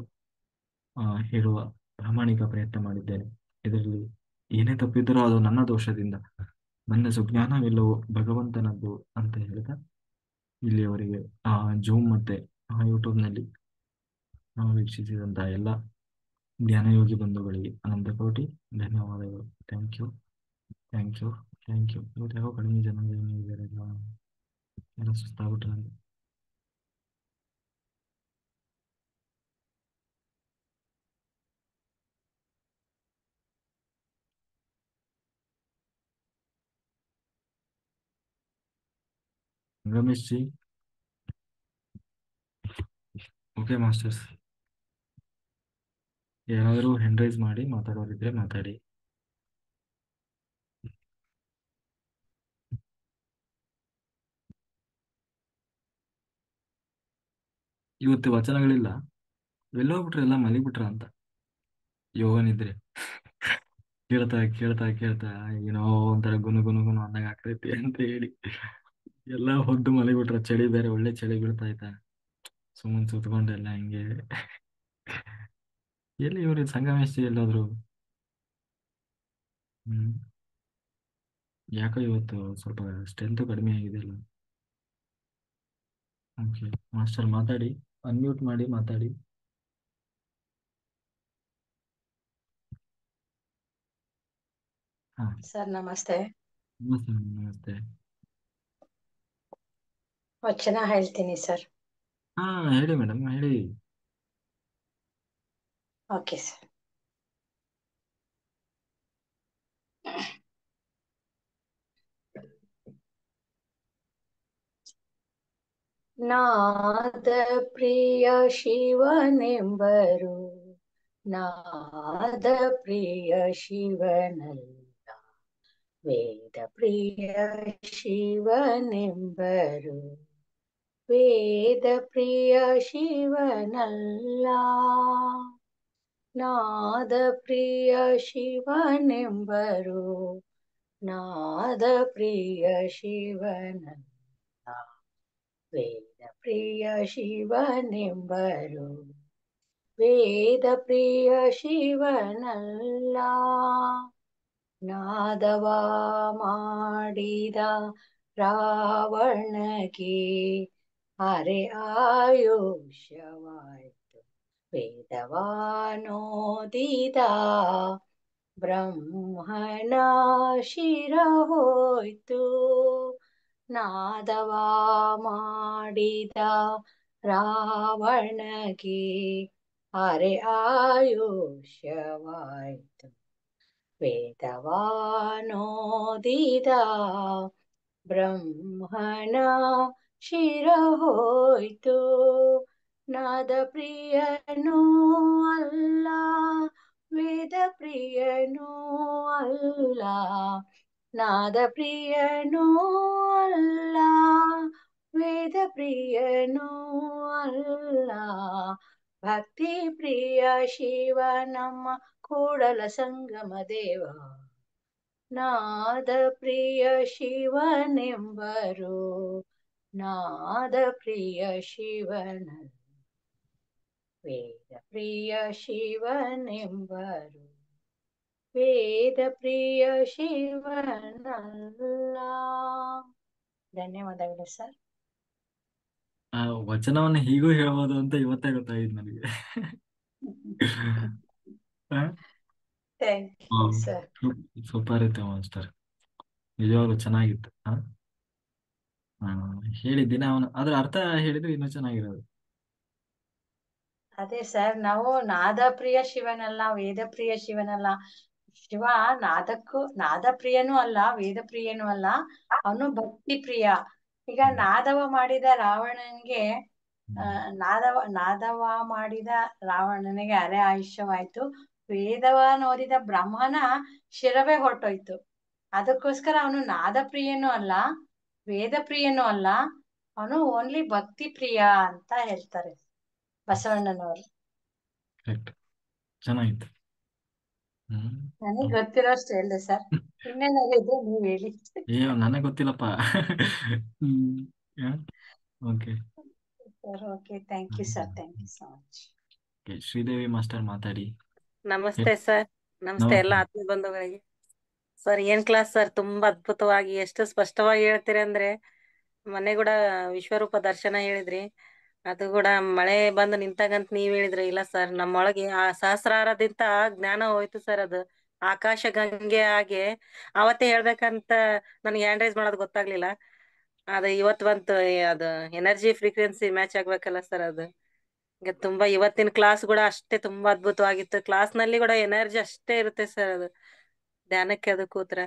ಹೇಳುವ ಪ್ರಾಮಾಣಿಕ ಪ್ರಯತ್ನ ಮಾಡಿದ್ದೇನೆ. ಇದರಲ್ಲಿ ಏನೇ ತಪ್ಪಿದ್ದರೂ ಅದು ನನ್ನ ದೋಷದಿಂದ, ನನ್ನ ಸುಜ್ಞಾನವೆಲ್ಲವೂ ಭಗವಂತನದ್ದು ಅಂತ ಹೇಳ್ತಾ, ಇಲ್ಲಿಯವರೆಗೆ ಜೂಮ್ ಮತ್ತೆ ಯೂಟ್ಯೂಬ್ನಲ್ಲಿ ನಾವು ವೀಕ್ಷಿಸಿದಂತಹ ಎಲ್ಲ ಧ್ಯಾನಯೋಗಿ ಬಂಧುಗಳಿಗೆ ಅನಂತ ಕೋಟಿ ಧನ್ಯವಾದಗಳು. Thank you, thank you, thank you. ಇವತ್ತು ಯಾಕೋ ಕಡಿಮೆ ಜನ ಇದ್ದಾರಲ್ಲ, ಎಲ್ಲ ಸುಸ್ತಾಗ್ಬಿಟ್ರೆ. ರಮೇಶ್ ಜಿ, ಓಕೆ ಮಾಸ್ಟರ್ಸ್, ಯಾರಾದರೂ ಹ್ಯಾಂಡ್ ರೈಸ್ ಮಾಡಿ ಮಾತಾಡೋರಿದ್ರೆ ಮಾತಾಡಿ. ಇವತ್ತು ವಚನಗಳಿಲ್ಲ, ಎಲ್ಲೋಗ್ಬಿಟ್ರೆ ಎಲ್ಲ ಮಲಿಗ್ಬಿಟ್ರ ಅಂತ ಯೋಗ ನಿದ್ರೆ. ಕೇಳ್ತಾ ಕೇಳ್ತಾ ಕೇಳ್ತಾ ಏನೋ ಒಂಥರ ಗುನು ಗುನು ಗುನು ಅಂದಾಗ ಆಗ್ತೈತಿ ಅಂತ ಹೇಳಿ ಎಲ್ಲ ಹೊದ್ದು ಮಲಿಗ್ಬಿಟ್ರ. ಚಳಿ ಬೇರೆ ಒಳ್ಳೆ ಚಳಿ ಬೀಳ್ತಾ ಇತ್ತ, ಸುಮ್ಮನೆ ಸುತ್ಕೊಂಡೆಲ್ಲ ಹಿಂಗೆ. ಎಲ್ಲಿ ಇವ್ರು ಸಂಗಮೇಶ್ ಎಲ್ಲಾದ್ರು? ಹ್ಮ್, ಯಾಕೋ ಇವತ್ತು ಸ್ವಲ್ಪ ಸ್ಟ್ರೆಂತ್ ಕಡಿಮೆ ಆಗಿದೆ ಅಲ್ಲ. ಓಕೆ ಮಾಸ್ಟರ್, ಮಾತಾಡಿ, ಅನ್ಮ್ಯೂಟ್ ಮಾಡಿ ಮಾತಾಡಿ. ಹಾ, ಸರ್ ನಮಸ್ತೆ. ನಮಸ್ತೆ ನಮಸ್ತೆ. ವಚನ ಹೇಳ್ತೀನಿ ಸರ್. ಹಾ, ಹೇಳಿ ಮೇಡಮ್, ಹೇಳಿ. Okay sir. ನಾದ ಪ್ರಿಯ ಶಿವನೆಂಬರು, ನಾದ ಪ್ರಿಯ ಶಿವನಲ್ಲ, ವೇದ ಪ್ರಿಯ ಶಿವನೆಂಬರು, ವೇದ ಪ್ರಿಯ ಶಿವನಲ್ಲ. ನಾದ ಪ್ರಿಯ ಶಿವನೆಂಬರು, ನಾದ ಪ್ರಿಯ ಶಿವನಲ್ಲ, ವೇದ ಪ್ರಿಯ ಶಿವನೆಂಬರು, ವೇದ ಪ್ರಿಯ ಶಿವನಲ್ಲ. ನಾದವ ಮಾಡಿದ ರಾವಣಗೆ ಅರೆ ಆಯುಷ್ಯವಾಯಿತು, ವೇದವಾನೋದಿದ ಬ್ರಹ್ಮನ ಶಿರ ಹೋಯ್ತು. ನಾದವ ಮಾಡಿದ ರಾವಣಗೆ ಅರೆ ಆಯುಷ್ಯವಾಯಿತು, ವೇದವಾನೋದಿದ ಬ್ರಹ್ಮನ ಶಿರ ಹೋಯ್ತು. ನಾದ ಪ್ರಿಯನೂ ಅಲ್ಲ, ವೇದ ಪ್ರಿಯನೂ ಅಲ್ಲ, ನಾದ ಪ್ರಿಯನೂ ಅಲ್ಲ, ವೇದ ಪ್ರಿಯನೂ ಅಲ್ಲ, ಭಕ್ತಿ ಪ್ರಿಯ ಶಿವ ನಮ್ಮ ಕೂಡಲ ಸಂಗಮ ದೇವ. ನಾದ ಪ್ರಿಯ ಶಿವನೆಂಬರು, ನಾದ ಪ್ರಿಯ ಶಿವನ, ವೇದ ಪ್ರಿಯ ಶಿವನೆಂಬರು, ವೇದ ಪ್ರಿಯ ಶಿವನಲ್ಲ. ಧನ್ಯವಾದಗಳು ಸರ್. ಆ ವಚನವನ್ನು ಹೀಗೂ ಹೇಳ್ಬೋದು ಅಂತ ಇವತ್ತೇ ಗೊತ್ತಾಗಿದ್ದು ನನಗೆ. Thank you sir. ಸೂಪರ್ ಇತ್ತು ಮಾಸ್ಟರ್, ನಿಜವಾಗ್ಲೂ ಚೆನ್ನಾಗಿತ್ತು. ಹೇಳಿದ್ದೀನಿ ಅವನು ಅದ್ರ ಅರ್ಥ ಹೇಳಿದ್ರೆ ಇನ್ನೂ ಚೆನ್ನಾಗಿರೋದು. ಅದೇ ಸರ್, ನಾವು ನಾದ ಪ್ರಿಯ ಶಿವನಲ್ಲ, ವೇದ ಪ್ರಿಯ ಶಿವನಲ್ಲ. ಶಿವ ನಾದ ಪ್ರಿಯನೂ ಅಲ್ಲ, ವೇದ ಪ್ರಿಯನೂ ಅಲ್ಲ, ಅವನು ಭಕ್ತಿ ಪ್ರಿಯ. ಈಗ ನಾದವ ಮಾಡಿದ ರಾವಣನಿಗೆ ನಾದವ ಮಾಡಿದ ರಾವಣನಿಗೆ ಅರೆ ಆಯುಷ್ಯವಾಯ್ತು. ವೇದವನ್ನ ಓದಿದ ಬ್ರಹ್ಮನ ಶಿರವೇ ಹೊರಟೋಯ್ತು. ಅದಕ್ಕೋಸ್ಕರ ಅವನು ನಾದ ಪ್ರಿಯನೂ ಅಲ್ಲ, ವೇದ ಪ್ರಿಯನೂ ಅಲ್ಲ, ಅವನು ಓನ್ಲಿ ಭಕ್ತಿ ಪ್ರಿಯ ಅಂತ ಹೇಳ್ತಾರೆ ಬಸವಣ್ಣನವರು. ಕರೆಕ್ಟ್, ಚೆನ್ನಾಗಿತ್ತು. ನನಗೆ ಗೊತ್ತಿರೋಷ್ಟು ಹೇಳಿದೆ ಸರ್. ಇನ್ನೇನಾದ್ರು ನೀವ್ ಹೇಳಿ. ಅಯ್ಯೋ ನನಗೆ ಗೊತ್ತಿಲ್ಲಪ್ಪ. Okay sir, okay, thank you sir, thank you so much. Sridevi master ಮಾತಾಡಿ. ನಮಸ್ತೆ ಸರ್. ನಮಸ್ತೆ ಎಲ್ಲ ಆತ್ಮೀಯ ಬಂಧುಗಳಿಗೆ. ಸರ್ ಏನ್ ಕ್ಲಾಸ್ ಸರ್, ತುಂಬಾ ಅದ್ಭುತವಾಗಿ ಎಷ್ಟು ಸ್ಪಷ್ಟವಾಗಿ ಹೇಳ್ತೀರಿ ಅಂದ್ರೆ, ಮೊನ್ನೆ ಕೂಡ ವಿಶ್ವರೂಪ ದರ್ಶನ ಹೇಳಿದ್ರಿ, ಅದು ಕೂಡ ಮಳೆ ಬಂದು ನಿಂತಾಗಂತ ನೀವ್ ಹೇಳಿದ್ರಿ. ಇಲ್ಲ ಸರ್, ನಮ್ಮೊಳಗೆ ಆ ಸಹಸ್ರಾರದಿಂದ ಜ್ಞಾನ ಹೋಯ್ತು ಸರ್. ಅದು ಆಕಾಶ ಗಂಗೆ ಹಾಗೆ ಅವತ್ತೇ ಹೇಳ್ಬೇಕಂತ ನನ್ಗೆ ಹ್ಯಾಂಡ್ ರೈಸ್ ಮಾಡೋದು ಗೊತ್ತಾಗ್ಲಿಲ್ಲ. ಅದು ಇವತ್ ಬಂತು, ಅದು ಎನರ್ಜಿ ಫ್ರೀಕ್ವೆನ್ಸಿ ಮ್ಯಾಚ್ ಆಗ್ಬೇಕಲ್ಲ ಸರ್. ಅದು ಈಗ ತುಂಬಾ ಇವತ್ತಿನ ಕ್ಲಾಸ್ ಕೂಡ ಅಷ್ಟೇ ತುಂಬಾ ಅದ್ಭುತವಾಗಿತ್ತು. ಕ್ಲಾಸ್ ನಲ್ಲಿ ಕೂಡ ಎನರ್ಜಿ ಅಷ್ಟೇ ಇರುತ್ತೆ ಸರ್. ಅದು ಧ್ಯಾನಕ್ಕೆ ಅದು ಕೂತ್ರ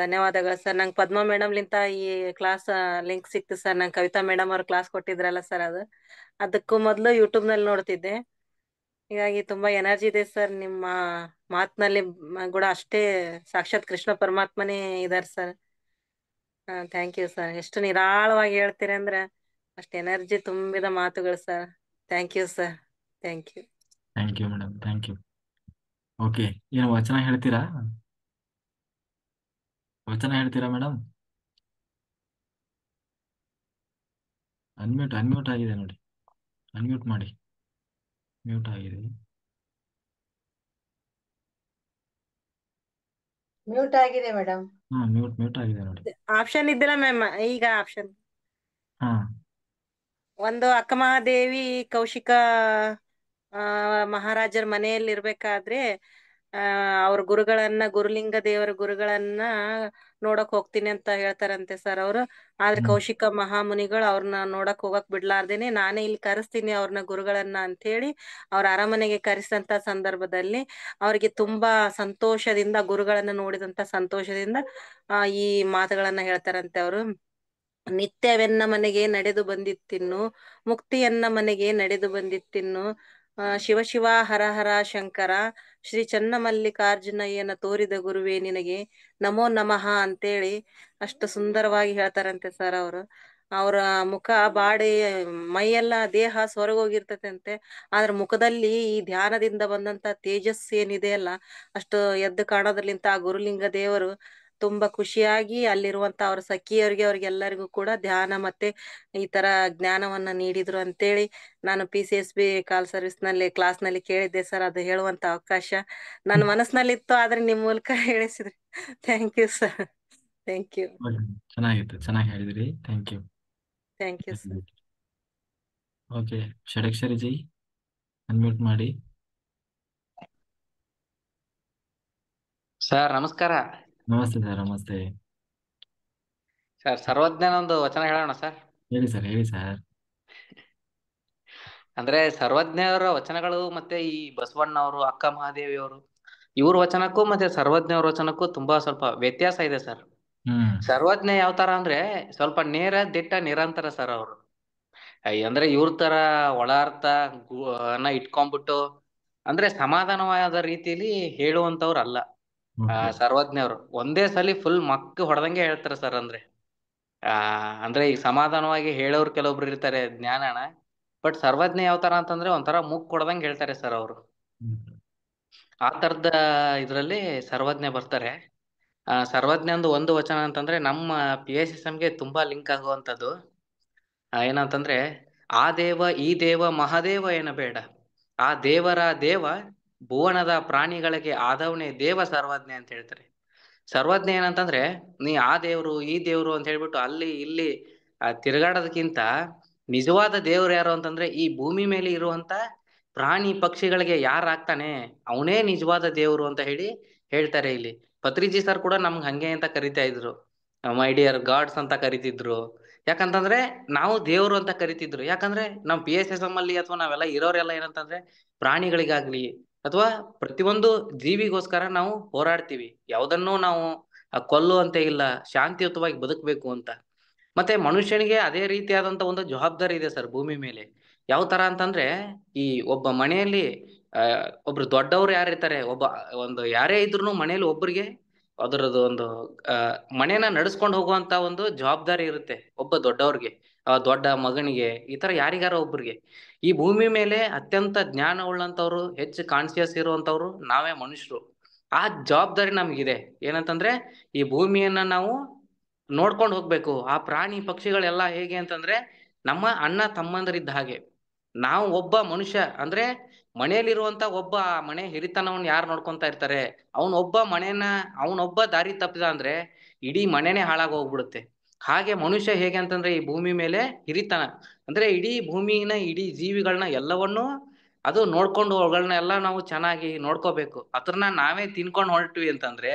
ಧನ್ಯವಾದಗಳು ಸರ್. ನಂಗೆ ಪದ್ಮಾ ಮೇಡಮ್ ಲಿಂತ ಈ ಕ್ಲಾಸ್ ಲಿಂಕ್ ಸಿಕ್ತು ಸರ್. ನಂಗೆ ಕವಿತಾ ಮೇಡಮ್ ಅವ್ರ ಕ್ಲಾಸ್ ಕೊಟ್ಟಿದ್ರಲ್ಲ ಸರ್, ಅದಕ್ಕೂ ಮೊದ್ಲು ಯೂಟ್ಯೂಬ್ ನಲ್ಲಿ ನೋಡ್ತಿದ್ದೆ. ಹೀಗಾಗಿ ತುಂಬಾ ಎನರ್ಜಿ ಇದೆ ಸರ್ ನಿಮ್ಮ ಮಾತಿನಲ್ಲಿ ಕೂಡ. ಅಷ್ಟೇ ಸಾಕ್ಷಾತ್ ಕೃಷ್ಣ ಪರಮಾತ್ಮನೇ ಇದಾರೆ ಸರ್. Thank you sir. ಎಷ್ಟು ನಿರಾಳವಾಗಿ ಹೇಳ್ತೀರಿ ಅಂದ್ರೆ ಅಷ್ಟು ಎನರ್ಜಿ ತುಂಬಿದ ಮಾತುಗಳು sir. Thank you sir. Thank you. Thank you madam, thank you. Okay, ಏನು ವಚನ ಹೇಳ್ತೀರಾ? ವಚನ ಹೇಳ್ತೀರಾ ಮೇಡಮ್? ಅನ್ಮ್ಯೂಟ್ ಆಗಿದೆ ನೋಡಿ, ಅನ್ಮ್ಯೂಟ್ ಮಾಡಿ. ಮ್ಯೂಟ್ ಆಗಿದೆ. ಮ್ಯೂಟ್ ಆಗಿದೆ ಮೇಡಮ್. ಮ್ಯೂಟ್ ಆಗಿದೆ ನೋಡಿ. ಆಪ್ಷನ್ ಇದ್ದಿಲ್ಲ ಮ್ಯಾಮ್. ಈಗ ಆಪ್ಷನ್ ಹಾ, ಒಂದು ಅಕ್ಕಮಹಾದೇವಿ ಕೌಶಿಕ ಮಹಾರಾಜರ ಮನೆಯಲ್ಲಿ ಇರ್ಬೇಕಾದ್ರೆ ಅವ್ರ ಗುರುಗಳನ್ನ, ಗುರುಲಿಂಗ ದೇವರ ಗುರುಗಳನ್ನ ನೋಡಕ್ ಹೋಗ್ತೀನಿ ಅಂತ ಹೇಳ್ತಾರಂತೆ ಸರ್ ಅವ್ರು. ಆದ್ರೆ ಕೌಶಿಕ ಮಹಾಮುನಿಗಳು ಅವ್ರನ್ನ ನೋಡಕ್ ಹೋಗಕ್ ಬಿಡ್ಲಾರ್ದೇನೆ, ನಾನೇ ಇಲ್ಲಿ ಕರೆಸ್ತೀನಿ ಅವ್ರನ್ನ ಗುರುಗಳನ್ನ ಅಂತ ಹೇಳಿ ಅವ್ರ ಅರಮನೆಗೆ ಕರೆಸಿದಂತ ಸಂದರ್ಭದಲ್ಲಿ ಅವ್ರಿಗೆ ತುಂಬಾ ಸಂತೋಷದಿಂದ, ಗುರುಗಳನ್ನ ನೋಡಿದಂತ ಸಂತೋಷದಿಂದ ಈ ಮಾತುಗಳನ್ನ ಹೇಳ್ತಾರಂತೆ ಅವರು. ನಿತ್ಯವೆನ್ನ ಮನೆಗೆ ನಡೆದು ಬಂದಿತ್ತಿನ್ನು, ಮುಕ್ತಿಯನ್ನ ಮನೆಗೆ ನಡೆದು ಬಂದಿತ್ತಿನ್ನು, ಶಿವ ಶಿವ ಹರ ಹರ ಶಂಕರ, ಶ್ರೀ ಚನ್ನಮಲ್ಲಿಕಾರ್ಜುನಯ್ಯನ ತೋರಿದ ಗುರುವೇ ನಿನಗೆ ನಮೋ ನಮಃ ಅಂತೇಳಿ ಅಷ್ಟು ಸುಂದರವಾಗಿ ಹೇಳ್ತಾರಂತೆ ಸರ್ ಅವರು. ಅವರ ಮುಖ ಬಾಡಿ ಮೈಯೆಲ್ಲ ದೇಹ ಸ್ವರ್ಗೋಗಿರ್ತದಂತೆ, ಆದ್ರ ಮುಖದಲ್ಲಿ ಈ ಧ್ಯಾನದಿಂದ ಬಂದಂತ ತೇಜಸ್ ಏನಿದೆ ಅಲ್ಲ, ಅಷ್ಟು ಎದ್ದು ಕಾಣೋದ್ರಲಿಂತ ಆ ಗುರುಲಿಂಗ ದೇವರು ತುಂಬಾ ಖುಷಿಯಾಗಿ ಅಲ್ಲಿರುವಂತ ಅವ್ರ ಸಖಿಯರಿಗೆ, ಅವ್ರಿಗೆಲ್ಲರಿಗೂ ಕೂಡ ಧ್ಯಾನ ಮತ್ತೆ ಈ ತರ ಜ್ಞಾನವನ್ನ ನೀಡಿದ್ರು ಅಂತೇಳಿ ನಾನು PCSB ಕಾಲ್ ಸರ್ವಿಸ್ ನಲ್ಲಿ ಕ್ಲಾಸ್ ನಲ್ಲಿ ಕೇಳಿದ್ದೆ ಸರ್. ಅದು ಹೇಳುವಂತ ಅವಕಾಶ ನನ್ನ ಮನಸ್ಸಿನಲ್ಲಿತ್ತು, ಆದ್ರೆ ನಿಮ್ ಮೂಲಕ ಹೇಳಿಸಿದ್ರಿ. Thank you sir. Thank you. ಚೆನ್ನಾಗಿತ್ತು, ಚೆನ್ನಾಗಿ ಹೇಳಿದ್ರಿ. Thank you. Thank you sir. Okay, Shadakshari Jai unmute ಮಾಡಿ. ಸರ್ ನಮಸ್ಕಾರ. ನಮಸ್ತೆ ಸರ್. ನಮಸ್ತೆ ಸರ್, ಸರ್ವಜ್ಞನ ಒಂದು ವಚನ ಹೇಳೋಣ ಸರ್. ಹೇಳಿ ಸರ್, ಹೇಳಿ ಸರ್. ಅಂದ್ರೆ ಸರ್ವಜ್ಞರ ವಚನಗಳು ಮತ್ತೆ ಈ ಬಸವಣ್ಣ ಅವರು, ಅಕ್ಕ ಮಹಾದೇವಿ ಅವರು ಇವ್ರ ವಚನಕ್ಕೂ ಮತ್ತೆ ಸರ್ವಜ್ಞ ಅವ್ರ ವಚನಕ್ಕೂ ತುಂಬಾ ಸ್ವಲ್ಪ ವ್ಯತ್ಯಾಸ ಇದೆ ಸರ್. ಹ್ಮ್ ಸರ್ವಜ್ಞ ಯಾವ ತರ ಅಂದ್ರೆ ಸ್ವಲ್ಪ ನೇರ ದಿಟ್ಟ ನಿರಂತರ ಸರ್ ಅವರು. ಅಂದ್ರೆ ಇವ್ರ ತರ ಒಳ ಅರ್ಥ ಅನ್ನ ಇಟ್ಕೊಂಡ್ಬಿಟ್ಟು ಅಂದ್ರೆ ಸಮಾಧಾನವಾದ ರೀತಿಯಲ್ಲಿ ಹೇಳುವಂತವ್ರು ಅಲ್ಲ. ಓಕೆ. ಸರ್ವಜ್ಞರು ಒಂದೇ ಸಲಿ ಫುಲ್ ಮಕ್ ಹೊಡೆದಂಗೆ ಹೇಳ್ತಾರೆ ಸರ್. ಅಂದ್ರೆ ಅಂದ್ರೆ ಈಗ ಸಮಾಧಾನವಾಗಿ ಹೇಳೋರು ಕೆಲವೊಬ್ರು ಇರ್ತಾರೆ ಜ್ಞಾನನ, ಬಟ್ ಸರ್ವಜ್ಞ ಯಾವ ತರ ಅಂತಂದ್ರೆ ಒಂಥರ ಮುಕ್ ಹೊಡೆದಂಗೆ ಹೇಳ್ತಾರೆ ಸರ್ ಅವರು. ಆ ತರದ ಇದ್ರಲ್ಲಿ ಸರ್ವಜ್ಞ ಬರ್ತಾರೆ. ಸರ್ವಜ್ಞಂದು ಒಂದು ವಚನ ಅಂತಂದ್ರೆ ನಮ್ಮ PSSM ತುಂಬಾ ಲಿಂಕ್ ಆಗುವಂಥದ್ದು. ಏನಂತಂದ್ರೆ ಆ ದೇವ ಈ ದೇವ ಮಹಾದೇವ ಬೇಡ, ಆ ದೇವರ ದೇವ ಭುವನದ ಪ್ರಾಣಿಗಳಿಗೆ ಆದವನೇ ದೇವ ಸರ್ವಜ್ಞ ಅಂತ ಹೇಳ್ತಾರೆ. ಸರ್ವಜ್ಞ ಏನಂತಂದ್ರೆ ನೀ ಆ ದೇವ್ರು ಈ ದೇವ್ರು ಅಂತ ಹೇಳ್ಬಿಟ್ಟು ಅಲ್ಲಿ ಇಲ್ಲಿ ತಿರುಗಾಡೋದಕ್ಕಿಂತ ನಿಜವಾದ ದೇವ್ರು ಯಾರು ಅಂತಂದ್ರೆ ಈ ಭೂಮಿ ಮೇಲೆ ಇರುವಂತ ಪ್ರಾಣಿ ಪಕ್ಷಿಗಳಿಗೆ ಯಾರಾಗ್ತಾನೆ ಅವನೇ ನಿಜವಾದ ದೇವ್ರು ಅಂತ ಹೇಳಿ ಹೇಳ್ತಾರೆ ಇಲ್ಲಿ. ಪತ್ರಿಜಿ ಸರ್ ಕೂಡ ನಮ್ಗೆ ಹಂಗೆ ಅಂತ ಕರಿತಾ ಇದ್ರು, ಮೈ ಡಿಯರ್ ಗಾಡ್ಸ್ ಅಂತ ಕರಿತಿದ್ರು. ಯಾಕಂತಂದ್ರೆ ನಾವು ದೇವ್ರು ಅಂತ ಕರಿತಿದ್ರು. ಯಾಕಂದ್ರೆ ನಮ್ PSSM ಅಲ್ಲಿ ಅಥವಾ ನಾವೆಲ್ಲ ಇರೋರೆಲ್ಲ ಏನಂತಂದ್ರೆ ಪ್ರಾಣಿಗಳಿಗಾಗ್ಲಿ ಅಥವಾ ಪ್ರತಿಯೊಂದು ಜೀವಿಗೋಸ್ಕರ ನಾವು ಹೋರಾಡ್ತೀವಿ. ಯಾವುದನ್ನೂ ನಾವು ಕೊಲ್ಲುವಂತೆ ಇಲ್ಲ, ಶಾಂತಿಯುತವಾಗಿ ಬದುಕಬೇಕು ಅಂತ. ಮತ್ತೆ ಮನುಷ್ಯನಿಗೆ ಅದೇ ರೀತಿಯಾದಂತ ಒಂದು ಜವಾಬ್ದಾರಿ ಇದೆ ಸರ್ ಭೂಮಿ ಮೇಲೆ. ಯಾವ ತರ ಅಂತಂದ್ರೆ ಈ ಒಬ್ಬ ಮನೆಯಲ್ಲಿ ಒಬ್ರು ದೊಡ್ಡವ್ರು ಯಾರಿರ್ತಾರೆ, ಒಂದು ಯಾರೇ ಇದ್ರು ಮನೇಲಿ ಒಬ್ರಿಗೆ ಅದರದ್ದು ಒಂದು ಮನೇನ ನಡ್ಸ್ಕೊಂಡು ಹೋಗುವಂತ ಒಂದು ಜವಾಬ್ದಾರಿ ಇರುತ್ತೆ ಒಬ್ಬ ದೊಡ್ಡವ್ರಿಗೆ, ದೊಡ್ಡ ಮಗನಿಗೆ, ಈ ತರ ಯಾರಿಗಾರ ಒಬ್ರಿಗೆ. ಈ ಭೂಮಿ ಮೇಲೆ ಅತ್ಯಂತ ಜ್ಞಾನ ಉಳ್ಳಂತವ್ರು, ಹೆಚ್ಚು ಕಾನ್ಸಿಯಸ್ ಇರುವಂತವ್ರು ನಾವೇ ಮನುಷ್ಯರು. ಆ ಜವಾಬ್ದಾರಿ ನಮ್ಗಿದೆ. ಏನಂತಂದ್ರೆ ಈ ಭೂಮಿಯನ್ನ ನಾವು ನೋಡ್ಕೊಂಡು ಹೋಗ್ಬೇಕು. ಆ ಪ್ರಾಣಿ ಪಕ್ಷಿಗಳೆಲ್ಲ ಹೇಗೆ ಅಂತಂದ್ರೆ ನಮ್ಮ ಅಣ್ಣ ತಮ್ಮಂದರಿದ್ದ ಹಾಗೆ. ನಾವು ಒಬ್ಬ ಮನುಷ್ಯ ಅಂದ್ರೆ ಮನೆಯಲ್ಲಿರುವಂತ ಒಬ್ಬ ಮನೆ ಹಿರಿತನವನ್ನ ಯಾರು ನೋಡ್ಕೊಂತ ಇರ್ತಾರೆ, ಅವನೊಬ್ಬ ದಾರಿ ತಪ್ಪಿದ ಅಂದ್ರೆ ಇಡೀ ಮನೆನೇ ಹಾಳಾಗಿ ಹೋಗ್ಬಿಡುತ್ತೆ. ಹಾಗೆ ಮನುಷ್ಯ ಹೇಗೆ ಅಂತಂದ್ರೆ ಈ ಭೂಮಿ ಮೇಲೆ ಹಿರಿತನ ಅಂದ್ರೆ ಇಡೀ ಭೂಮಿನ ಇಡೀ ಜೀವಿಗಳನ್ನ ಎಲ್ಲವನ್ನೂ ಅದು ನೋಡ್ಕೊಂಡು ಅವುಗಳನ್ನ ಎಲ್ಲ ನಾವು ಚೆನ್ನಾಗಿ ನೋಡ್ಕೋಬೇಕು. ಅದ್ರನ್ನ ನಾವೇ ತಿನ್ಕೊಂಡು ಹೊರಟ್ವಿ ಅಂತಂದ್ರೆ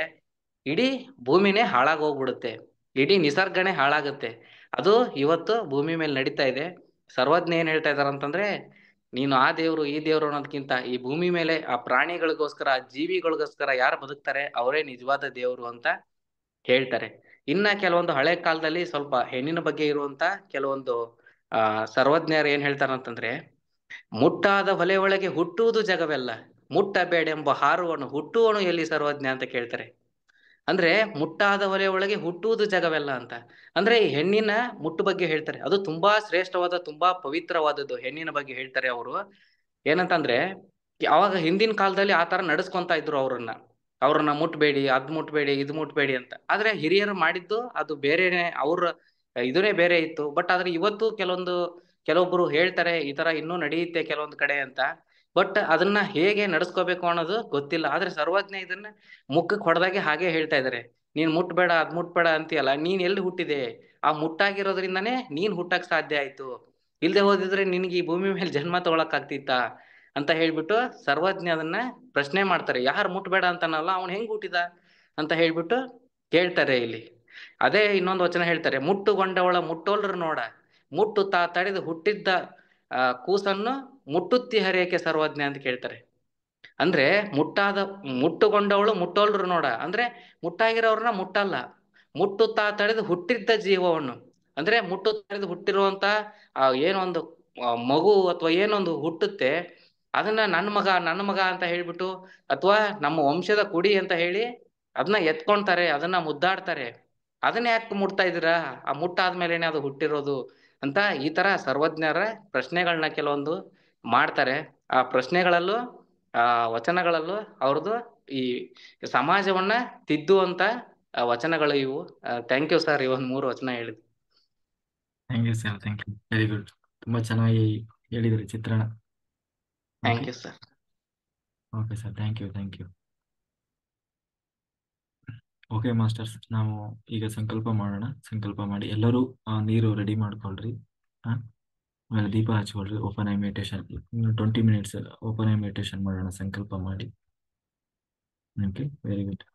ಇಡೀ ಭೂಮಿನೇ ಹಾಳಾಗಿ ಹೋಗ್ಬಿಡುತ್ತೆ, ಇಡೀ ನಿಸರ್ಗನೇ ಹಾಳಾಗುತ್ತೆ. ಅದು ಇವತ್ತು ಭೂಮಿ ಮೇಲೆ ನಡೀತಾ ಇದೆ. ಸರ್ವಜ್ಞ ಏನ್ ಹೇಳ್ತಾ ಇದಾರೆ ಅಂತಂದ್ರೆ ನೀನು ಆ ದೇವ್ರು ಈ ದೇವ್ರು ಅನ್ನೋದಕ್ಕಿಂತ ಈ ಭೂಮಿ ಮೇಲೆ ಆ ಪ್ರಾಣಿಗಳಿಗೋಸ್ಕರ ಆ ಜೀವಿಗಳಿಗೋಸ್ಕರ ಯಾರು ಬದುಕ್ತಾರೆ ಅವರೇ ನಿಜವಾದ ದೇವ್ರು ಅಂತ ಹೇಳ್ತಾರೆ. ಇನ್ನ ಕೆಲವೊಂದು ಹಳೆ ಕಾಲದಲ್ಲಿ ಸ್ವಲ್ಪ ಹೆಣ್ಣಿನ ಬಗ್ಗೆ ಇರುವಂತ ಕೆಲವೊಂದು ಸರ್ವಜ್ಞರು ಏನ್ ಹೇಳ್ತಾರಂತಂದ್ರೆ ಮುಟ್ಟಾದ ಹೊಲೆ ಒಳಗೆ ಹುಟ್ಟುವುದು ಜಗವೆಲ್ಲ, ಮುಟ್ಟಬೇಡೆಂಬ ಹಾರುವನು ಹುಟ್ಟುವನು ಎಲ್ಲಿ ಸರ್ವಜ್ಞ ಅಂತ ಕೇಳ್ತಾರೆ. ಅಂದ್ರೆ ಮುಟ್ಟಾದ ಹೊಲೆ ಒಳಗೆ ಹುಟ್ಟುವುದು ಜಗವೆಲ್ಲ ಅಂತ ಅಂದ್ರೆ ಈ ಹೆಣ್ಣಿನ ಮುಟ್ಟು ಬಗ್ಗೆ ಹೇಳ್ತಾರೆ. ಅದು ತುಂಬಾ ಶ್ರೇಷ್ಠವಾದ ತುಂಬಾ ಪವಿತ್ರವಾದದ್ದು ಹೆಣ್ಣಿನ ಬಗ್ಗೆ ಹೇಳ್ತಾರೆ ಅವರು. ಏನಂತಂದ್ರೆ ಅವಾಗ ಹಿಂದಿನ ಕಾಲದಲ್ಲಿ ಆ ತರ ನಡೆಸ್ಕೊಂತ ಇದ್ರು ಅವ್ರನ್ನ ಮುಟ್ಬೇಡಿ, ಅದ್ ಮುಟ್ಬೇಡಿ, ಇದ್ ಮುಟ್ಬೇಡಿ ಅಂತ. ಆದ್ರೆ ಹಿರಿಯರು ಮಾಡಿದ್ದು ಅದು ಬೇರೆನೆ, ಅವ್ರ ಇದನ್ನೇ ಬೇರೆ ಇತ್ತು. ಬಟ್ ಆದ್ರೆ ಇವತ್ತು ಕೆಲವೊಬ್ರು ಹೇಳ್ತಾರೆ ಈ ತರ ಇನ್ನೂ ನಡೆಯುತ್ತೆ ಕೆಲವೊಂದ್ ಕಡೆ ಅಂತ. ಬಟ್ ಅದನ್ನ ಹೇಗೆ ನಡ್ಸ್ಕೋಬೇಕು ಅನ್ನೋದು ಗೊತ್ತಿಲ್ಲ. ಆದ್ರೆ ಸರ್ವಜ್ಞ ಇದನ್ನ ಮುಖಕ್ಕೆ ಹೊಡೆದಾಗೆ ಹಾಗೆ ಹೇಳ್ತಾ ಇದಾರೆ. ನೀನ್ ಮುಟ್ಬೇಡ ಅದ್ ಮುಟ್ಬೇಡ ಅಂತೀಯಲ್ಲ, ನೀನ್ ಎಲ್ಲಿ ಹುಟ್ಟಿದೆ? ಆ ಮುಟ್ಟಾಗಿರೋದ್ರಿಂದಾನೇ ನೀನ್ ಹುಟ್ಟಕ್ ಸಾಧ್ಯ ಆಯ್ತು. ಇಲ್ದೆ ಹೋದಿದ್ರೆ ನಿನ್ಗೆ ಈ ಭೂಮಿ ಮೇಲೆ ಜನ್ಮ ತಗೊಳಕ್ ಆಗ್ತಿತ್ತಾ ಅಂತ ಹೇಳ್ಬಿಟ್ಟು ಸರ್ವಜ್ಞ ಅದನ್ನ ಪ್ರಶ್ನೆ ಮಾಡ್ತಾರೆ. ಯಾರು ಮುಟ್ಬೇಡ ಅಂತಾನಲ್ಲ ಅವ್ನ್ ಹೆಂಗ್ ಹುಟ್ಟಿದ ಅಂತ ಹೇಳ್ಬಿಟ್ಟು ಕೇಳ್ತಾರೆ ಇಲ್ಲಿ. ಅದೇ ಇನ್ನೊಂದು ವಚನ ಹೇಳ್ತಾರೆ, ಮುಟ್ಟುಗೊಂಡವಳ ಮುಟ್ಟೋಲ್ರು ನೋಡ, ಮುಟ್ಟುತ್ತಾ ತಡೆದು ಹುಟ್ಟಿದ್ದ ಕೂಸನ್ನು ಮುಟ್ಟುತ್ತಿ ಹರಿಯಕ್ಕೆ ಸರ್ವಜ್ಞ ಅಂತ ಕೇಳ್ತಾರೆ. ಅಂದ್ರೆ ಮುಟ್ಟುಗೊಂಡವಳು ಮುಟ್ಟೋಲ್ರು ನೋಡ ಅಂದ್ರೆ ಮುಟ್ಟಾಗಿರೋರ್ನ ಮುಟ್ಟಲ್ಲ, ಮುಟ್ಟುತ್ತಾ ತಡೆದು ಹುಟ್ಟಿದ್ದ ಜೀವವನ್ನು ಅಂದ್ರೆ ಮುಟ್ಟು ತಡೆದು ಹುಟ್ಟಿರುವಂತ ಏನೊಂದು ಮಗು ಅಥವಾ ಏನೊಂದು ಹುಟ್ಟುತ್ತೆ ಅದನ್ನ ನನ್ನ ಮಗ ಅಂತ ಹೇಳ್ಬಿಟ್ಟು ಅಥವಾ ನಮ್ಮ ವಂಶದ ಕುಡಿ ಅಂತ ಹೇಳಿ ಅದನ್ನ ಎತ್ಕೊಂತಾರೆ, ಅದನ್ನ ಮುದ್ದಾಡ್ತಾರೆ. ಅದನ್ನ ಯಾಕೆ ಮುಟ್ತಾ ಇದೀರಾ? ಆ ಮುಟ್ಟಾದ್ಮೇಲೆನೆ ಅದು ಹುಟ್ಟಿರೋದು ಅಂತ ಈ ತರ ಸರ್ವಜ್ಞರ ಪ್ರಶ್ನೆಗಳನ್ನ ಕೆಲವೊಂದು ಮಾಡ್ತಾರೆ. ಆ ಪ್ರಶ್ನೆಗಳಲ್ಲೂ ಆ ವಚನಗಳಲ್ಲೂ ಅವ್ರದ್ದು ಈ ಸಮಾಜವನ್ನ ತಿದ್ದುವಂತ ವಚನಗಳು ಇವು. ಥ್ಯಾಂಕ್ ಯು ಸರ್, ಇವನ್ 3 ವಚನ ಹೇಳಿದ್ರು. Thank you sir, thank you, very good. ತುಂಬಾ ಚೆನ್ನಾಗಿ ಹೇಳಿದ್ರಿ ಚಿತ್ರಣ. Thank you sir. Okay sir, thank you, thank you. Okay masters, ನಾವು ಈಗ ಸಂಕಲ್ಪ ಮಾಡೋಣ. ಸಂಕಲ್ಪ ಮಾಡಿ ಎಲ್ಲರೂ ನೀರು ರೆಡಿ ಮಾಡ್ಕೊಳ್ರಿ. ಆಮೇಲೆ ದೀಪ ಹಚ್ಕೊಳ್ರಿ. Open eye meditation 20 minutes open eye meditation ಮಾಡೋಣ ಸಂಕಲ್ಪ ಮಾಡಿ. Okay, very good.